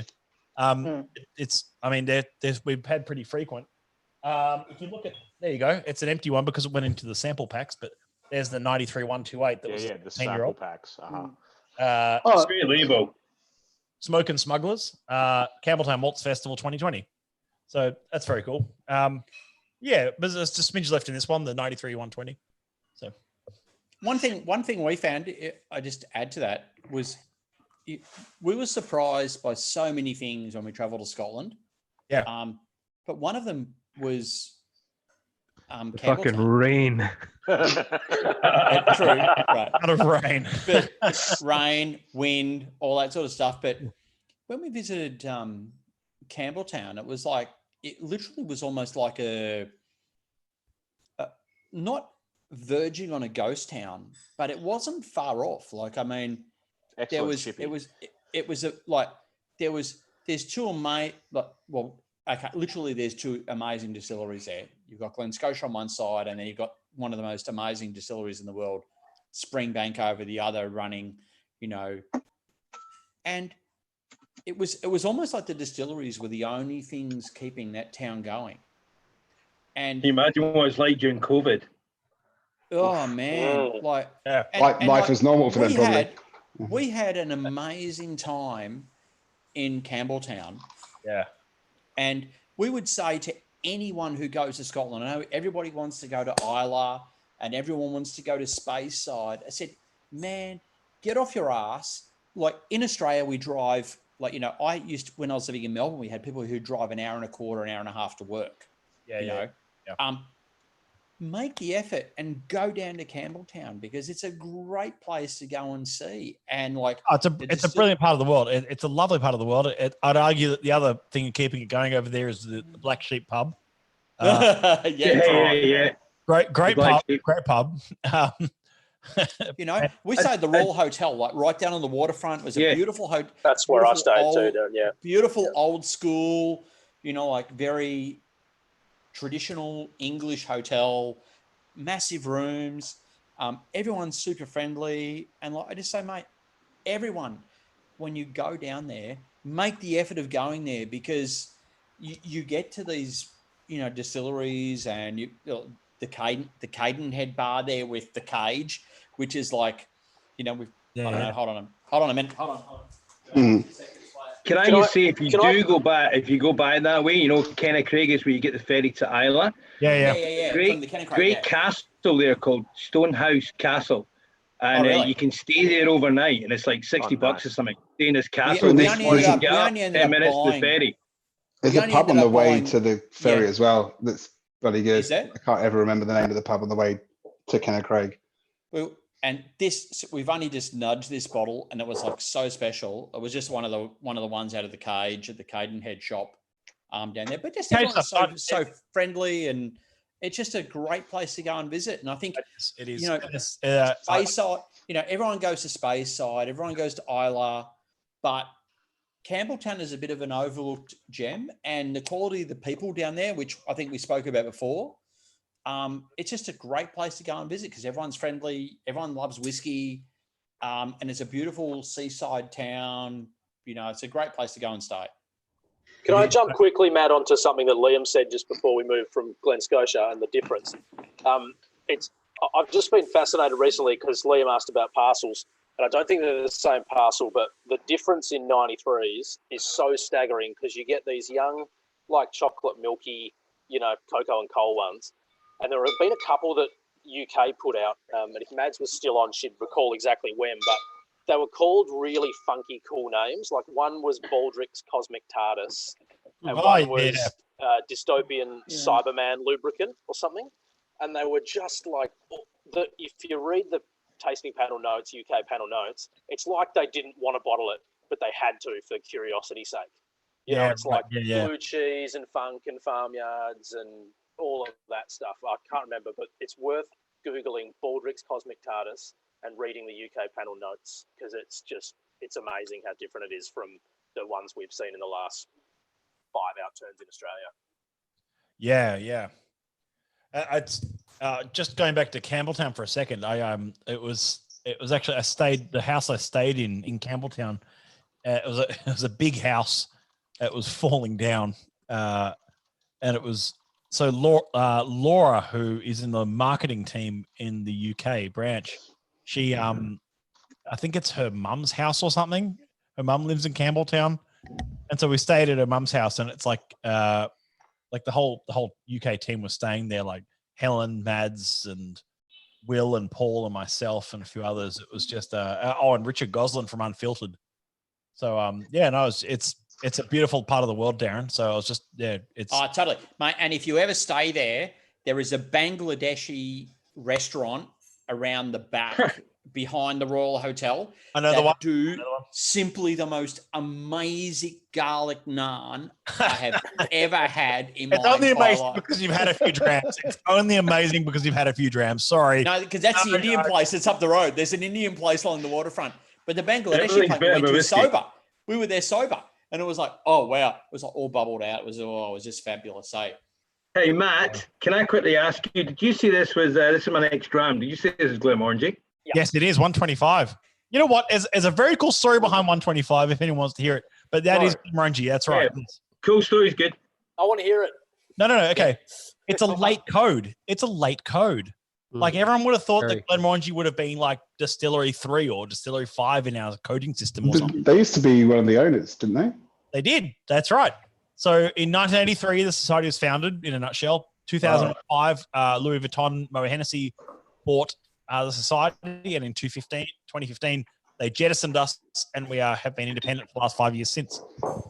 we've had pretty frequent. If you look at, there you go. It's an empty one because it went into the sample packs, but there's the 93 128 that was the sample packs. Great label. Smoke and Smugglers, Campbelltown Malts Festival 2020. So that's very cool. But there's just smidge left in this one, the 93 120. So one thing we found, I just add to that, was we were surprised by so many things when we traveled to Scotland. Yeah. But one of them was the fucking rain. True, right. Out of rain. But rain, wind, all that sort of stuff. But when we visited Campbelltown, it was like, it literally was almost like a not verging on a ghost town, but it wasn't far off. Like, I mean, there's two amazing distilleries there. You've got Glen Scotia on one side, and then you've got one of the most amazing distilleries in the world, Springbank, over the other, running, and it was almost like the distilleries were the only things keeping that town going. And can you imagine what it's like during COVID? Oh man, life was normal for them. Probably. We had an amazing time in Campbelltown. Yeah. And we would say to anyone who goes to Scotland, I know everybody wants to go to Isla and everyone wants to go to Speyside. I said, man, get off your ass. Like in Australia, we drive, when I was living in Melbourne, we had people who drive an hour and a quarter, an hour and a half to work. Yeah. Make the effort and go down to Campbelltown because it's a great place to go and see. And it's a brilliant part of the world. It's a lovely part of the world. I'd argue that the other thing keeping it going over there is the Black Sheep pub. Yeah. Great pub. Great pub. We stayed at the Royal Hotel, like right down on the waterfront. It was a beautiful hotel. That's where I stayed too. Yeah. Beautiful old school, very traditional English hotel, massive rooms. Everyone's super friendly. And I just say, mate, everyone, when you go down there, make the effort of going there because you get to these, distilleries and the Cadenhead bar there with the cage, which is like, I don't know, hold on a minute. Hold on. Can I just say, if you go by that way, Kenna Craig is where you get the ferry to Isla. Yeah. Great castle there called Stonehouse Castle. And you can stay there overnight, and it's like $60 or something. Stay in this castle. We only ended up 10 minutes to the ferry. There's a pub on the way to the ferry as well. That's bloody good. Is there? I can't ever remember the name of the pub on the way to Kenna Craig. Well, and we've only just nudged this bottle, and it was like so special. It was just one of the ones out of the cage at the Cadenhead shop down there. But just everyone's so friendly, and it's just a great place to go and visit. And I think it is. Speyside. Everyone goes to Speyside, everyone goes to Isla, but Campbelltown is a bit of an overlooked gem, and the quality of the people down there, which I think we spoke about before, it's just a great place to go and visit because everyone's friendly, everyone loves whiskey, and it's a beautiful seaside town. You know, it's a great place to go and stay. Can I jump quickly, Matt, onto something that Liam said just before we moved from Glen Scotia and the difference? I've just been fascinated recently because Liam asked about parcels, and I don't think they're the same parcel, but the difference in 93s is so staggering because you get these young, like chocolate milky, you know, cocoa and coal ones, and there have been a couple that UK put out, and if Mads was still on, she'd recall exactly when, but they were called really funky, cool names. Like one was Baldrick's Cosmic TARDIS, and one was Dystopian Cyberman Lubricant or something. And they were just like, if you read the tasting panel notes, UK panel notes, it's like they didn't want to bottle it, but they had to for curiosity's sake. You know, it's like blue cheese and funk and farmyards and all of that stuff. I can't remember, but it's worth Googling Baldrick's Cosmic TARDIS and reading the UK panel notes because it's amazing how different it is from the ones we've seen in the last 5 outturns in Australia. Yeah. It's just going back to Campbelltown for a second. It was actually the house I stayed in Campbelltown. It was a big house. It was falling down, and it was so Laura, who is in the marketing team in the UK branch. She, I think it's her mum's house or something. Her mum lives in Campbelltown, and so we stayed at her mum's house, and it's like the whole UK team was staying there, like Helen, Mads, and Will, and Paul, and myself, and a few others. It was just and Richard Goslin from Unfiltered. So it's a beautiful part of the world, Darren. So I was just it's totally, mate. And if you ever stay there is a Bangladeshi restaurant around the back behind the Royal Hotel. Another one. Simply the most amazing garlic naan I have ever had in my life. It's only amazing because you've had a few drams. It's only amazing because you've had a few drams. Sorry. No, because that's the Indian place that's up the road. There's an Indian place along the waterfront. But the Bangladeshi place we went to sober. We were there sober. And it was like, oh, wow. It was like all bubbled out. It was just fabulous. Hey, Matt, can I quickly ask you, did you see this is my next dram. Did you see this as Glenmorangie? Yeah. Yes, it is 125. You know what? There's a very cool story behind 125 if anyone wants to hear it. But that is Glenmorangie. That's right. Yeah. Cool story's good. I want to hear it. No. Okay. It's a late code. Like everyone would have thought that Glenmorangie would have been like Distillery 3 or Distillery 5 in our coding system or something. They used to be one of the owners, didn't they? They did. That's right. So in 1983, the society was founded in a nutshell. 2005, Louis Vuitton, Moët Hennessy bought the society. And in 2015, they jettisoned us and we have been independent for the last 5 years since.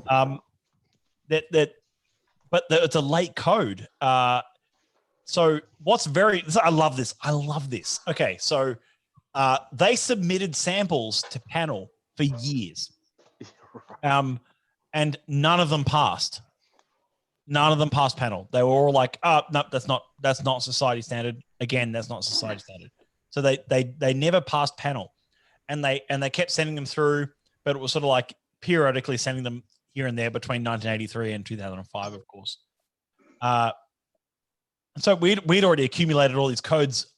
But it's a late code. So I love this. Okay, so they submitted samples to panel for years, and none of them passed. None of them passed panel. They were all like, "Oh, no, that's not society standard." Again, that's not society standard. So they never passed panel, and they kept sending them through, but it was sort of like periodically sending them here and there between 1983 and 2005, of course. So we'd already accumulated all these codes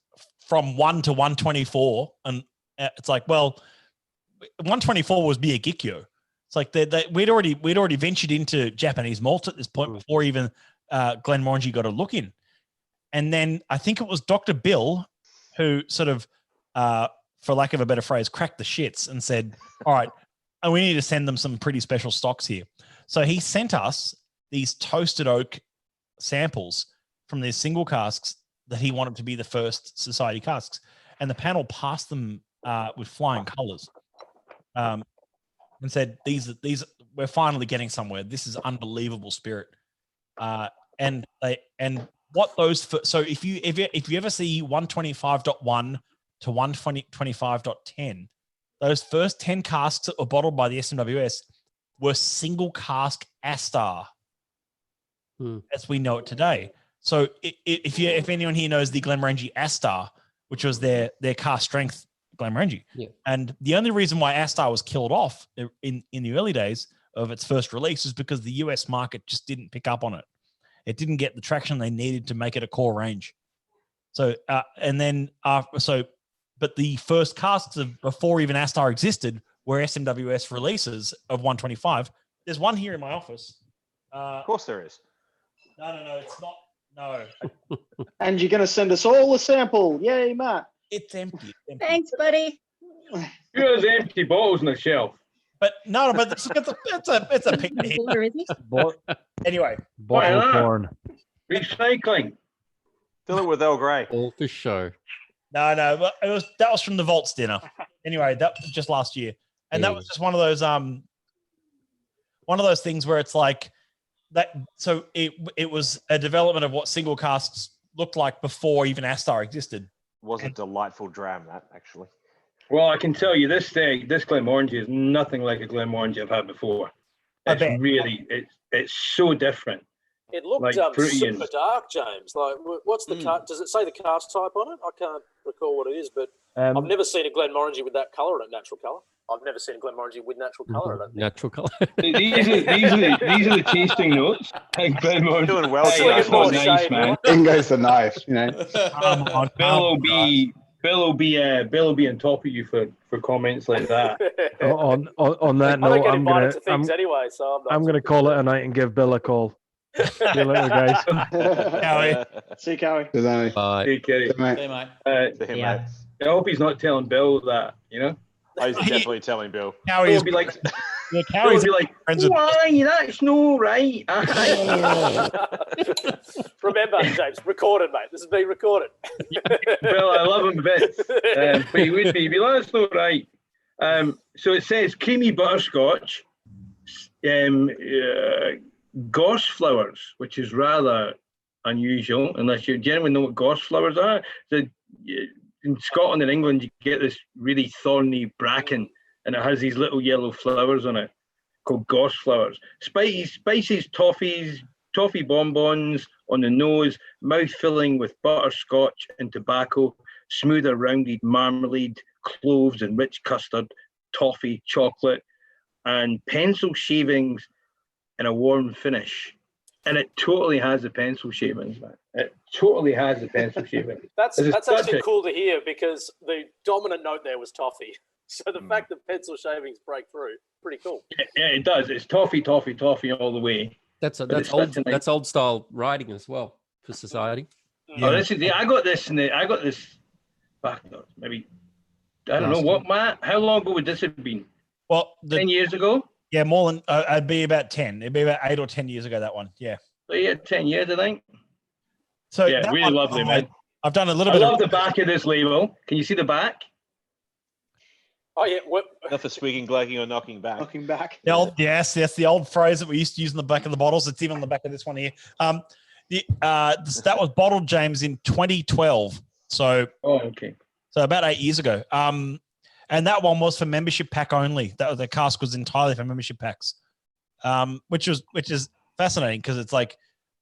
from 1 to 124, and it's like, well, 124 was Miyagikyo. It's like we'd already ventured into Japanese malt at this point before even Glenmorangie got a look in, and then I think it was Dr. Bill who sort of, for lack of a better phrase, cracked the shits and said, "All right, we need to send them some pretty special stocks here." So he sent us these toasted oak samples from these single casks that he wanted to be the first society casks, and the panel passed them with flying colors, and said, "These we're finally getting somewhere. This is unbelievable spirit." And what those so if you ever see 125.1 to 125.10, those first 10 casks that were bottled by the SMWS were single cask Astar, as we know it today. So if anyone here knows the Glenmorangie Astar, which was their cask strength Glenmorangie, and the only reason why Astar was killed off in the early days of its first release is because the US market just didn't pick up on it. It didn't get the traction they needed to make it a core range. So and then but the first casts of before even Astar existed were SMWS releases of 125. There's one here in my office. Of course there is. No, it's not. No. And you're going to send us all a sample. Yay, Matt. It's empty. Thanks, buddy. There's empty bottles on the shelf. But it's a picture here. Anyway. Bottle porn. Recycling. Fill it with Earl Grey. All for show. No, but that was from the Vaults dinner. Anyway, that was just last year. And that was just one of those things where it's like that. So it was a development of what single casts looked like before even Astar existed. Was a delightful dram, that actually. Well, I can tell you this Glenmorangie is nothing like a Glenmorangie I've had before. It's so different. It looked like super dark, James. Like, what's the does it say the cast type on it? I can't recall what it is, but I've never seen a Glenmorangie with that colour in it, natural colour. I've never seen a Glenmorangie with natural colour in it. Natural colour. these are the tasting notes. And Glenmorangie. Doing well, it's not nice, man. In goes the knife, you know. Bill will be on top of you for comments like that. on that I don't note, get invited to things anyway, so I'm going to call it a night and give Bill a call. See you later, guys. Cowie. See you, Cowie. Good night. Bye. Hey, Kerry. Hey, mate. Yeah. I hope he's not telling Bill that, you know? I was definitely telling Bill. Cowie will be like, Cowie's be like, why? That's no right. Remember, James, recorded, mate. This is being recorded. Bill, I love him a bit. But he would be. He'd be like, that's not right. So it says creamy butterscotch, gorse flowers, which is rather unusual, unless you genuinely know what gorse flowers are. So, in Scotland and England, you get this really thorny bracken, and it has these little yellow flowers on it called gorse flowers. Spices, toffee bonbons on the nose, mouth filling with butterscotch and tobacco, smoother rounded marmalade, cloves and rich custard, toffee, chocolate, and pencil shavings in a warm finish. And it totally has the pencil shavings, man. It totally has the pencil shavings. That's actually cool to hear, because the dominant note there was toffee. So the fact that pencil shavings break through, pretty cool. Yeah, it does. It's toffee all the way. That's old style writing as well for society. Yeah. Oh, this is I got this back maybe I don't know what, Matt. How long ago would this have been? Well, 10 years ago. Yeah, more than I'd be about 10. It'd be about 8 or 10 years ago. That one, yeah. So yeah, 10 years, I think. So yeah, really lovely, man. I've done a little bit. I love the back of this label. Can you see the back? Oh yeah, not for swigging, glagging, or knocking back. Knocking back. Yes, the old phrase that we used to use in the back of the bottles. It's even on the back of this one here. That was bottled, James, in 2012. So. Oh, okay. So about 8 years ago. And that one was for membership pack only. The cask was entirely for membership packs, which is fascinating, because it's like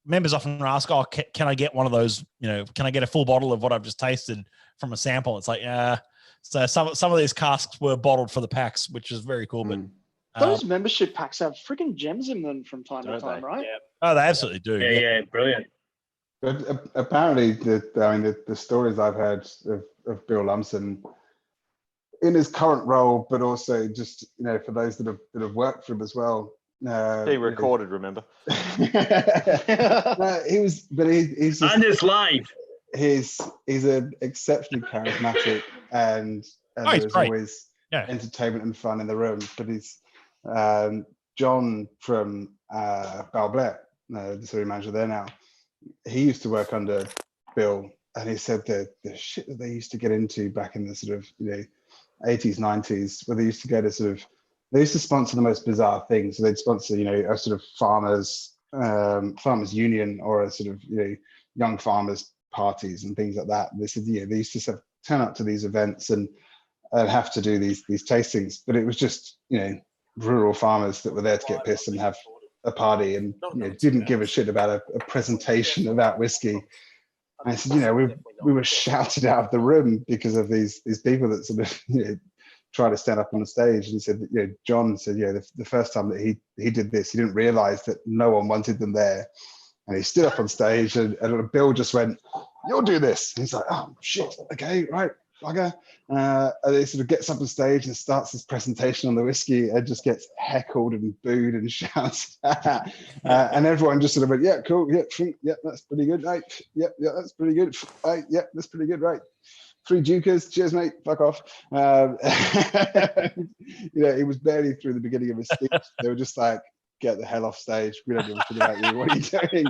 members often ask, "Oh, can I get one of those? You know, can I get a full bottle of what I've just tasted from a sample?" It's like, so some of these casks were bottled for the packs, which is very cool. But those membership packs have freaking gems in them from time to time, right? Yeah. Oh, they absolutely do. Yeah, brilliant. But apparently, the stories I've heard of Bill Lumsden in his current role, but also just, you know, for those that have worked for him as well. Being recorded, remember? He's just, and it's live. He's an exceptionally charismatic, and there's always entertainment and fun in the room. But he's John from Balblet, the city manager there now. He used to work under Bill, and he said the shit that they used to get into back in the sort of 80s, 90s, where they used to go to they used to sponsor the most bizarre things. So they'd sponsor, a sort of farmers union, or a sort of, young farmers parties and things like that. And they said, they used to turn up to these events and have to do these tastings, but it was just, rural farmers that were there to get pissed and have a party, and didn't give a shit about a presentation about whiskey. And I said, we were shouted out of the room because of these people that sort of try to stand up on the stage. And he said, John said, the first time that he did this, he didn't realize that no one wanted them there. And he stood up on stage, and Bill just went, you'll do this. And he's like, oh shit, okay, right, bugger. And he sort of gets up on stage and starts his presentation on the whiskey and just gets heckled and booed and shouts. And everyone just sort of went, yeah, cool, yeah, that's pretty good, right? Yeah, that's pretty good. Right, yeah, that's pretty good, right? 3 Dukas, cheers, mate, fuck off. He was barely through the beginning of his speech. They were just like, get the hell off stage. We don't give a shit about you. What are you doing?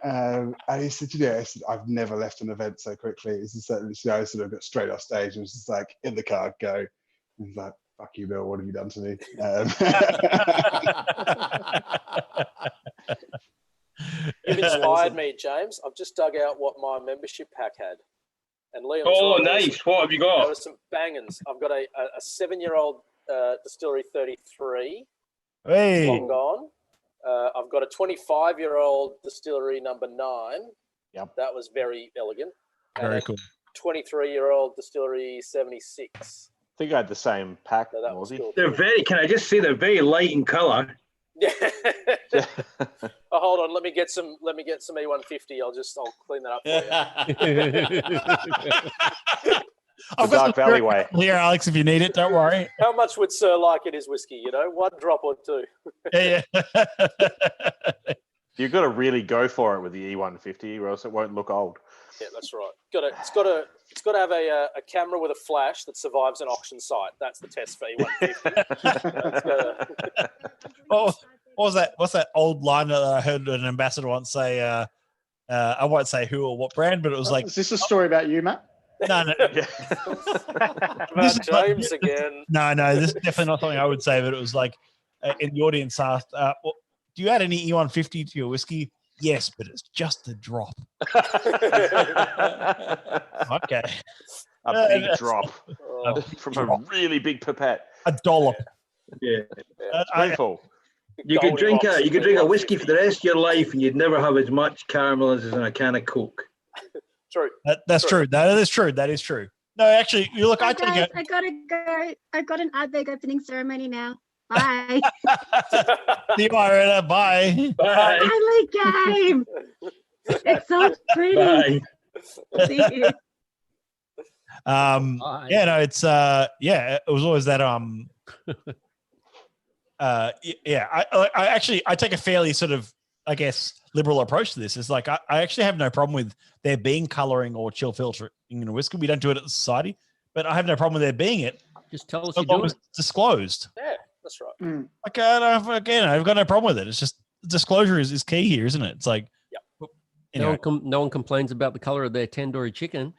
And he said, I said, I've never left an event so quickly. He said, I sort of got straight off stage and was just like, in the car, go. And he's like, fuck you, Bill, what have you done to me? You've inspired me, James. I've just dug out what my membership pack had. And Liam, nice. What have you got? There were some bangers. I've got a 7-year-old Distillery 33. Hey. Long gone. I've got a 25-year-old Distillery number 9. Yep. That was very elegant. Very cool. 23-year-old Distillery 76. I think I had the same pack. So that was cool. They're can I just say they're very light in colour. Yeah. Oh, hold on. Let me get some E150. I'll clean that up for you. I've got Dark Valley here, Alex, if you need it. Don't worry. How much would Sir like in his whiskey? 1 drop or 2. Yeah. You've got to really go for it with the E150, or else it won't look old. Yeah, that's right. It's got to have a camera with a flash that survives an auction site. That's the test for E150. What's that old line that I heard an ambassador once say? I won't say who or what brand, but it was like, is this a story about you, Matt? No. About James again. No, this is definitely not something I would say, but it was like in the audience asked, well, do you add any E150 to your whiskey? Yes, but it's just a drop. Okay. A big drop from a really big pipette. A dollop. Yeah. Spoonful. You could drink a whiskey for the rest of your life and you'd never have as much caramel as in a can of Coke. True. That's true. That is true. That is true. No, actually, you look. I gotta go. I've got an ad bag opening ceremony now. Bye. See you, Marina. Bye. Bye. Early game. It's so pretty. Bye. See you. Yeah, no, it's it was always that I take a fairly sort of, I guess, liberal approach to this. It's like I actually have no problem with there being colouring or chill filtering in a whiskey. We don't do it at the society, but I have no problem with there being it. Just tell us you do it. Disclosed. Yeah, that's right. Like, I've got no problem with it. It's just disclosure is key here, isn't it? It's like, anyway. No one complains about the color of their tandoori chicken.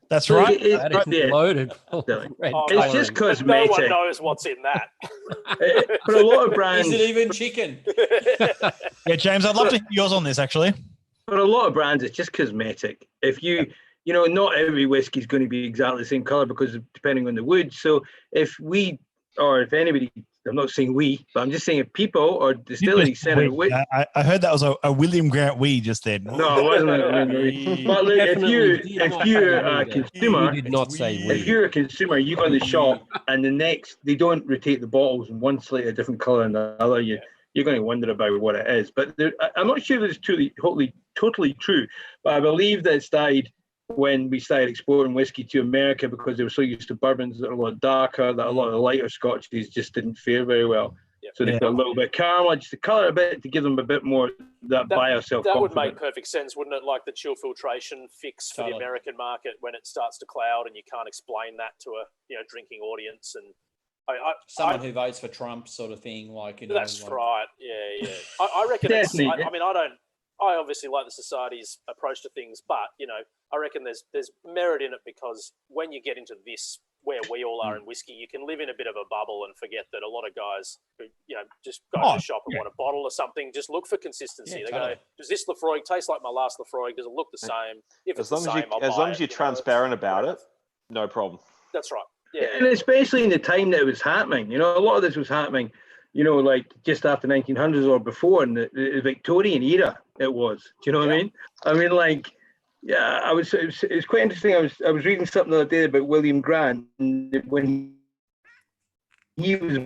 That's right. That is loaded. It's just cosmetic. No one knows what's in that. For a lot of brands, is it even chicken? Yeah, James, I'd love to hear yours on this, actually. For a lot of brands, it's just cosmetic. If not every whiskey is going to be exactly the same color because depending on the wood. So if anybody, I'm not saying we, but I'm just saying if people or distilleries send a whiskey. I heard that was a William Grant we just then. No, it wasn't a But look, if you're a consumer, did not say we. If you're a consumer, you go in the shop and they don't rotate the bottles in one slightly different color than the other. You're going to wonder about what it is. But I'm not sure that it's totally true. But I believe that it started when we started exporting whiskey to America because they were so used to bourbons that are a lot darker, that a lot of the lighter scotches just didn't fare very well. Yep. So they put a little bit of caramel, just to colour a bit, to give them a bit more that buyer self-confidence. That would make perfect sense, wouldn't it? Like the chill filtration fix for the American market when it starts to cloud and you can't explain that to a drinking audience. And someone who votes for Trump, sort of thing, That's right. Yeah. I reckon. I obviously like the society's approach to things, but I reckon there's merit in it because when you get into this, where we all are in whiskey, you can live in a bit of a bubble and forget that a lot of guys who just go to the shop and want a bottle or something, just look for consistency. They go, does this Lefroy taste like my last Lefroy? Does it look the same? If it's the same, I'll buy it. As long as you're transparent about it, no problem. That's right. Yeah, and especially in the time that it was happening. A lot of this was happening, like just after 1900s or before in the Victorian era. It was. Do you know what I mean? I mean, it's quite interesting. I was reading something the other day about William Grant when he was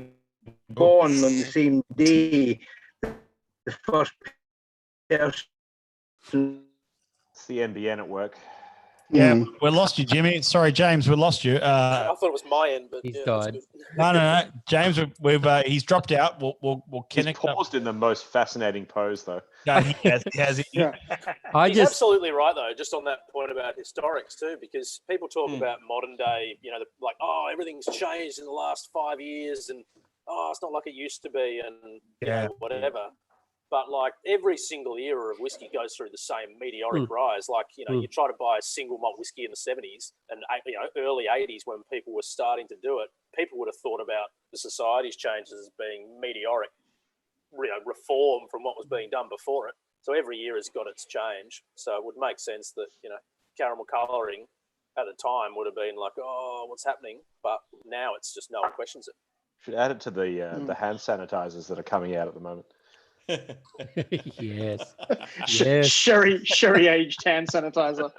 born on the same day. The first person It's the NBN at work. Yeah, we lost you, Jimmy. Sorry, James, we lost you. I thought it was my end, but He's yeah, died. that's good. No, James, he's dropped out. We'll He's connect. paused in the most fascinating pose, though. No, he has. Yeah. He's absolutely right, though, just on that point about historics, too, because people talk about modern day, like, oh, everything's changed in the last 5 years and, oh, it's not like it used to be and whatever. But, like, every single era of whiskey goes through the same meteoric rise. Like, you try to buy a single malt whiskey in the 70s and, early 80s when people were starting to do it, people would have thought about the society's changes as being meteoric, reform from what was being done before it. So every year has got its change. So it would make sense that, caramel colouring at the time would have been like, oh, what's happening? But now it's just no one questions it. Should add it to the hand sanitizers that are coming out at the moment. Yes. Sherry aged hand sanitizer.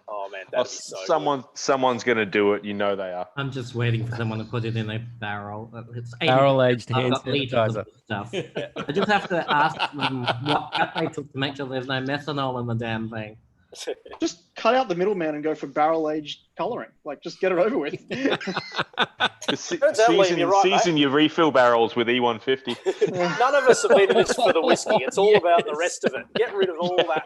Oh man, that'd be so someone's going to do it. They are. I'm just waiting for someone to put it in a barrel. It's Barrel-aged I've hand got liters sanitizer. of stuff. I just have to ask them what cut they took to make sure there's no methanol in the damn thing. Just cut out the middleman and go for barrel aged colouring. Like, just get it over with. Season your refill barrels with E150. None of us have been in this for the whiskey. It's all about the rest of it. Get rid of all that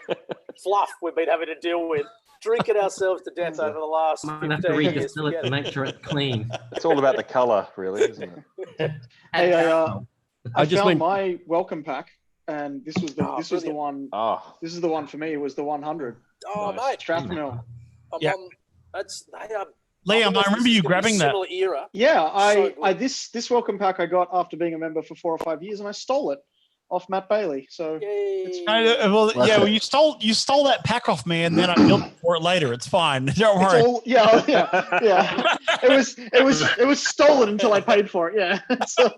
fluff we've been having to deal with. Drink it ourselves to death over the last 15 have to years. redistill it to make sure it's clean. It's all about the colour, really, isn't it? Hey, I found my welcome pack, and this was the one. This is the one for me. It was the 100. Oh, mate, Strathmore. Liam, I remember you grabbing that. Era. Yeah, this welcome pack I got after being a member for 4 or 5 years, and I stole it off Matt Bailey. So you stole that pack off me, and then I built it for it later. It's fine. Don't worry. It was stolen until I paid for it. Yeah. So,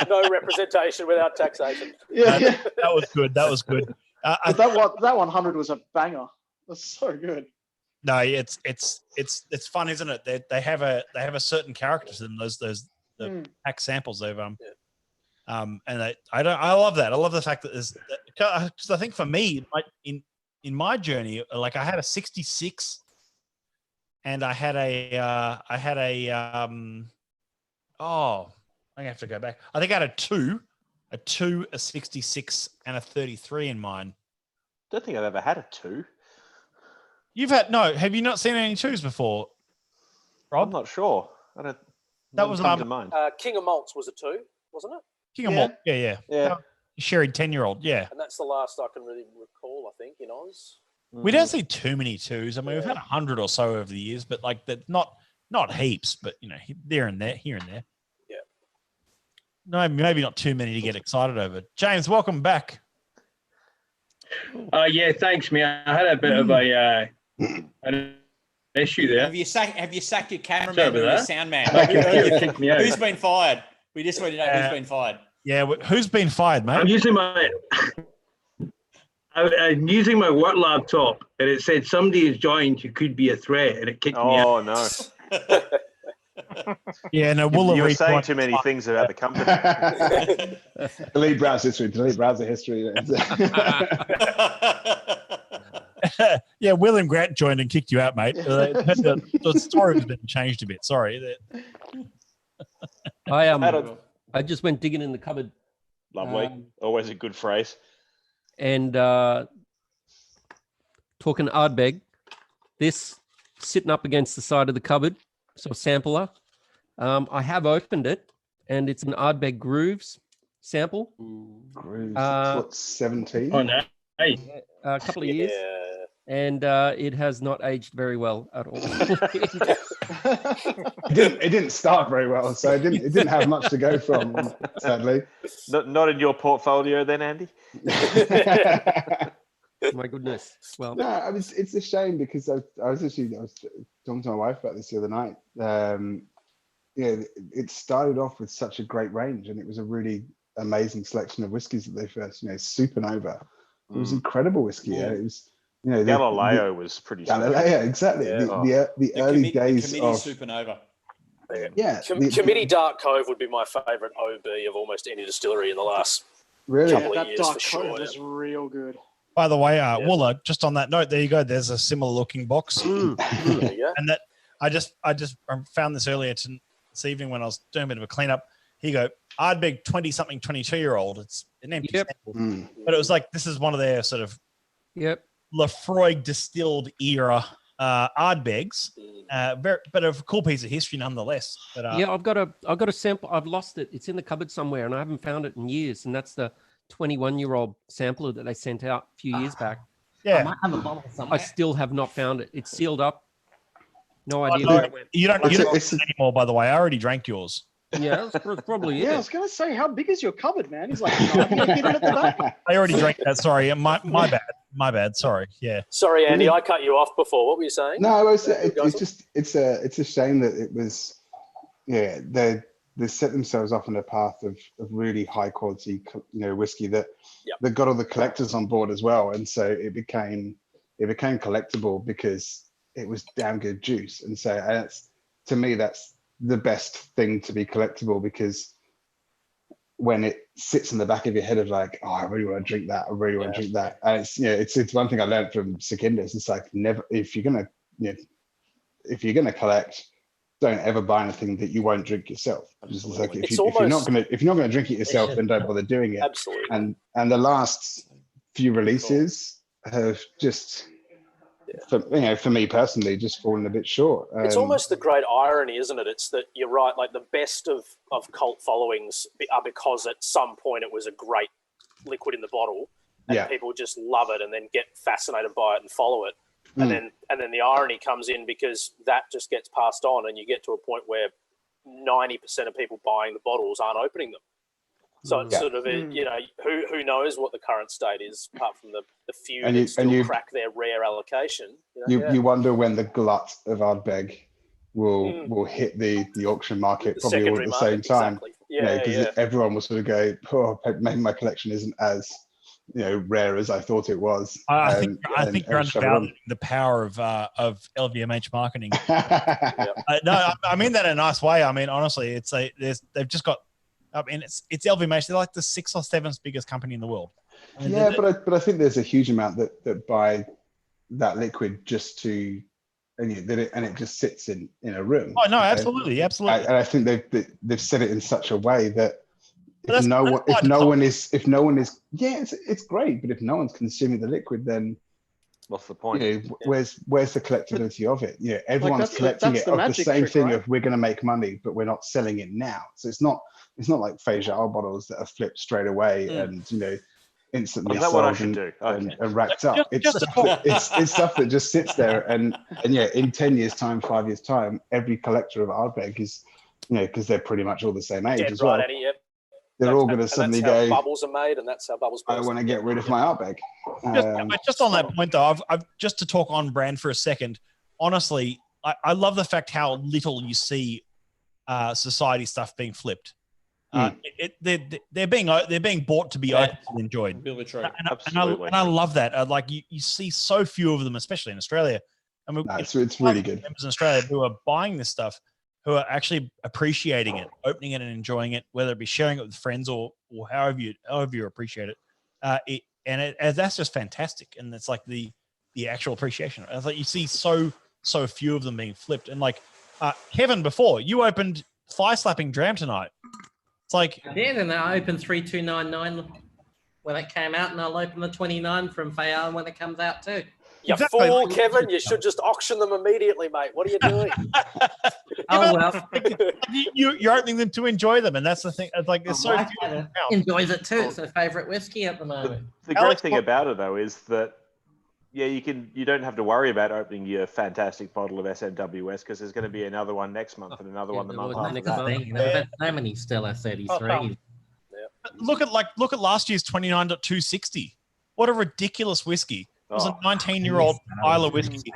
no representation without taxation. Yeah, that was good. That was good. That 100 was a banger. That's so good. No, it's fun, isn't it? They have a certain character to them. Those pack samples they've and I love that. I love the fact that there's because I think for me in my journey, like I had a 66 and I had a I have to go back. I think I had a 66 and a 33 in mine. Don't think I've ever had a 2. Have you not seen any 2s before, Rob? I'm not sure. That was in mind. King of Malts was a 2, wasn't it? King of Malt, yeah. Sherry 10-year-old, yeah. And that's the last I can really recall, I think, in Oz. We don't see too many 2s. I mean, we've had 100 or so over the years, but like that, not heaps, but here and there. Yeah. No, maybe not too many to get excited over. James, welcome back. Yeah, thanks, man. I had a bit of an issue there. Have you sacked your cameraman or your sound man? Who's been fired? We just want to know who's been fired. Yeah, who's been fired, mate? I'm using my work laptop, and it said somebody has joined who could be a threat, and it kicked me out. Oh no! Yeah, no. You were saying too many things about the company. Delete browser history. Delete browser history. Yeah, William Grant joined and kicked you out, mate. The story has been changed a bit. Sorry. I just went digging in the cupboard. Lovely. Always a good phrase. And talking Ardbeg, this sitting up against the side of the cupboard, so sampler. I have opened it, and it's an Ardbeg Grooves sample. Grooves. What, 17? Oh, no. Hey. A couple of years. And it has not aged very well at all. It didn't start very well, so it didn't have much to go from, sadly. Not in your portfolio then, Andy? My goodness. Well, no, it's a shame because I was talking to my wife about this the other night. It started off with such a great range, and it was a really amazing selection of whiskies that they first, Supernova. It was incredible whiskey. Yeah. It was, Galileo was pretty. Galileo, exactly. Yeah. The early days of Supernova. Yeah. Committee Dark Cove would be my favourite OB of almost any distillery in the last couple of years. Dark for sure. Cove was real good. By the way, Wooler, just on that note, there you go. There's a similar looking box. There you go. And that I just found this earlier this evening when I was doing a bit of a cleanup. Here you go. Ardbeg 20-something, 22-year-old. It's an empty sample. But it was like, this is one of their sort of Lefroy distilled era Ardbegs. But a cool piece of history nonetheless. But, I've got a sample. I've lost it. It's in the cupboard somewhere and I haven't found it in years. And that's the 21-year-old sampler that they sent out a few years back. Yeah. I might have a bottle somewhere. I still have not found it. It's sealed up. No idea no, where it went. You don't want it anymore, by the way. I already drank yours. Yeah, that's probably it. Yeah, I was going to say, how big is your cupboard, man? He's like, no, I'm gonna get it at the back. I already drank that. Sorry. My bad. My bad. Sorry. Yeah. Sorry, Andy. I cut you off before. What were you saying? No, it's a shame that it was, they set themselves up on a path of really high quality, whiskey that got all the collectors on board as well. And so it became collectible because it was damn good juice. And so to me, that's the best thing to be collectible, because when it sits in the back of your head of like, oh, I really want to drink that, I really want to drink that, and it's one thing I learned from Secundus. It's like, never, if you're gonna collect, don't ever buy anything that you won't drink yourself. It's like, if you're not gonna drink it yourself, then don't bother doing it. Absolutely. And the last few releases have just, for me personally, just fallen a bit short. It's almost the great irony, isn't it? It's that you're right, like the best of cult followings are because at some point it was a great liquid in the bottle and people just love it and then get fascinated by it and follow it. And then the irony comes in because that just gets passed on and you get to a point where 90% of people buying the bottles aren't opening them. So it's sort of, who knows what the current state is, apart from the few that still crack their rare allocation. You wonder when the glut of Ardbeg will hit the auction market, probably all at the same time. Exactly. Because everyone will sort of go, oh, maybe my collection isn't as rare as I thought it was. I think you're undervaluing the power of LVMH marketing. No, I mean that in a nice way. I mean, honestly, they've just got. I mean, it's LVMH. They're like the 6th or 7th biggest company in the world. But I think there's a huge amount that buy that liquid just to, and it just sits in a room. Oh no, absolutely. And I think they've said it in such a way that if no one is, it's great. But if no one's consuming the liquid, then what's the point? Where's the collectability of it? Everyone's collecting it. The same thing of we're going to make money, but we're not selling it now. So it's not like Feijar bottles that are flipped straight away and instantly sold and racked up. It's stuff that just sits there and in 10 years time, 5 years time, every collector of Ardbeg is because they're pretty much all the same age as well. They're all going to suddenly go. Bubbles are made, and that's how bubbles. I want to get rid of my Ardbeg. Just on that point, though, I've just to talk on brand for a second. Honestly, I love the fact how little you see society stuff being flipped. They're being bought to be opened and enjoyed. Really true. And I love that. Like you see so few of them, especially in Australia. I mean, it's really good. Members in Australia who are buying this stuff, who are actually appreciating it, opening it and enjoying it, whether it be sharing it with friends or however you appreciate it. And that's just fantastic. And it's like the actual appreciation. It's like you see so few of them being flipped. And like Kevin, before you opened Fire Slapping Dram tonight. It's like I did, and I opened 3299 when it came out, and I'll open the 29 from Fayal when it comes out too. You fool, Kevin! You should just auction them immediately, mate. What are you doing? Oh well, you're opening them to enjoy them, and that's the thing. It's like it's so enjoys it too. It's her favorite whiskey at the moment. The great thing about it, though, is that you don't have to worry about opening your fantastic bottle of SMWS because there's going to be another one next month and another one the month after that. We've had so many Stella 33. Look at last year's 29.260. What a ridiculous whiskey! It was a 19-year-old Isla whiskey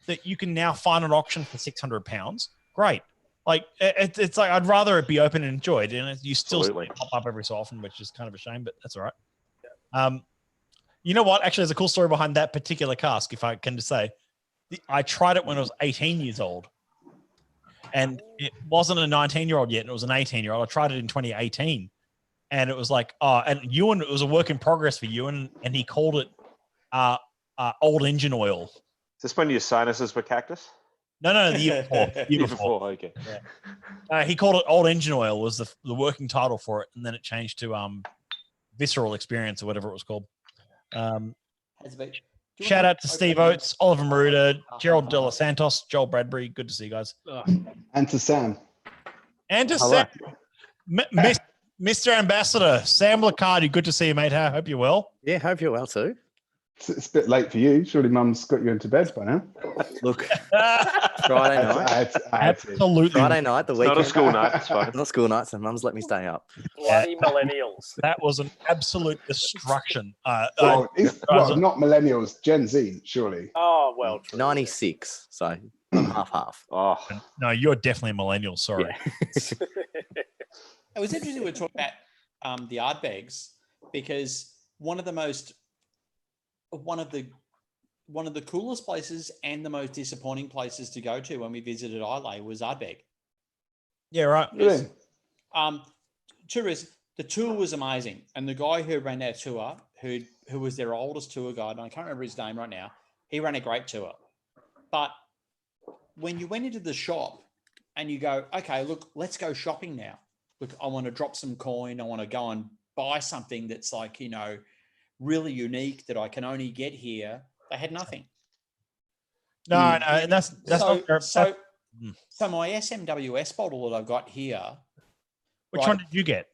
that you can now find at auction for £600. Great. Like it's like I'd rather it be open and enjoyed, and you still pop up every so often, which is kind of a shame, but that's all right. You know what? Actually, there's a cool story behind that particular cask, if I can just say. I tried it when I was 18 years old, and it wasn't a 19-year-old yet. It was an 18-year-old. I tried it in 2018, and it was like, and Ewan, it was a work in progress for Ewan, and he called it old engine oil. Is this when your sinuses were cactus? No, the year before. Year before, okay. Yeah. He called it old engine oil was the working title for it, and then it changed to visceral experience or whatever it was called. Shout out to Steve Oates, Oliver Maruda, Gerald De Los Santos, Joel Bradbury. Good to see you guys. And to Sam. And to Sam. Mr. Ambassador, Sam Liccardi. Good to see you, mate. I hope you're well. Yeah, hope you're well too. It's a bit late for you. Surely Mum's got you into bed by now. Look, Friday night. Absolutely. Friday night, the weekend. Not a school night. It's fine. Not school night, so Mum's let me stay up. Bloody millennials. That was an absolute destruction. Not millennials, Gen Z, surely. Oh, well, true. 96, so I'm half. Oh. No, you're definitely a millennial. Sorry. Yeah. It was interesting we talked about the Ardbegs, because one of the coolest places and the most disappointing places to go to when we visited Islay was Ardbeg. Yeah, right. Really? The tour was amazing, and the guy who ran our tour, who was their oldest tour guide, and I can't remember his name right now, he ran a great tour. But when you went into the shop and you go, okay, look, let's go shopping now. Look, I want to drop some coin. I want to go and buy something that's like, really unique that I can only get here. They had nothing. No, and that's not fair. So my SMWS bottle that I've got here. Which one did you get?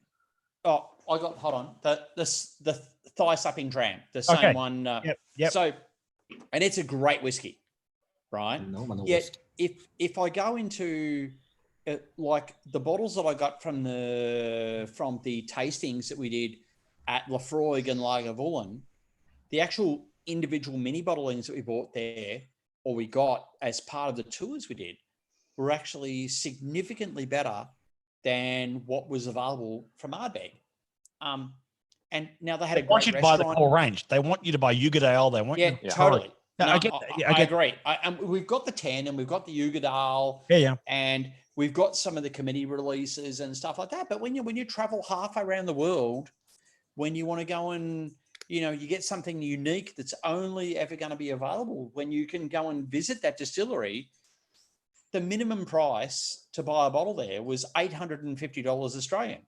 Oh, I got, hold on, the thigh supping dram, the same one. Yep. So, and it's a great whiskey, right? Yet if I go into like the bottles that I got from the tastings that we did at Lafroig and Lagavulin, the actual individual mini bottlings that we bought there, or we got as part of the tours we did, were actually significantly better than what was available from Ardbeg. And now they had a great want you to buy the whole range. They want you to buy Ugadale. They want you. Totally. No, I agree. We've got the 10 and we've got the Ugadale. Yeah. And we've got some of the committee releases and stuff like that. But when you travel half around the world, when you want to go and, you get something unique that's only ever going to be available, when you can go and visit that distillery, the minimum price to buy a bottle there was $850 Australian.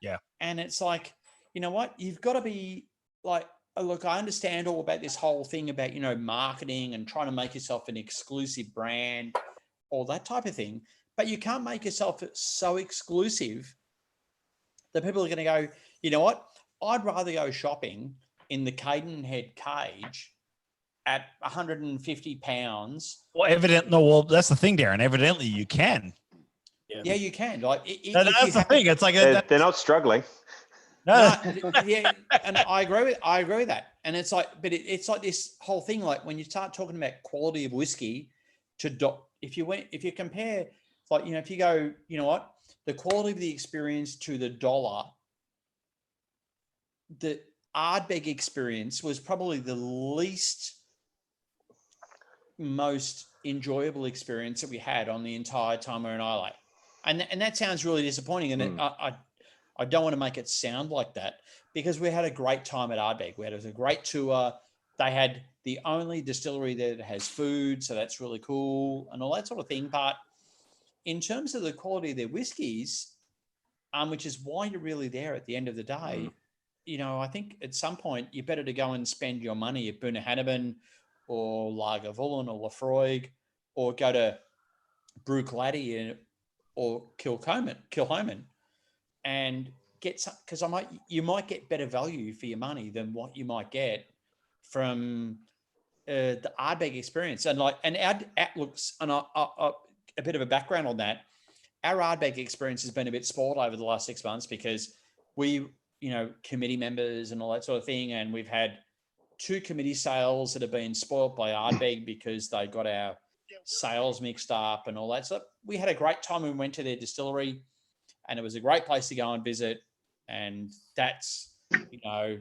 Yeah. And it's like, you know what? You've got to be like, look, I understand all about this whole thing about, marketing and trying to make yourself an exclusive brand, all that type of thing. But you can't make yourself so exclusive that people are going to go, you know what? I'd rather go shopping in the Cadenhead cage at £150. Well, that's the thing, Darren. Evidently, you can. Yeah, you can. Like, that's the thing. It's like they're not struggling. No, yeah, and I agree with that. And it's like, but it's like this whole thing. Like when you start talking about quality of whiskey, if you compare, like if you go, you know what, the quality of the experience to the dollar. The Ardbeg experience was probably the most enjoyable experience that we had on the entire time we were in Islay. And that sounds really disappointing. And I don't want to make it sound like that, because we had a great time at Ardbeg. We had a great tour. They had the only distillery there that has food, so that's really cool and all that sort of thing. But in terms of the quality of their whiskies, which is why you're really there at the end of the day, I think at some point you're better to go and spend your money at Bunnahannaban or Lagavulin or Lafroig, or go to Bruichladdich or Kilhoman and get some, because you might get better value for your money than what you might get from the Ardbeg experience. And our looks, and a bit of a background on that, our Ardbeg experience has been a bit spoiled over the last 6 months, because we, committee members and all that sort of thing. And we've had 2 committee sales that have been spoiled by Ardbeg because they got our sales mixed up and all that. So we had a great time when we went to their distillery, and it was a great place to go and visit. And that's, our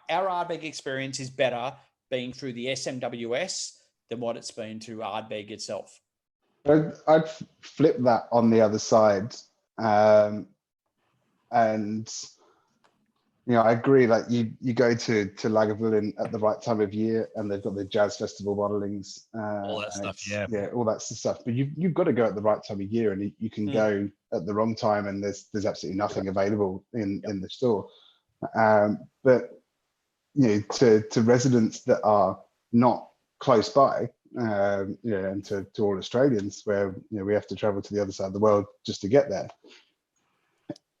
Ardbeg experience is better being through the SMWS than what it's been to Ardbeg itself. I'd flip that on the other side. And I agree. Like you go to Lagavulin at the right time of year, and they've got the jazz festival bottlings, all that stuff. Yeah, all that stuff. But you've got to go at the right time of year, and you can go at the wrong time, and there's absolutely nothing available in the store. But to residents that are not close by, and to all Australians, where we have to travel to the other side of the world just to get there.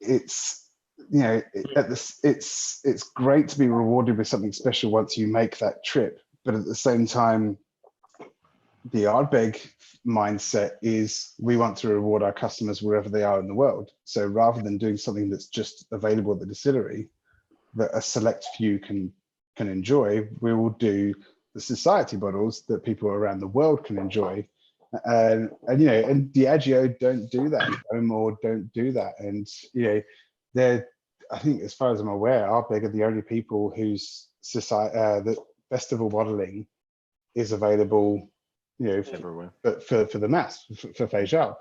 It's it's great to be rewarded with something special once you make that trip, but at the same time, the Ardbeg mindset is we want to reward our customers wherever they are in the world. So rather than doing something that's just available at the distillery that a select few can enjoy, we will do the society bottles that people around the world can enjoy. And Diageo don't do that. Omore don't do that. And they're, I think, as far as I'm aware, Ardbeg are the only people whose the festival bottling is available, everywhere. But for the mass, for Feijoa.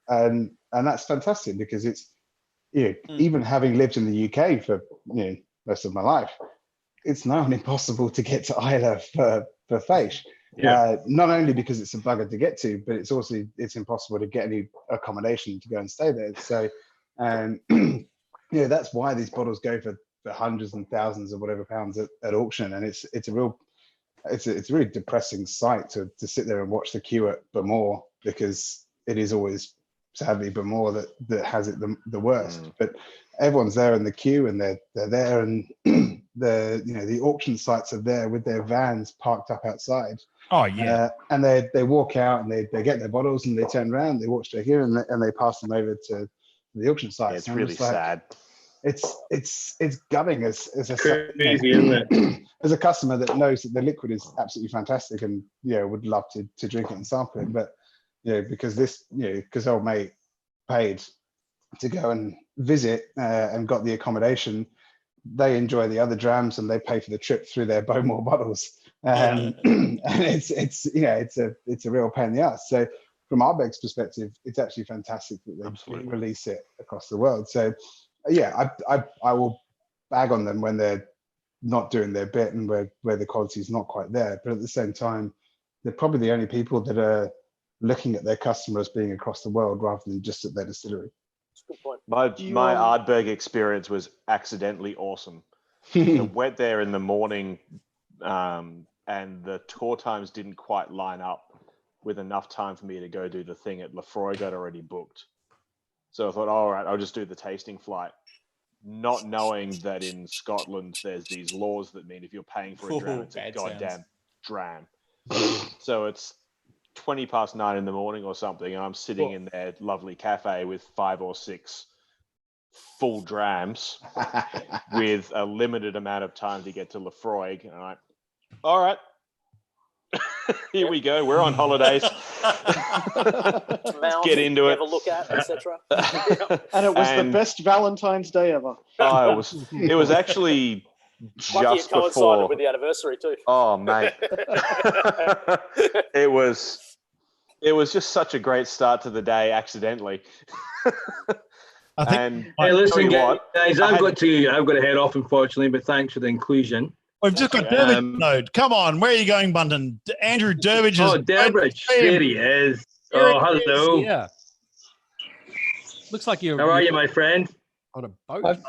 And that's fantastic, because it's even having lived in the UK for most of my life, it's now impossible to get to Isla for Feish. Not only because it's a bugger to get to, but it's impossible to get any accommodation to go and stay there. So that's why these bottles go for hundreds and thousands of whatever pounds at auction. And it's a really depressing sight to sit there and watch the queue at Bamore, because it is always sadly Bamore that has it the worst. But everyone's there in the queue, and they're there, and the auction sites are there with their vans parked up outside. Oh yeah. And they walk out, and they get their bottles, and they turn around, they walk straight here, and they pass them over to the auction sites. Yeah, it's really sad. It's gutting as a crazy, isn't it? As a customer that knows that the liquid is absolutely fantastic, and would love to drink it and sample it, but because old mate paid to go and visit and got the accommodation, they enjoy the other drams, and they pay for the trip through their Bowmore bottles. And it's a real pain in the ass. So from Ardbeg's perspective, it's actually fantastic that they release it across the world. So I will bag on them when they're not doing their bit and where the quality is not quite there. But at the same time, they're probably the only people that are looking at their customers being across the world rather than just at their distillery. That's a good point. My Ardbeg experience was accidentally awesome. I went there in the morning, and the tour times didn't quite line up with enough time for me to go do the thing at Lefroy got already booked. So I thought, all right, I'll just do the tasting flight, not knowing that in Scotland there's these laws that mean if you're paying for a dram, it's a goddamn dram. So it's 9:20 in the morning or something, and I'm sitting in their lovely cafe with 5 or 6 full drams with a limited amount of time to get to Lefroy. And I'm like, all right, here we go. We're on holidays. Let's get into it. Have a look at, etc. And it was the best Valentine's Day ever. Oh, it was actually Lucky just it coincided before with the anniversary too. Oh mate, it was just such a great start to the day accidentally. Hey, listen, guys, I've got to head off, unfortunately, but thanks for the inclusion. We've just got Durbridge node. Come on, where are you going, Bunton? Andrew Durbridge is. Oh, Durbridge, there he is. Oh, hello. Yeah. Looks like you're. How are you, my friend? On a boat.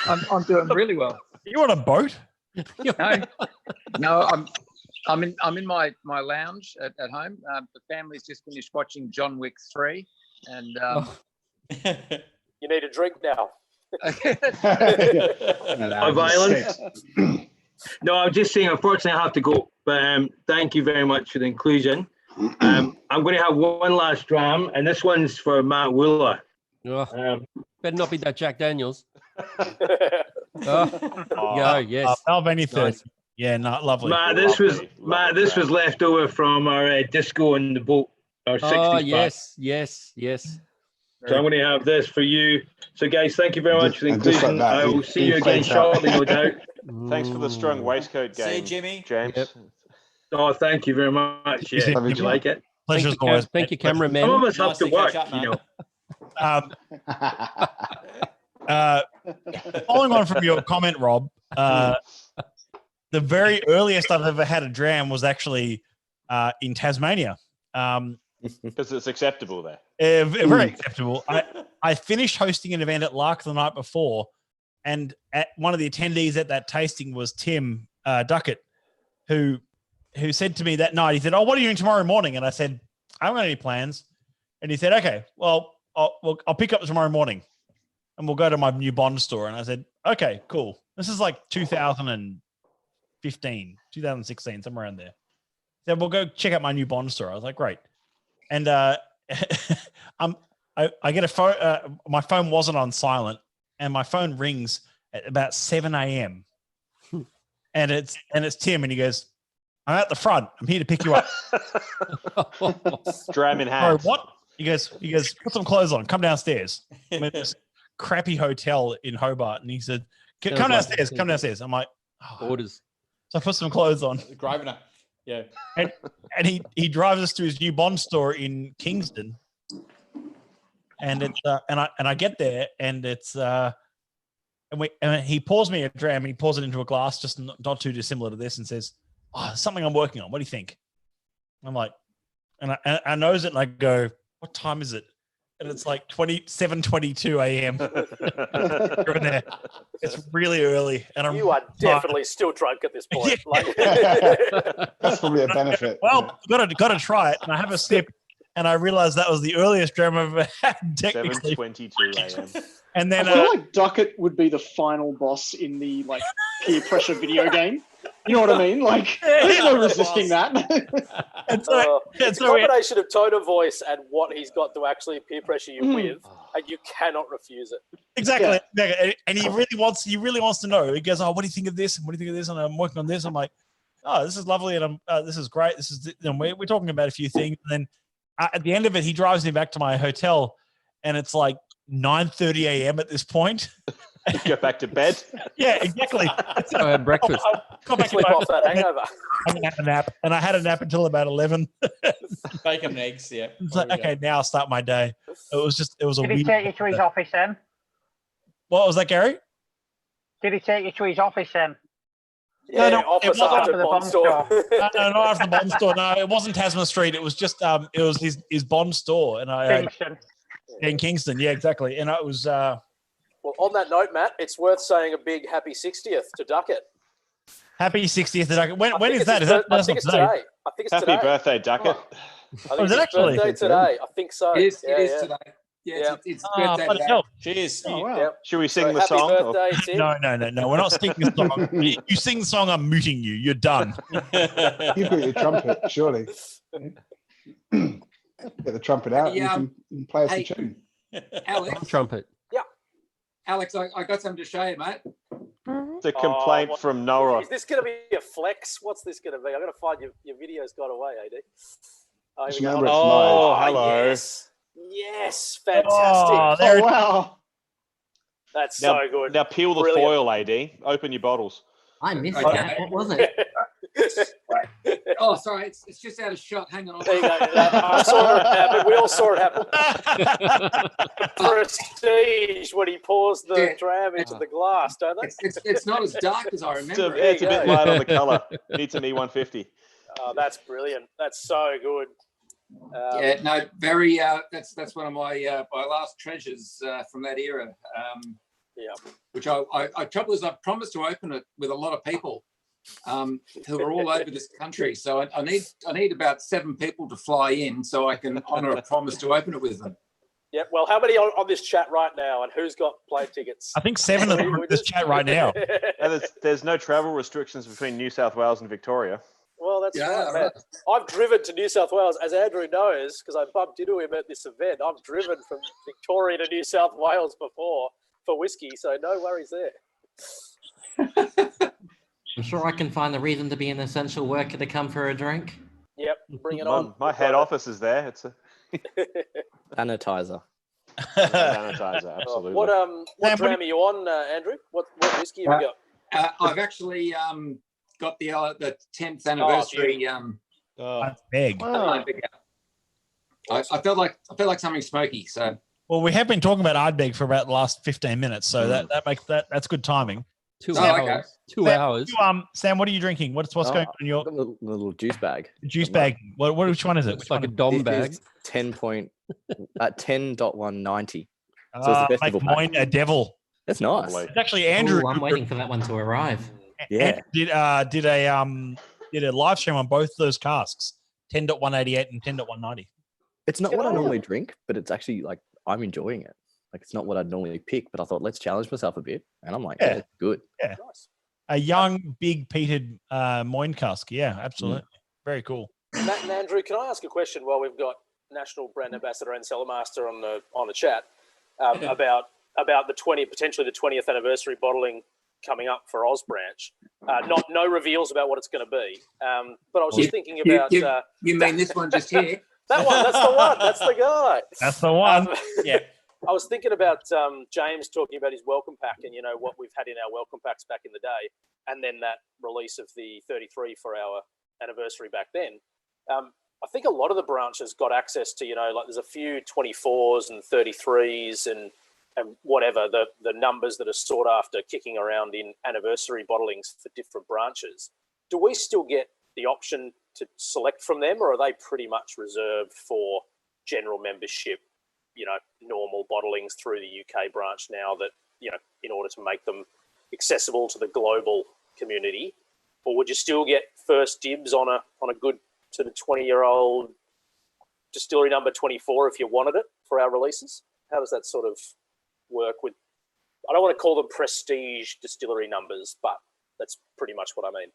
I'm doing really well. You're on a boat? No, I'm in my lounge at home. The family's just finished watching John Wick 3, and you need a drink now. Violence. No, I'm just saying. Unfortunately, I have to go. But thank you very much for the inclusion. I'm going to have one last dram, and this one's for Matt Wooler. Better not be that Jack Daniels. Yes. Balvenie 30. Nice. Yeah, not lovely. Matt, this was left over from our disco on the boat. Our 60s yes. So I'm going to have this for you. So, guys, thank you very much for the inclusion. I will see you again shortly, no doubt. Thanks for the strong waistcoat game. See you, Jimmy. James. Yep. Oh, thank you very much. Yeah, did you like it? Pleasure always. Thank you, cameraman. Some of us have to work, you know. Following on from your comment, Rob, the very earliest I've ever had a dram was actually in Tasmania. Because it's acceptable there. Very acceptable. I finished hosting an event at Lark the night before, and one of the attendees at that tasting was Tim Duckett, who said to me that night, he said, "Oh, what are you doing tomorrow morning?" And I said, "I haven't got any plans." And he said, "Okay, well, I'll pick up tomorrow morning, and we'll go to my new Bond store." And I said, "Okay, cool." This is like 2015, 2016, somewhere around there. He said, "We'll go check out my new Bond store." I was like, "Great." And I get a phone. My phone wasn't on silent, and my phone rings at about 7 a.m. and it's Tim, and he goes, "I'm at the front. I'm here to pick you up." Dram in hand. What? He goes, "Put some clothes on. Come downstairs." I'm in this crappy hotel in Hobart, and he said, "Come downstairs. Come downstairs." I'm like, orders. So I put some clothes on. Grosvenor. Yeah. And he drives us to his new Bond store in Kingston. And it's and I get there, and it's and he pours me a dram, and he pours it into a glass, just not too dissimilar to this, and says, "Oh, something I'm working on. What do you think?" I'm like, and I nose it, and I go, "What time is it?" And it's like 7:22 a.m. You're in there. It's really early, and you are definitely still drunk at this point. That's probably a benefit. Well, got to try it, and I have a sip, and I realized that was the earliest dram I've ever had. 7:22 a.m. And then I feel like Duckett would be the final boss in the peer pressure video game. You know what I mean? There's no resisting that. It's a combination of tone of voice and what he's got to actually peer pressure you with, and you cannot refuse it. Exactly. And he really wants to know. He goes, "Oh, what do you think of this? And what do you think of this?" And I'm working on this. I'm like, "Oh, this is lovely, and this is great. This is we're talking about a few things." And then at the end of it, he drives me back to my hotel, and it's like 9:30 a.m. at this point. Go back to bed. Yeah, exactly. I had breakfast. Got back Sleep off that hangover. I'm gonna have a nap, and I had a nap until about 11. Bacon and eggs. Yeah. It's like, okay, now I'll start my day. It was a Did he weird. take you to his office then? What was that, Gary? Did he take you to his office then? Yeah, no, office after the Bond store. No, not after the Bond store. No, it wasn't Tasman Street. It was just it was his Bond store, and Kingston. In Kingston, yeah, exactly. And it was. Well, on that note, Matt, it's worth saying a big happy 60th to Duckett. Happy 60th to Duckett. When is that? I think it's today. I think it's today. Happy birthday, Duckett. I think it's his birthday today. I think so. It is today. Yeah, it's birthday today. Cheers. Oh, wow. Should we sing the happy song? Birthday, Tim. No. We're not singing the song. You sing the song, I'm muting you. You're done. You've got your trumpet, surely. Get the trumpet out. Yeah, and you can play us a tune. Alex, trumpet. Yeah. Alex, I got something to show you, mate. It's a complaint from Nora. Is this going to be a flex? What's this going to be? I'm going to find your video's got away, AD. Just remember it's live. Hello. Yes, fantastic. Oh, wow. That's so good. Now peel the Brilliant. foil, AD. Open your bottles. I missed that. What was it? Oh, sorry, it's just out of shot. Hang on. There you go. I saw it happen. We all saw it happen. Prestige when he pours the dram into the glass, don't they? It's not as dark as I remember. It's a bit light on the colour. Needs an E150. Oh, that's brilliant. That's so good. Yeah, no, very. That's one of my last treasures from that era. Yeah. Which I trouble is I promised to open it with a lot of people who are all over this country. So I need about 7 people to fly in so I can honour a promise to open it with them. Yeah. Well, how many on this chat right now, and who's got plane tickets? I think 7 of them are in this chat right now. And there's no travel restrictions between New South Wales and Victoria. Well, that's right, man. I've driven to New South Wales, as Andrew knows, because I bumped into him at this event. I've driven from Victoria to New South Wales before for whiskey, so no worries there. I'm sure I can find the reason to be an essential worker to come for a drink. Yep, bring it on. My head office is there. It's a sanitizer. Sanitizer, absolutely. What dram are you on, Andrew? What whiskey have you got? I've actually got the 10th anniversary. Big. I felt like something smoky. So Well, we have been talking about Ardbeg for about the last 15 minutes, so that's good timing. 2 hours. 2 hours. Sam, what are you drinking? What's going on in your little juice bag? Juice bag. Which one is it? It's like a Dom bag. 10.190. So it's the festival make mine a devil. That's nice. It's actually Andrew. I'm waiting for that one to arrive. Yeah. Did a live stream on both those casks, 10.188 and 10.190. It's not what I normally drink, but it's actually like I'm enjoying it. Like it's not what I'd normally pick, but I thought let's challenge myself a bit, and I'm like, yeah, it's good. Yeah, nice. A young, big peated Moyne cask. Yeah, absolutely, very cool. Matt and Andrew, can I ask a question while we've got National Brand Ambassador and Cellar Master on the chat about potentially the 20th anniversary bottling coming up for Ozbranch? No reveals about what it's going to be, but I was just thinking about. You mean this one just here? That one. That's the one. That's the guy. That's the one. Yeah. I was thinking about James talking about his welcome pack and, what we've had in our welcome packs back in the day, and then that release of the 33 for our anniversary back then. I think a lot of the branches got access to, like there's a few 24s and 33s and whatever, the numbers that are sought after kicking around in anniversary bottlings for different branches. Do we still get the option to select from them, or are they pretty much reserved for general membership, normal bottlings through the UK branch now that, in order to make them accessible to the global community? Or would you still get first dibs on a good sort of 20-year-old distillery number 24 if you wanted it for our releases? How does that sort of work with, I don't want to call them prestige distillery numbers, but that's pretty much what I mean.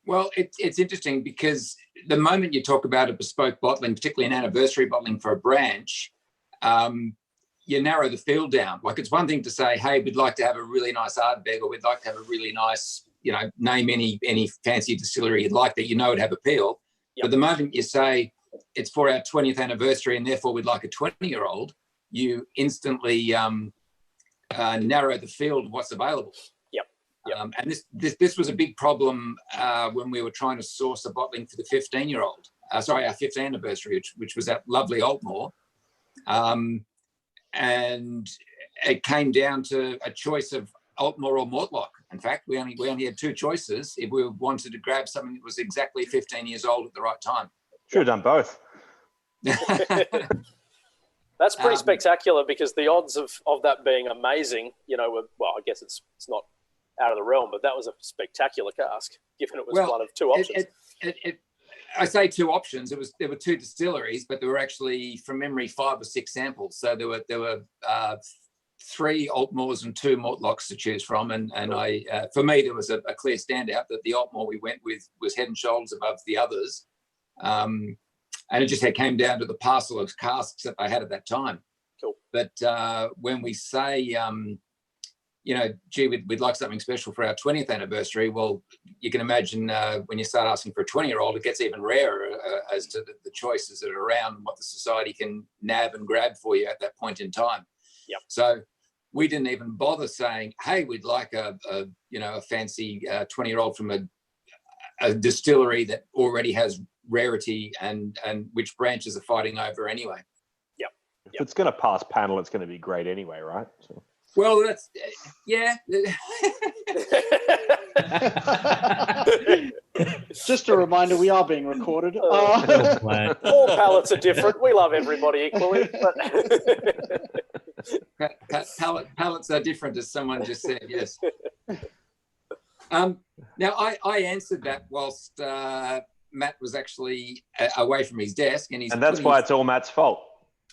Well, it's interesting because the moment you talk about a bespoke bottling, particularly an anniversary bottling for a branch, you narrow the field down. Like it's one thing to say, hey, we'd like to have a really nice Ardbeg, or we'd like to have a really nice, name any fancy distillery you'd like that it'd have appeal. Yep. But the moment you say it's for our 20th anniversary and therefore we'd like a 20-year-old, you instantly narrow the field of what's available. Yep. And this was a big problem when we were trying to source a bottling for the 15-year-old. Our 5th anniversary, which was at lovely Altmore. And it came down to a choice of Altmore or Mortlock. In fact, we only had two choices if we wanted to grab something that was exactly 15 years old at the right time. Should have done both. That's pretty spectacular, because the odds of that being amazing, I guess it's not out of the realm, but that was a spectacular cask, given it was one of two options. I say two options. There were two distilleries, but there were actually, from memory, 5 or 6 samples. So there were 3 Altmores and 2 Mortlocks to choose from, and I for me there was a clear standout that the Altmore we went with was head and shoulders above the others, and it just came down to the parcel of casks that I had at that time. Cool. But when we say gee, we'd like something special for our 20th anniversary. Well, you can imagine when you start asking for a 20-year-old, it gets even rarer as to the choices that are around and what the society can nab and grab for you at that point in time. Yep. So we didn't even bother saying, hey, we'd like a fancy 20-year-old from a distillery that already has rarity and which branches are fighting over anyway. Yep. If it's going to pass panel, it's going to be great anyway, right? So. Well, that's, yeah. Just a reminder, we are being recorded. All palates are different. We love everybody equally. But palates are different, as someone just said, yes. Now, I answered that whilst Matt was actually away from his desk. And that's why it's all Matt's fault.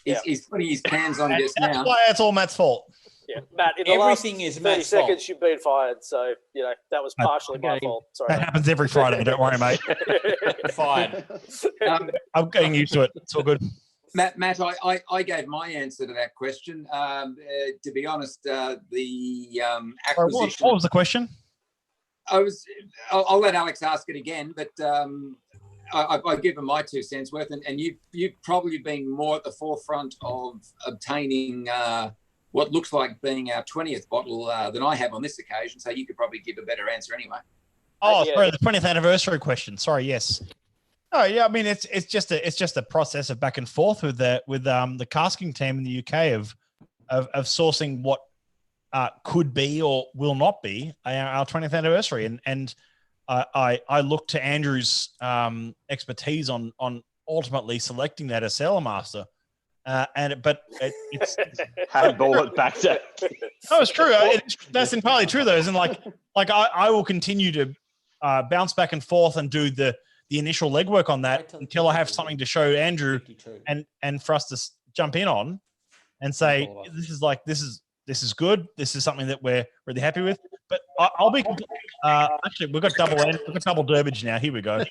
He's putting his pans on just now. That's why it's all Matt's fault. Yeah, Matt, in the Everything last is 30 Matt's seconds, fault. you've been fired. So, that was partially my fault. Sorry. That happens every Friday. Don't worry, mate. Fired. I'm getting used to it. It's all good. Matt, I gave my answer to that question. To be honest, the acquisition... What was the question? I'll let Alex ask it again, but I've given my 2 cents worth, and you've probably been more at the forefront of obtaining what looks like being our 20th bottle than I have on this occasion, so you could probably give a better answer anyway. Sorry, the 20th anniversary question. Sorry, yes. Oh yeah, I mean it's just a process of back and forth with the casking team in the UK of sourcing what could be or will not be our 20th anniversary, and I look to Andrew's expertise on ultimately selecting that as Sailor Master. It's handball it back to. No, it's true. That's entirely true, though. Isn't like I will continue to bounce back and forth and do the initial legwork on that until I have something to show Andrew and for us to jump in on and say this is good. This is something that we're really happy with. But I'll be actually we've got double Durbage now. Here we go.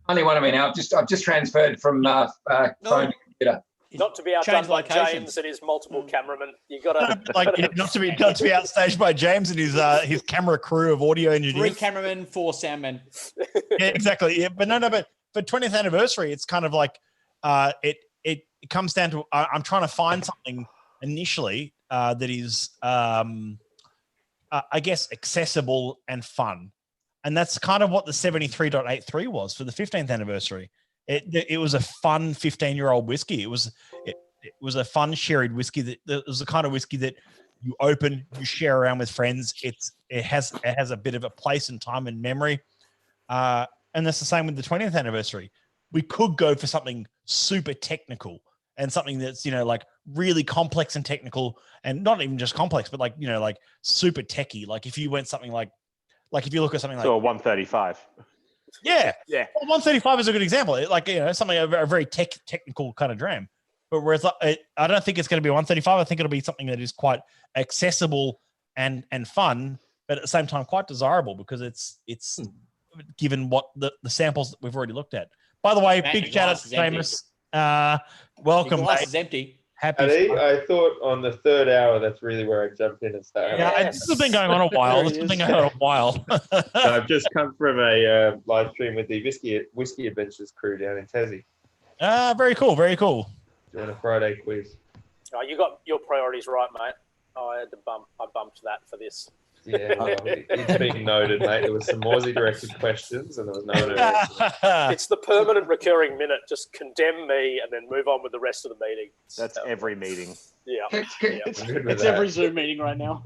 Only one of me now. I've just transferred from phone to computer. Not to be outdone by James and his multiple cameramen. You got to not to be outstaged by James and his camera crew of audio engineers. 3 cameramen, 4 soundmen. Yeah, exactly. Yeah, but but for 20th anniversary, it's kind of like it comes down to I'm trying to find something initially that is I guess accessible and fun. And that's kind of what the 73.83 was for the 15th anniversary. It was a fun 15-year-old whiskey. It was a fun sherried whiskey. That was the kind of whiskey that you open, you share around with friends. It has a bit of a place and time and memory. And that's the same with the 20th anniversary. We could go for something super technical and something that's like really complex and technical, and not even just complex, but like super techie. Like if you went something like if you look at something like a 135. Yeah. Yeah. Well, 135 is a good example. Something a very technical kind of dram. But whereas I don't think it's going to be 135. I think it'll be something that is quite accessible and fun, but at the same time quite desirable because it's given what the samples that we've already looked at. By the way, big shout out to Seamus. Welcome. The glass is empty. Happy. I thought on the 3rd hour, that's really where I jumped in and started. Yeah, this has been going on a while. I've just come from a live stream with the Whiskey Adventures crew down in Tassie. Very cool. Very cool. Doing a Friday quiz. Oh, you got your priorities right, mate. I bumped that for this. Yeah, well, it's been noted, mate. There was some Aussie-directed questions, and there was no one. It's the permanent recurring minute. Just condemn me and then move on with the rest of the meeting. That's every meeting. Yeah. It's every Zoom meeting right now.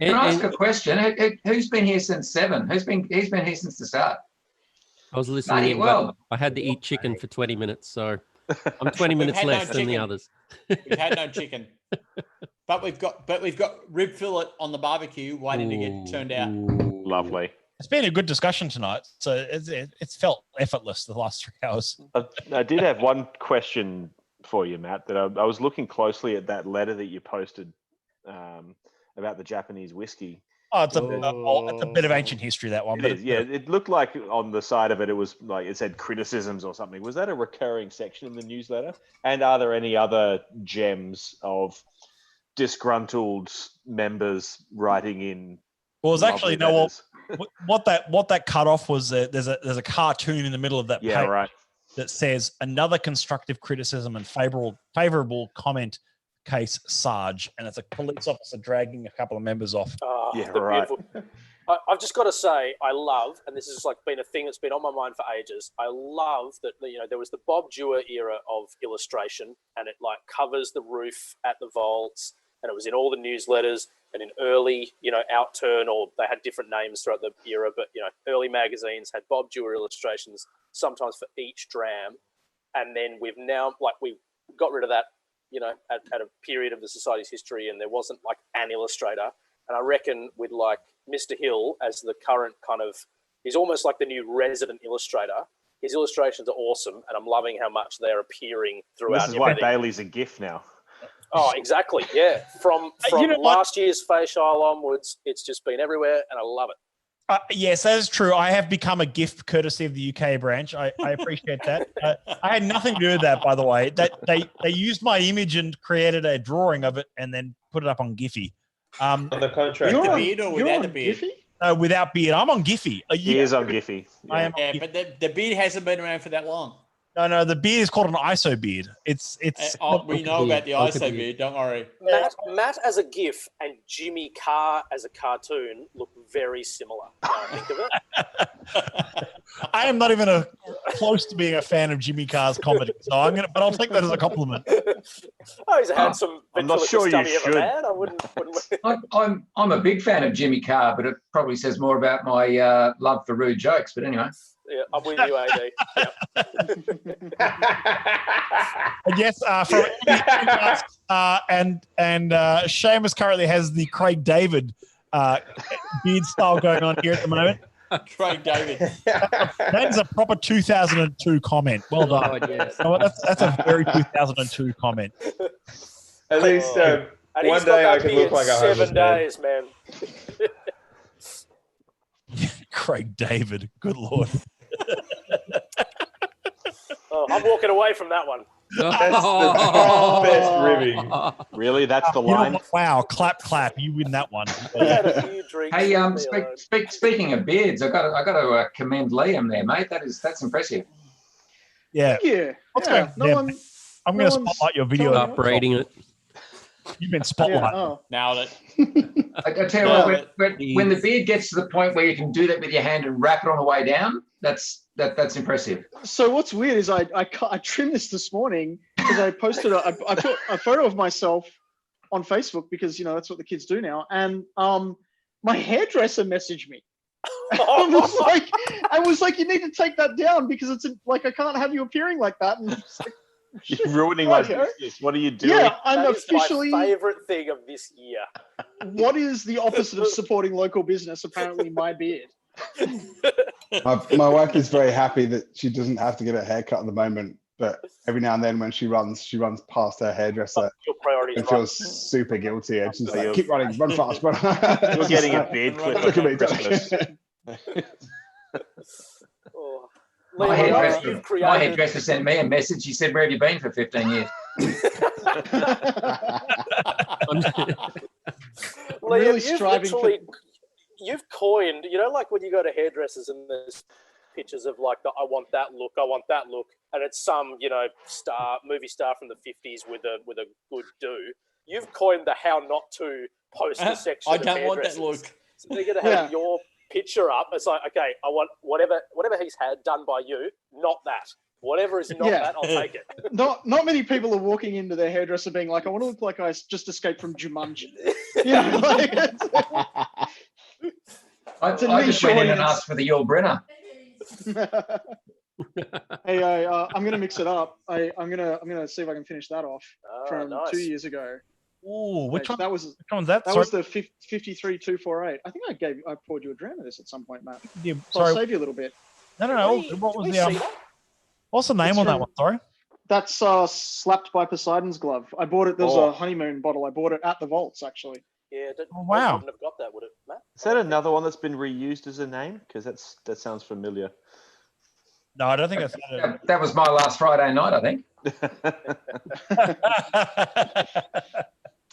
Can I ask a question? Who's been here since 7? He's been here since the start. I was listening in, but I had to eat chicken for 20 minutes, so I'm 20 minutes less than the others. We've had no chicken. But we've got rib fillet on the barbecue waiting to get turned out. Lovely. It's been a good discussion tonight, so it's felt effortless the last 3 hours. I did have one question for you, Matt. That I was looking closely at that letter that you posted about the Japanese whiskey. Oh, it's a bit of ancient history, that one. It looked like on the side of it, it was like it said criticisms or something. Was that a recurring section in the newsletter? And are there any other gems of disgruntled members writing in? Well, it's actually what that cut off was. There's a cartoon in the middle of that page that says another constructive criticism and favorable comment case Sarge, and it's a police officer dragging a couple of members off. I've just got to say, I love, and this has been a thing that's been on my mind for ages. I love that there was the Bob Dewar era of illustration, and it covers the roof at the vaults, and it was in all the newsletters and in early, Outturn, or they had different names throughout the era, but early magazines had Bob Dewar illustrations, sometimes for each dram, and then we've now we got rid of that. At a period of the society's history, and there wasn't an illustrator. And I reckon with Mr. Hill as the current he's almost like the new resident illustrator. His illustrations are awesome, and I'm loving how much they're appearing throughout. This is why Bailey's a GIF now. Oh, exactly. Yeah. From last year's Face Isle onwards, it's just been everywhere, and I love it. Yes, that is true. I have become a gift courtesy of the UK branch. I appreciate that. I had nothing to do with that, by the way. That they used my image and created a drawing of it and then put it up on Giphy. On the contract. With the beard or without the beard? Without beard. I'm on Giphy. He is on Giphy. I am. Yeah, but the beard hasn't been around for that long. No, the beard is called an ISO beard. It's. We know about the ISO beard. Don't worry. Matt as a GIF and Jimmy Carr as a cartoon look very similar. Now I think of it. I am not even close to being a fan of Jimmy Carr's comedy, so but I'll take that as a compliment. Oh, he's a handsome. I'm not sure you should. Man. I wouldn't. I'm a big fan of Jimmy Carr, but it probably says more about my love for rude jokes. But anyway. Yeah, I'm with you, AD. Yep. And yes, from and Seamus currently has the Craig David beard style going on here at the moment. Craig David. That is a proper 2002 comment. Well done. Oh, yes. You know what? That's a very 2002 comment. At least And one he's got day I that can beard look like a homeless 7 man. days, man. Craig David. Good Lord. Oh, I'm walking away from that one. That's the best ribbing. Really? That's the You know line? what? Wow. Clap. You win that one. I had a few drinks. Hey, speaking of beards, I got to commend Liam there, mate. That's impressive. Yeah. Yeah. What's yeah. going on? I'm going to spotlight your video. Upgrading it. You've been spotlighted. Yeah, oh. Nailed it. I tell you what, when the beard gets to the point where you can do that with your hand and wrap it on the way down, that's impressive. So what's weird is I trimmed this morning because I posted I put a photo of myself on Facebook because that's what the kids do now, and my hairdresser messaged me. I was like, you need to take that down because it's like I can't have you appearing like that. And it's like, you're ruining my business. What are you doing? Yeah, I'm That is officially my favorite thing of this year. What is the opposite of supporting local business? Apparently, my beard. My wife is very happy that she doesn't have to get a haircut at the moment, but every now and then when she runs past her hairdresser Your priorities and right. feels super guilty. And she's like, keep running, run fast, run. You're getting a beard clip Look at me. for Christmas. Oh. My Liam, you've created- hairdresser sent me a message. He said, "Where have you been for 15 years?" Liam, you've coined, like when you go to hairdressers and there's pictures of like I want that look, and it's some, movie star from the 50s with a good do. You've coined the how not to post the section. I don't want that look. So they're going to have your picture up. It's like, okay, I want whatever he's had done by you, not that. Whatever is not that, I'll take it. Not many people are walking into their hairdresser being like, I want to look like I just escaped from Jumanji. I just went in and asked for the Yul Brynner. Hey, I'm gonna mix it up. I'm gonna see if I can finish that off from 2 years ago. Ooh, which one? That was that? That was the 53-248. I think I poured you a dram of this at some point, Matt. Yeah, so I'll save you a little bit. No. What was the what's the name on that one? Sorry. That's slapped by Poseidon's glove. I bought it. There's a honeymoon bottle. I bought it at the vaults actually. Yeah. Wow. Wouldn't have got that, would it, Matt? Is that another one that's been reused as a name? Because that sounds familiar. No, I don't think that's that was my last Friday night, I think.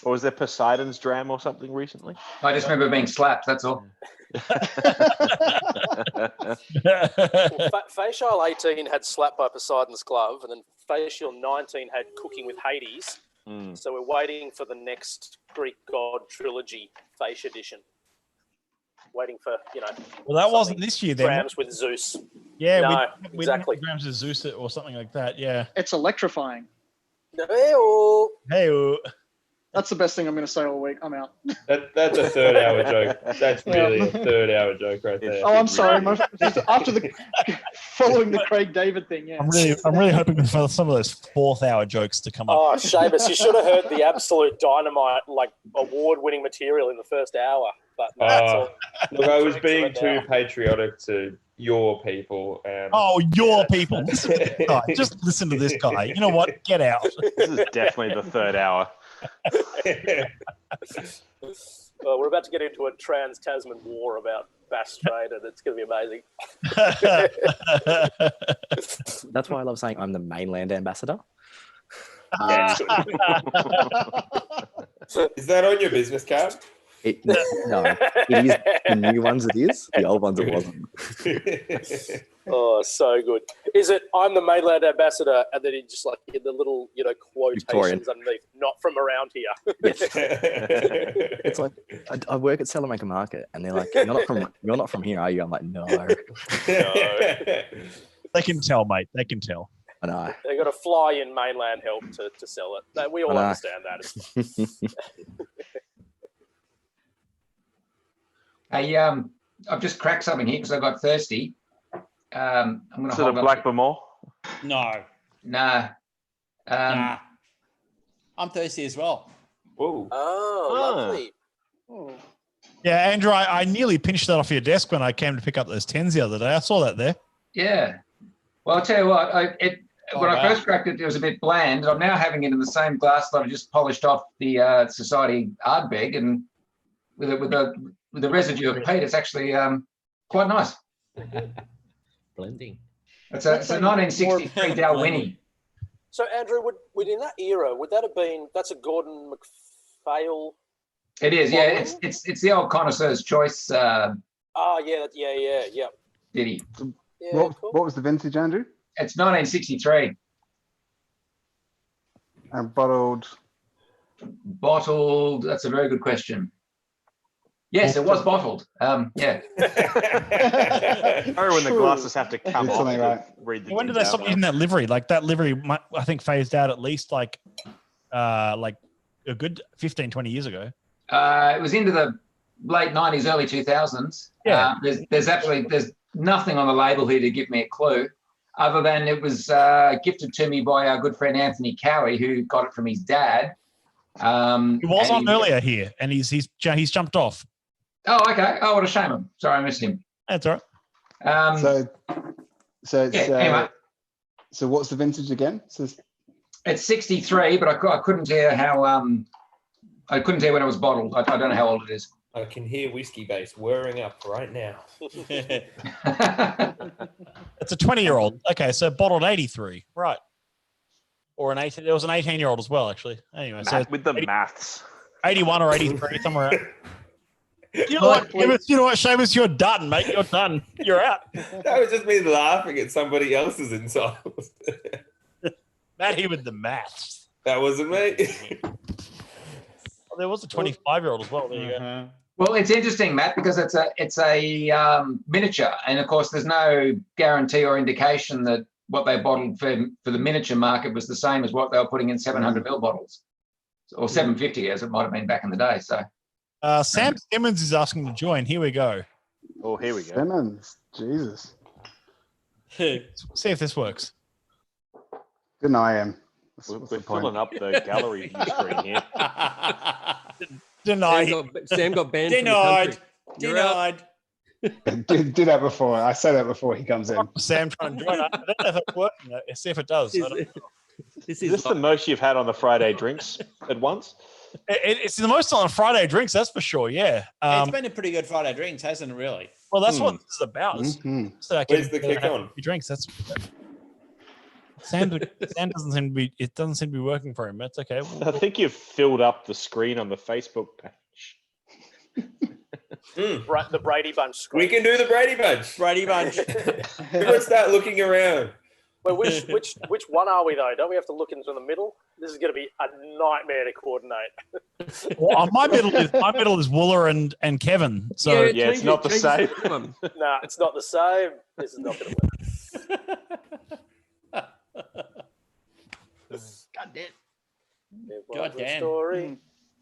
Or was there Poseidon's dram or something recently? I just remember being slapped, that's all. Facial 18 had slapped by Poseidon's glove, and then Facial 19 had Cooking with Hades. So we're waiting for the next Greek god trilogy Face edition. Waiting for, Well, that wasn't this year then. Drams with Zeus. Yeah, no, we exactly. Drams with Zeus or something like that. Yeah. It's electrifying. Hey-o. Hey-o. That's the best thing I'm going to say all week. I'm out. That's a 3rd hour joke. That's really a 3rd hour joke right there. Oh, I'm sorry. After following the Craig David thing, yeah. I'm really hoping for some of those 4th hour jokes to come up. Oh, Seamus, you should have heard the absolute dynamite, award-winning material in the first hour. But no, that's all. Look, I was being too patriotic to your people. Your people. Listen to this guy. Just listen to this guy. You know what? Get out. This is definitely the 3rd hour. Well, we're about to get into a trans-Tasman war about bass trade, and it's going to be amazing. That's why I love saying I'm the mainland ambassador. Is that on your business card? No, it is the new ones. It is the old ones. It wasn't. Oh, so good. Is it? I'm the mainland ambassador, and then he just like in the little quotations Victorian. underneath, not from around here. It's like I work at Salamanca Market, and they're like, "You're not from here, are you?" I'm like, "No." They can tell, mate. They can tell. I know. They got to fly in mainland help to sell it. We all understand that. Hey, I've just cracked something here because I got thirsty. I'm going to Is it a Black Vermont? No. Nah. Nah. I'm thirsty as well. Whoa. Oh, lovely. Yeah, Andrew, I nearly pinched that off your desk when I came to pick up those 10s the other day. I saw that there. Yeah. Well, I'll tell you what. When I first cracked it, it was a bit bland. I'm now having it in the same glass that I just polished off the Society Ardbeg, and with the residue of peat, it's actually quite nice. Blending. It's a 1963 Dalwhinnie. So, Andrew, would in that era, would that have been? That's a Gordon MacPhail. It is, yeah. It's the old connoisseur's choice. Yeah. Ditty. Yeah, what was the vintage, Andrew? It's 1963. And bottled. Bottled. That's a very good question. Yes, it was bottled. Yeah. Or when the glasses have to come off to read the. When did they stop using that livery? Like that livery, I think phased out at least like a good 15, 20 years ago. It was into the late 90s, early 2000s. Yeah. There's nothing on the label here to give me a clue, other than it was gifted to me by our good friend Anthony Cowie, who got it from his dad. He was on earlier here, and he's jumped off. Oh, okay. Oh, what a shame. I'm sorry, I missed him. That's all right. So it's anyway. So what's the vintage again? It's 63, but I couldn't tell you how. I couldn't tell you when it was bottled. I don't know how old it is. I can hear whiskey base whirring up right now. It's a 20-year-old. Okay, so bottled 83, right? Or an 18. There was an 18-year-old as well, actually. Anyway, so with the maths. 81 or 83, somewhere. You know what, Seamus, you're done, mate. You're done. You're out. That was just me laughing at somebody else's insults. Matt here with the maths. That wasn't me. There was a 25-year-old as well. There you go. Well, it's interesting, Matt, because it's a miniature, and of course, there's no guarantee or indication that what they bottled for the miniature market was the same as what they were putting in 700ml bottles, or 750, as it might have been back in the day. So, Sam Simmons is asking to join. Here we go. Oh, here we go. Simmons, Jesus. See if this works. Good night, I am. We're filling up the gallery view screen here. Denied. Sam got banned. Denied. Denied. Do that before. I say that before he comes in. Sam trying to join. I don't know if it's working. Let's see if it does. Is this the most you've had on the Friday drinks at once? It's the most on Friday drinks, that's for sure. Yeah. It's been a pretty good Friday drinks, hasn't it? Really. Well, that's what this is about. So Where's the kick on? Drinks. That's. Sam doesn't seem to be. It doesn't seem to be working for him. That's okay. I think you've filled up the screen on the Facebook page. The Brady Bunch screen. We can do the Brady Bunch. Brady Bunch. Everyone start looking around. Well, which one are we though? Don't we have to look into the middle? This is going to be a nightmare to coordinate. Well, my middle is Wooler and Kevin. So yeah, it's not the same. Nah, it's not the same. This is not going to work. God damn. God damn. Story.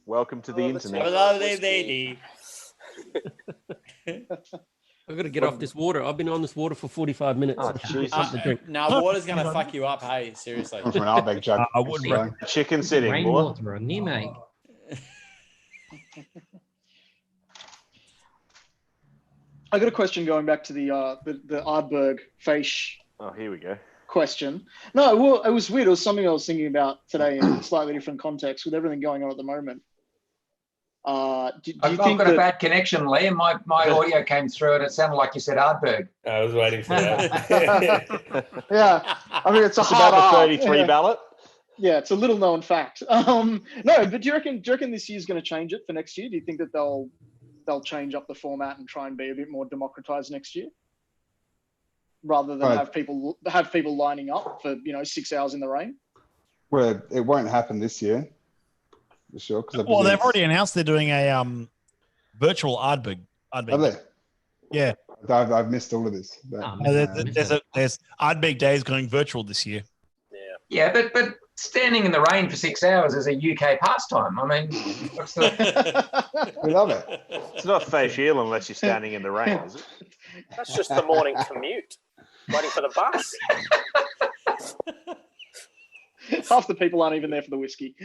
Welcome to the internet. Hello, lady. I've got to get off this water. I've been on this water for 45 minutes. Oh, Jesus. No, water's going to fuck you up. Hey, seriously. From an Ardbeg jug. I wouldn't. Chicken sitting. Rainwater on me, mate. I got a question going back to the Ardbeg face. Oh, here we go. Question. No, well, it was weird. It was something I was thinking about today in a slightly different context with everything going on at the moment. Do you I've think got a bad connection, Liam. My audio came through and it sounded like you said Ardbeg. I was waiting for that. Yeah, I mean it's a It's hard about the R, 33 yeah. ballot. Yeah, it's a little known fact. No, but do you reckon this year's going to change it for next year? Do you think that they'll change up the format and try and be a bit more democratized next year, rather than have people lining up for 6 hours in the rain? Well, it won't happen this year, for sure. Well, they've already announced they're doing a virtual Ardbeg. Are they? Yeah. I've missed all of this. But, there's Ardbeg Days going virtual this year. Yeah, but standing in the rain for 6 hours is a UK pastime. I mean, what's the... We love it. It's not facial unless you're standing in the rain, is it? That's just the morning commute, waiting for the bus. Half the people aren't even there for the whiskey.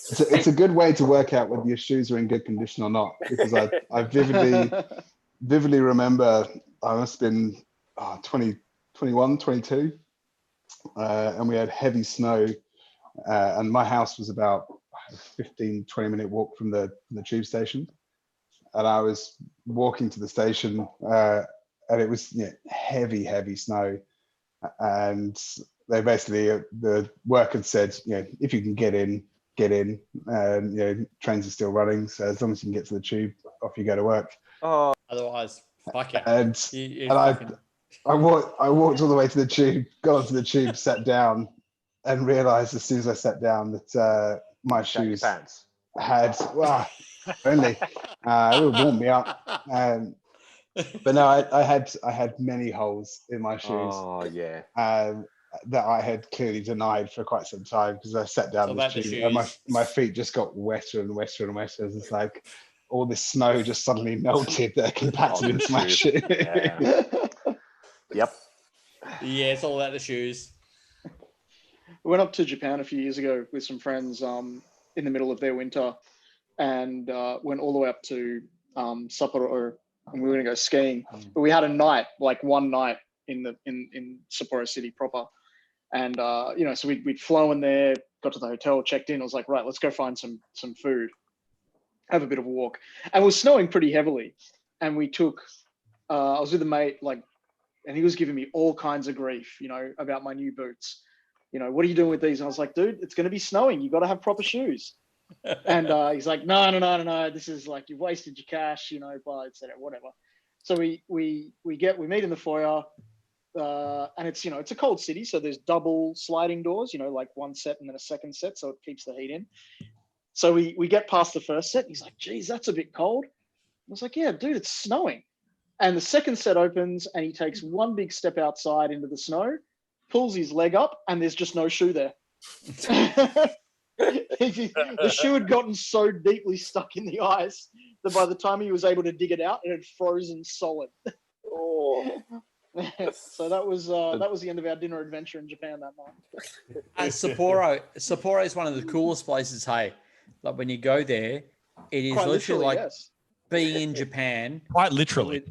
It's a good way to work out whether your shoes are in good condition or not, because I vividly remember I must have been 21, 22, and we had heavy snow, and my house was about 15, 20-minute walk from the tube station, and I was walking to the station, and it was heavy snow, and they basically the work had said, if you can get in, and trains are still running, so as long as you can get to the tube, off you go to work. Oh, otherwise, fuck it. And I walked all the way to the tube, got onto the tube, sat down, and realised as soon as I sat down that my shoes had only it would warm me up. But no, I had many holes in my shoes. Oh yeah. That I had clearly denied for quite some time, because I sat down the tube and my feet just got wetter and wetter and wetter. It's like all this snow just suddenly melted that compacted into my shoe. Yeah. Yep. Yeah, it's all about the shoes. We went up to Japan a few years ago with some friends in the middle of their winter, and went all the way up to Sapporo, and we were going to go skiing. But we had a night, like one night in Sapporo City proper. And, so we'd flown there, got to the hotel, checked in. I was like, right, let's go find some food, have a bit of a walk. And it was snowing pretty heavily. And we took, I was with a mate, and he was giving me all kinds of grief, about my new boots. What are you doing with these? And I was like, dude, it's going to be snowing. You got to have proper shoes. And he's like, no. This is like, you've wasted your cash, blah, et cetera, whatever. So we meet in the foyer. And it's it's a cold city, so there's double sliding doors, like one set and then a second set, so it keeps the heat in. So we get past the first set. He's like, geez, that's a bit cold. I was like, yeah, dude, it's snowing. And the second set opens, and he takes one big step outside into the snow, pulls his leg up, and there's just no shoe there. The shoe had gotten so deeply stuck in the ice that by the time he was able to dig it out, it had frozen solid. Oh. So that was the end of our dinner adventure in Japan that night. Sapporo is one of the coolest places. Hey, like when you go there, it is literally like being in Japan. Quite literally,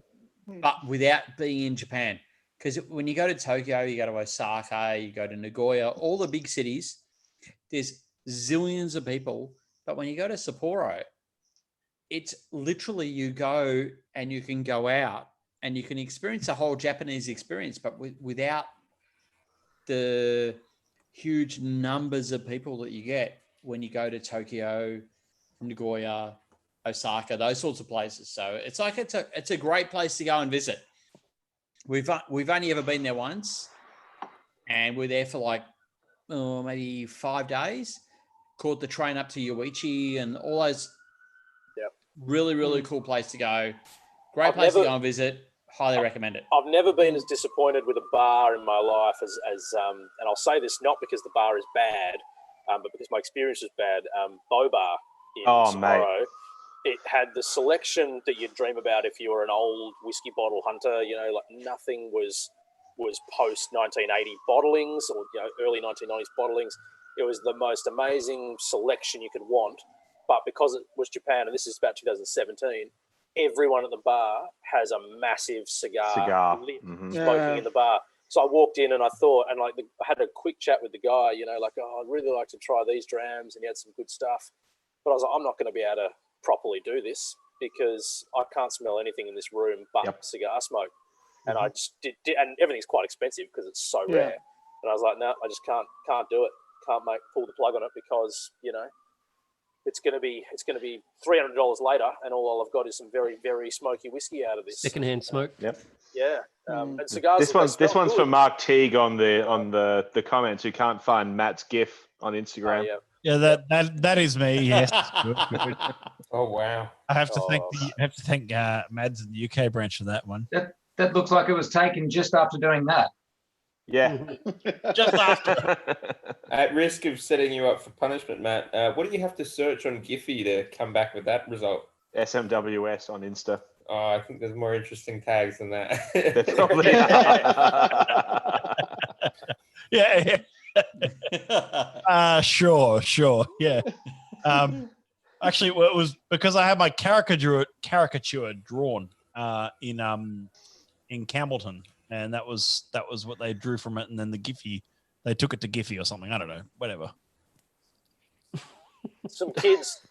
but without being in Japan. Because when you go to Tokyo, you go to Osaka, you go to Nagoya, all the big cities, there's zillions of people. But when you go to Sapporo, it's literally you go and you can go out and you can experience the whole Japanese experience, but without the huge numbers of people that you get when you go to Tokyo, Nagoya, Osaka, those sorts of places. So it's like it's a great place to go and visit. We've only ever been there once, and we're there for like maybe 5 days. Caught the train up to Yoichi and all those. Yep. Really cool place to go. Great place to go and visit. Highly recommend it. I've never been as disappointed with a bar in my life as and I'll say this not because the bar is bad, but because my experience was bad. Boba in Sapporo, it had the selection that you'd dream about if you were an old whiskey bottle hunter. Like nothing was post 1980 bottlings or early 1990s bottlings. It was the most amazing selection you could want, but because it was Japan, and this is about 2017. Everyone at the bar has a massive cigar. Smoking in the bar. So I walked in and I thought, and I had a quick chat with the guy, I'd really like to try these drams, and he had some good stuff. But I was like, I'm not going to be able to properly do this because I can't smell anything in this room but cigar smoke. And I just did, and everything's quite expensive because it's so rare. And I was like, no, I just can't do it. pull the plug on it because it's going to be $300 later, and all I've got is some very, very smoky whiskey out of this. Secondhand smoke. Yep. Yeah, and cigars. This one's for Mark Teague on the comments, who can't find Matt's GIF on Instagram. Oh, yeah, that is me. Yes. Good. Oh wow! I have to thank Mads in the UK branch for that one. That looks like it was taken just after doing that. Yeah, just after. At risk of setting you up for punishment, Matt, what do you have to search on Giphy to come back with that result? SMWS on Insta. Oh, I think there's more interesting tags than that. There probably are. Sure. Yeah. Actually, it was because I had my caricature drawn in Campbellton, and that was what they drew from it, and then the Giphy, they took it to Giphy or something. I don't know, whatever. Some kids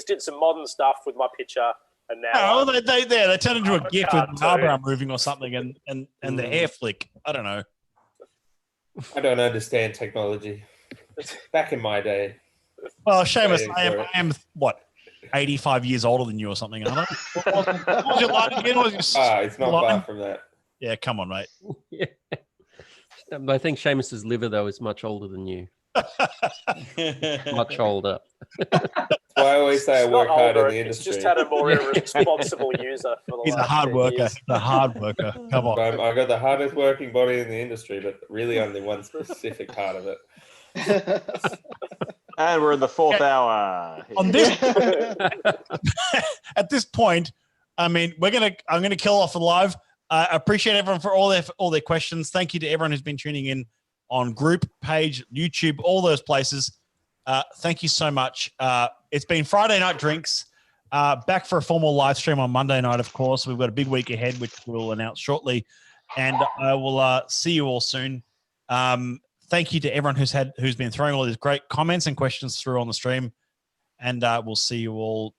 did some modern stuff with my picture, and now they turned into a GIF with an eyebrow moving or something, and the hair flick. I don't know. I don't understand technology. Back in my day. Well, Seamus, I am what, 85 years older than you or something, aren't I? What was your line again? It's not far from that. Yeah, come on, mate. Yeah. I think Seamus's liver, though, is much older than you. Much older. Well, I always say I work hard in the industry. It's just had a more irresponsible user for the He's last a hard 10 worker. years. The hard worker. Come on. I've got the hardest working body in the industry, but really only one specific part of it. And we're in the fourth hour. On this, at this point, I mean, I'm gonna kill off the live. I appreciate everyone for all their questions. Thank you to everyone who's been tuning in on group page, YouTube, all those places. Thank you so much. It's been Friday Night Drinks. Back for a formal live stream on Monday night, of course. We've got a big week ahead, which we'll announce shortly. And I will see you all soon. Thank you to everyone who's been throwing all these great comments and questions through on the stream. And we'll see you all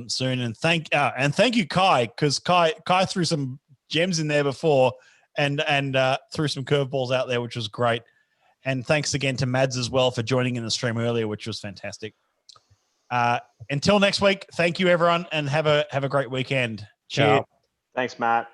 soon. And thank you, Kai, because Kai threw some gems in there before and threw some curveballs out there, which was great. And thanks again to Mads as well for joining in the stream earlier, which was fantastic. Until next week, thank you, everyone, and have a great weekend. Cheers. Thanks, Matt.